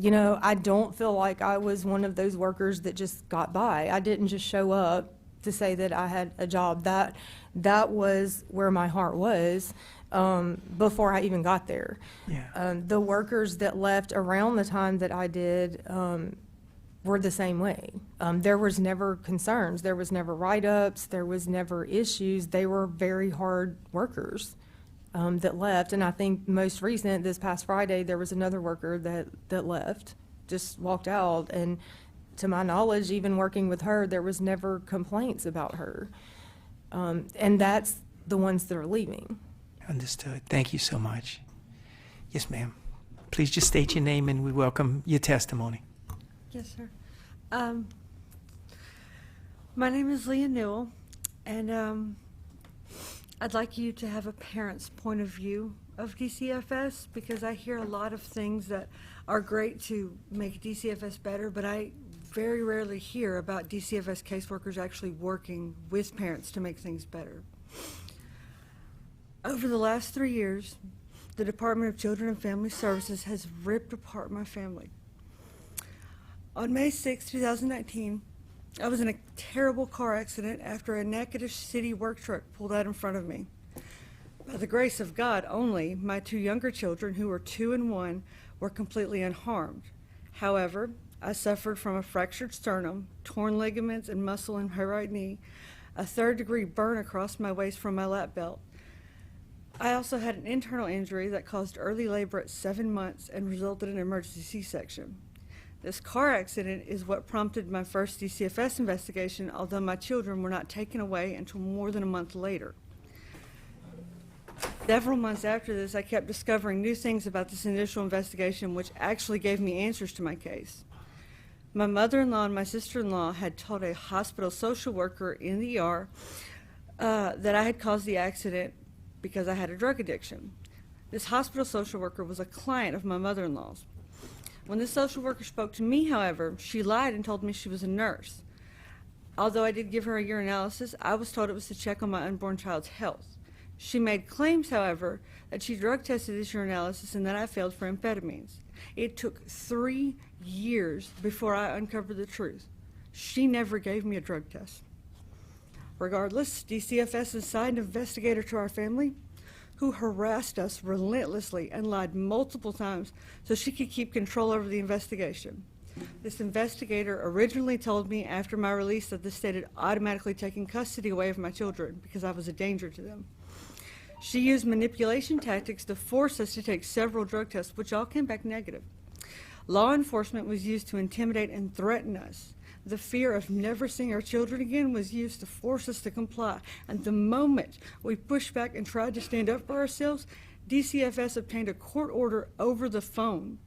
I don't feel like I was one of those workers that just got by. I didn't just show up to say that I had a job. That was where my heart was before I even got there. Yeah. The workers that left around the time that I did were the same way. There was never concerns. There was never write-ups. There was never issues. They were very hard workers that left. And I think most recent, this past Friday, there was another worker that left, just walked out. And to my knowledge, even working with her, there was never complaints about her. And that's the ones that are leaving. Understood. Thank you so much. Yes, ma'am. Please just state your name and we welcome your testimony. Yes, sir. My name is Leah Newell, and I'd like you to have a parent's point of view of DCFS, because I hear a lot of things that are great to make DCFS better, but I very rarely hear about DCFS caseworkers actually working with parents to make things better. Over the last 3 years, the Department of Children and Family Services has ripped apart my family. On May 6, 2019, I was in a terrible car accident after a Natchitoches City work truck pulled out in front of me. By the grace of God only, my 2 younger children, who were 2 and 1, were completely unharmed. However, I suffered from a fractured sternum, torn ligaments and muscle in my right knee, a 3rd-degree burn across my waist from my lap belt. I also had an internal injury that caused early labor at 7 months and resulted in an emergency C-section. This car accident is what prompted my first DCFS investigation, although my children were not taken away until more than a month later. Several months after this, I kept discovering new things about this initial investigation, which actually gave me answers to my case. My mother-in-law and my sister-in-law had told a hospital social worker in the ER that I had caused the accident because I had a drug addiction. This hospital social worker was a client of my mother-in-law's. When the social worker spoke to me, however, she lied and told me she was a nurse. Although I did give her a urinalysis, I was told it was to check on my unborn child's health. She made claims, however, that she drug tested this urinalysis and that I failed for amphetamines. It took 3 years before I uncovered the truth. She never gave me a drug test. Regardless, DCFS assigned an investigator to our family who harassed us relentlessly and lied multiple times so she could keep control over the investigation. This investigator originally told me after my release that the state had automatically taken custody away of my children because I was a danger to them. She used manipulation tactics to force us to take several drug tests, which all came back negative. Law enforcement was used to intimidate and threaten us. The fear of never seeing our children again was used to force us to comply. And the moment we pushed back and tried to stand up for ourselves, DCFS obtained a court order over the phone.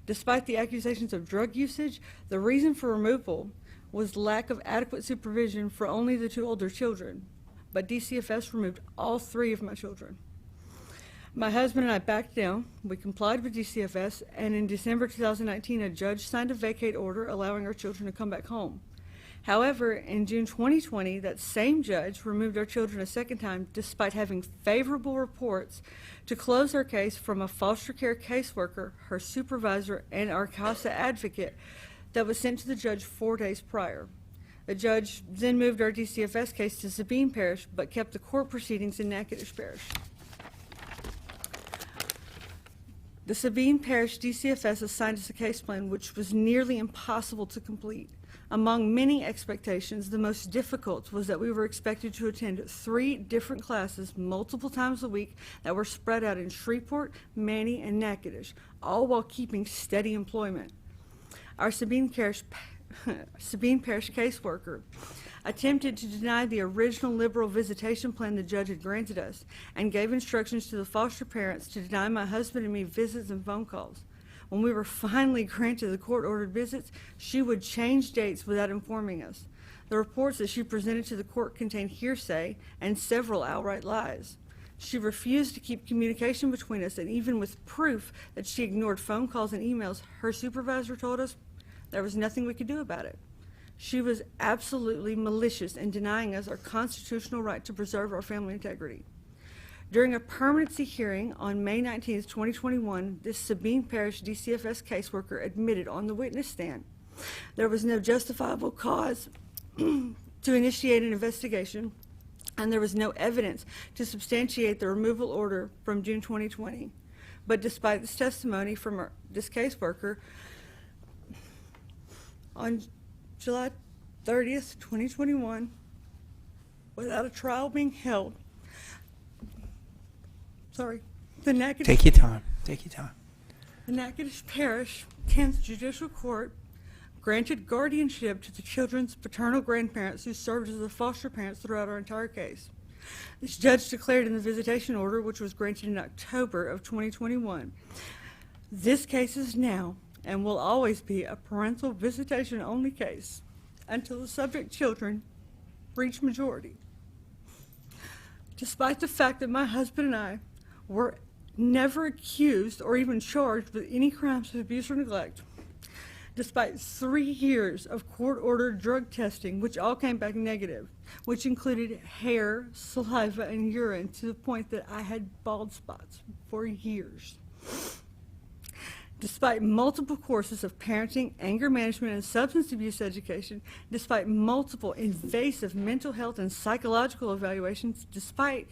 Despite the accusations of drug usage, the reason for removal was lack of adequate supervision for only the 2 older children. But DCFS removed all 3 of my children. My husband and I backed down. We complied with DCFS, and in December 2019, a judge signed a vacate order allowing our children to come back home. However, in June 2020, that same judge removed our children a second time despite having favorable reports to close our case from a foster care caseworker, her supervisor, and our CASA advocate that was sent to the judge 4 days prior. The judge then moved our DCFS case to Sabine Parish, but kept the court proceedings in Natchitoches Parish. The Sabine Parish DCFS assigned us a case plan which was nearly impossible to complete. Among many expectations, the most difficult was that we were expected to attend 3 different classes multiple times a week that were spread out in Shreveport, Manny, and Natchitoches, all while keeping steady employment. Our Sabine Parish caseworker attempted to deny the original liberal visitation plan the judge had granted us and gave instructions to the foster parents to deny my husband and me visits and phone calls. When we were finally granted the court-ordered visits, she would change dates without informing us. The reports that she presented to the court contained hearsay and several outright lies. She refused to keep communication between us, and even with proof that she ignored phone calls and emails, her supervisor told us there was nothing we could do about it. She was absolutely malicious in denying us our constitutional right to preserve our family integrity. During a permanency hearing on May 19, 2021, this Sabine Parish DCFS caseworker admitted on the witness stand there was no justifiable cause to initiate an investigation, and there was no evidence to substantiate the removal order from June 2020. But despite this testimony from this caseworker, on July 30th, 2021, without a trial being held, the Natchitoches Take your time. Take your time. The Natchitoches Parish 10th Judicial Court granted guardianship to the children's paternal grandparents who served as the foster parents throughout our entire case. This judge declared in the visitation order, which was granted in October of 2021, this case is now and will always be a parental visitation only case until the subject children reach majority. Despite the fact that my husband and I were never accused or even charged with any crimes of abuse or neglect, despite 3 years of court-ordered drug testing, which all came back negative, which included hair, saliva, and urine, to the point that I had bald spots for years. Despite multiple courses of parenting, anger management, and substance abuse education, despite multiple invasive mental health and psychological evaluations, despite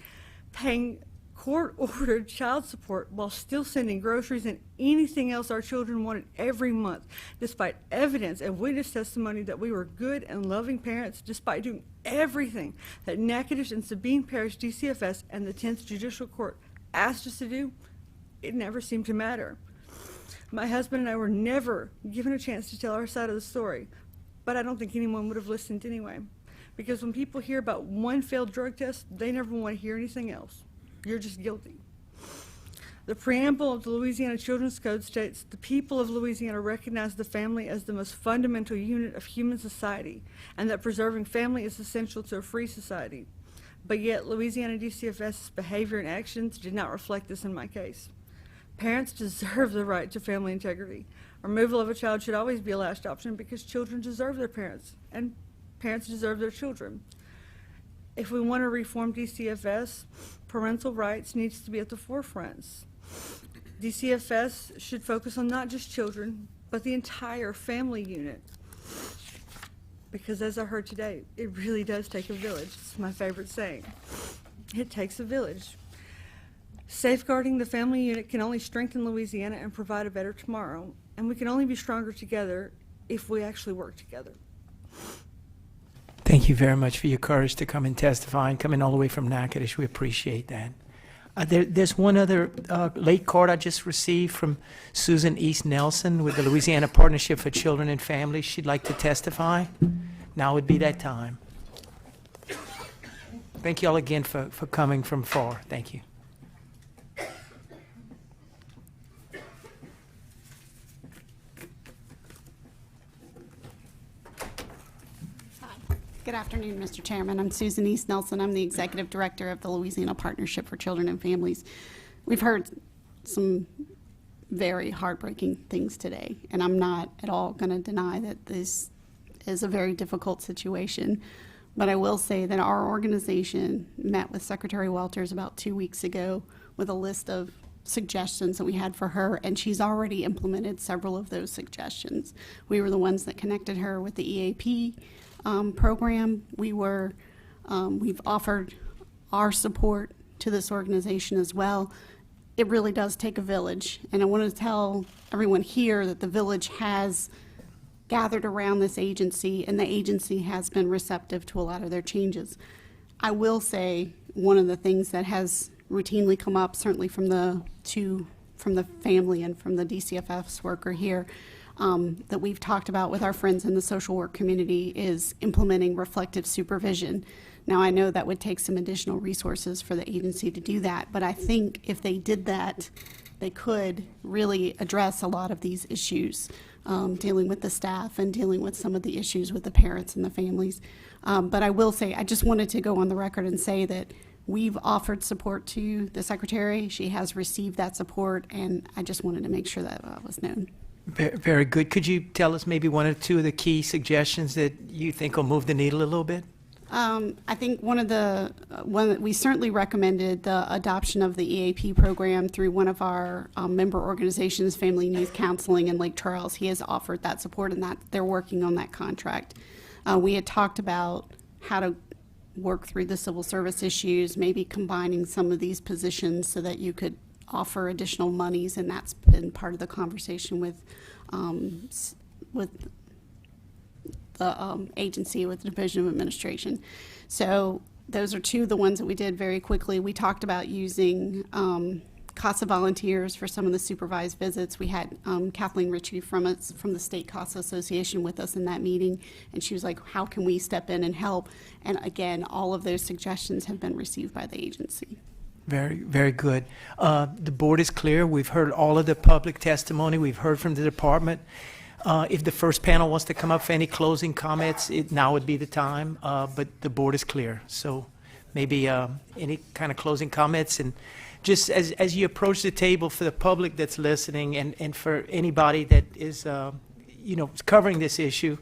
paying court-ordered child support while still sending groceries and anything else our children wanted every month, despite evidence and witness testimony that we were good and loving parents, despite doing everything that Natchitoches and Sabine Parish DCFS and the 10th Judicial Court asked us to do, it never seemed to matter. My husband and I were never given a chance to tell our side of the story, but I don't think anyone would have listened anyway. Because when people hear about one failed drug test, they never want to hear anything else. You're just guilty. The preamble of the Louisiana Children's Code states, the people of Louisiana recognize the family as the most fundamental unit of human society, and that preserving family is essential to a free society. But yet, Louisiana DCFS's behavior and actions did not reflect this in my case. Parents deserve the right to family integrity. Removal of a child should always be a last option because children deserve their parents, and parents deserve their children. If we want to reform DCFS, parental rights needs to be at the forefront. DCFS should focus on not just children, but the entire family unit. Because as I heard today, it really does take a village. It's my favorite saying. It takes a village. Safeguarding the family unit can only strengthen Louisiana and provide a better tomorrow. And we can only be stronger together if we actually work together. Thank you very much for your courage to come and testify and coming all the way from Natchitoches. We appreciate that. There's one other late card I just received from Susan East Nelson with the Louisiana Partnership for Children and Families. She'd like to testify. Now would be that time. Thank you all again for coming from far. Thank you. Good afternoon, Mr. Chairman. I'm Susan East Nelson. I'm the Executive Director of the Louisiana Partnership for Children and Families. We've heard some very heartbreaking things today, and I'm not at all going to deny that this is a very difficult situation. But I will say that our organization met with Secretary Walters about 2 weeks ago with a list of suggestions that we had for her, and she's already implemented several of those suggestions. We were the ones that connected her with the EAP program. We've offered our support to this organization as well. it really does take a village. And I want to tell everyone here that the village has gathered around this agency, and the agency has been receptive to a lot of their changes. I will say one of the things that has routinely come up, certainly from the family and from the DCFS worker here, that we've talked about with our friends in the social work community, is implementing reflective supervision. Now, I know that would take some additional resources for the agency to do that, but I think if they did that, they could really address a lot of these issues, dealing with the staff and dealing with some of the issues with the parents and the families. But I will say, I just wanted to go on the record and say that we've offered support to the secretary. She has received that support, and I just wanted to make sure that was known. Very good. Could you tell us maybe one or two of the key suggestions that you think will move the needle a little bit? I think one that we certainly recommended the adoption of the EAP program through one of our member organizations, Family and Youth Counseling in Lake Charles. He has offered that support, and that they're working on that contract. We had talked about how to work through the civil service issues, maybe combining some of these positions so that you could offer additional monies, and that's been part of the conversation with the agency, with the Division of Administration. So those are two of the ones that we did very quickly. We talked about using CASA volunteers for some of the supervised visits. We had Kathleen Ritchie from the State CASA Association with us in that meeting, and she was like, how can we step in and help? And again, all of those suggestions have been received by the agency. Very, very good. The board is clear. We've heard all of the public testimony. We've heard from the department. If the first panel wants to come up for any closing comments, now would be the time, but the board is clear. So maybe any kind of closing comments, and just as you approach the table for the public that's listening, and for anybody that is covering this issue,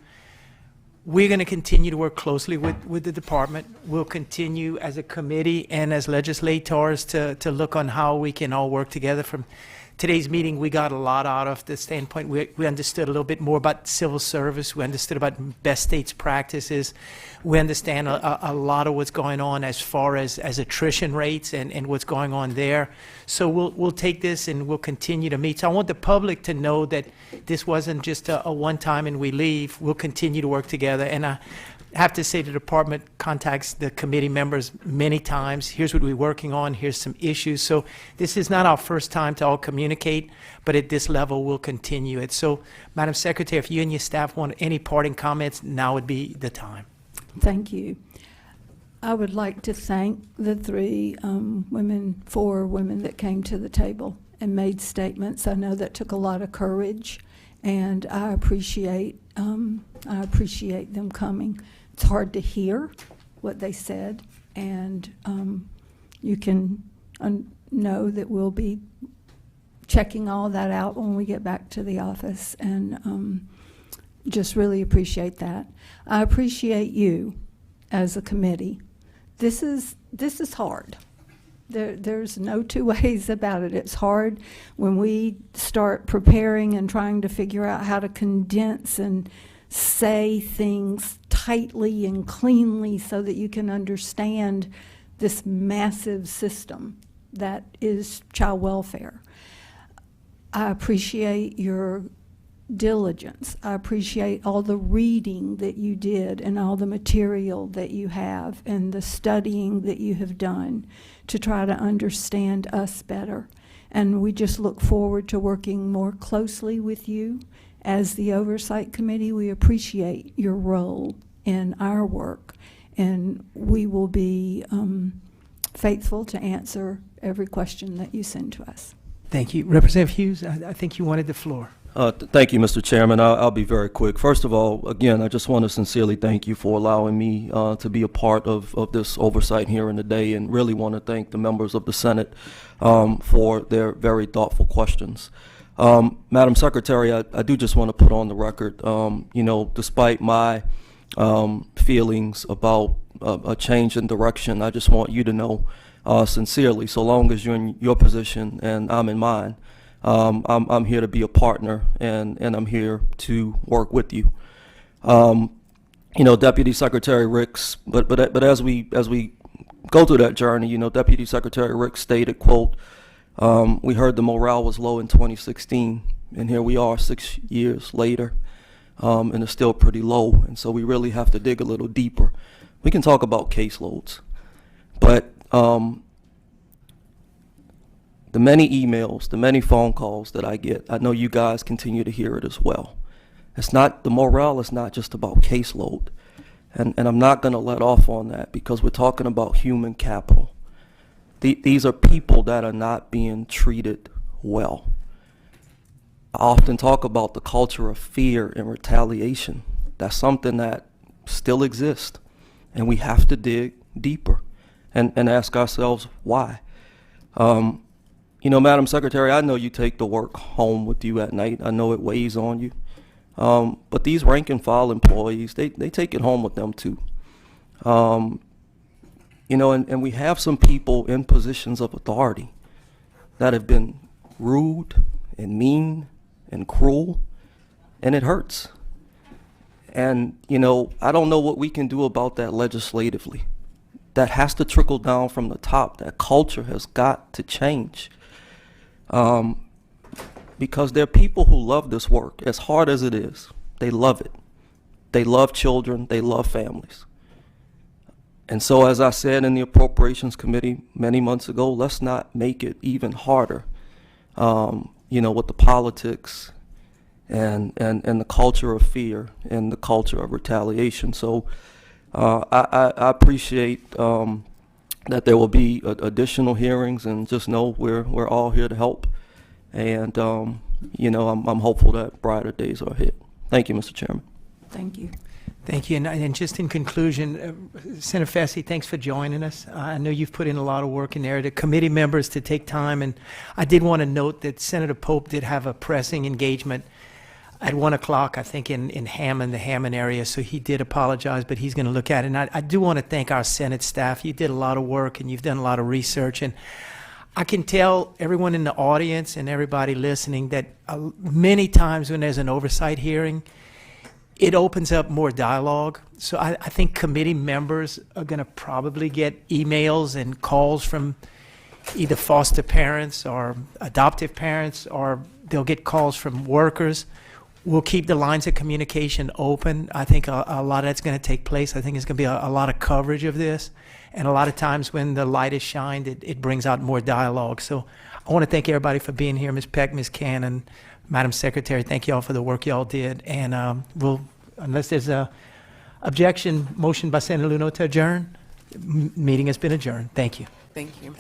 we're going to continue to work closely with the department. We'll continue as a committee and as legislators to look on how we can all work together. From today's meeting, we got a lot out of the standpoint. We understood a little bit more about civil service. We understood about best states practices. We understand a lot of what's going on as far as attrition rates and what's going on there. So we'll take this and we'll continue to meet. So I want the public to know that this wasn't just a one-time and we leave. We'll continue to work together. And I have to say the department contacts the committee members many times. Here's what we're working on. Here's some issues. So this is not our first time to all communicate, but at this level, we'll continue it. So, Madam Secretary, if you and your staff want any parting comments, now would be the time. Thank you. I would like to thank the four women that came to the table and made statements. I know that took a lot of courage, and I appreciate them coming. It's hard to hear what they said, and you can know that we'll be checking all that out when we get back to the office, and just really appreciate that. I appreciate you as a committee. This is hard. There's no two ways about it. It's hard when we start preparing and trying to figure out how to condense and say things tightly and cleanly so that you can understand this massive system that is child welfare. I appreciate your diligence. I appreciate all the reading that you did and all the material that you have and the studying that you have done to try to understand us better. And we just look forward to working more closely with you as the Oversight Committee. We appreciate your role in our work, and we will be faithful to answer every question that you send to us. Thank you. Representative Hughes, I think you wanted the floor. Thank you, Mr. Chairman. I'll be very quick. First of all, again, I just want to sincerely thank you for allowing me to be a part of this oversight hearing today, and really want to thank the members of the Senate for their very thoughtful questions. Madam Secretary, I do just want to put on the record, despite my feelings about a change in direction, I just want you to know sincerely, so long as you're in your position and I'm in mine, I'm here to be a partner, and I'm here to work with you. Deputy Secretary Ricks, but as we go through that journey, Deputy Secretary Ricks stated, quote, We heard the morale was low in 2016, and here we are 6 years later, and it's still pretty low. And so we really have to dig a little deeper. We can talk about caseloads, but the many emails, the many phone calls that I get, I know you guys continue to hear it as well. The morale is not just about caseload. And I'm not going to let off on that because we're talking about human capital. These are people that are not being treated well. I often talk about the culture of fear and retaliation. That's something that still exists, and we have to dig deeper and ask ourselves why. Madam Secretary, I know you take the work home with you at night. I know it weighs on you. But these rank and file employees, they take it home with them too. And we have some people in positions of authority that have been rude and mean and cruel, and it hurts. And, I don't know what we can do about that legislatively. That has to trickle down from the top. That culture has got to change. Because there are people who love this work, as hard as it is. They love it. They love children. They love families. And so, as I said in the Appropriations Committee many months ago, let's not make it even harder, with the politics and the culture of fear and the culture of retaliation. So I appreciate that there will be additional hearings, and just know we're all here to help. And, I'm hopeful that brighter days are ahead. Thank you, Mr. Chairman. Thank you. Thank you. And just in conclusion, Senator Fessy, thanks for joining us. I know you've put in a lot of work in there. The committee members to take time. And I did want to note that Senator Pope did have a pressing engagement at 1 o'clock, I think, in Hammond, the Hammond area. So he did apologize, but he's going to look at it. And I do want to thank our Senate staff. You did a lot of work, and you've done a lot of research. And I can tell everyone in the audience and everybody listening that many times when there's an oversight hearing, it opens up more dialogue. So I think committee members are going to probably get emails and calls from either foster parents or adoptive parents, or they'll get calls from workers. We'll keep the lines of communication open. I think a lot of that's going to take place. I think there's going to be a lot of coverage of this. And a lot of times when the light is shined, it brings out more dialogue. So I want to thank everybody for being here. Ms. Peck, Ms. Cannon, Madam Secretary, thank you all for the work you all did. And unless there's a objection, motion by Senator Luno to adjourn, meeting has been adjourned. Thank you. Thank you.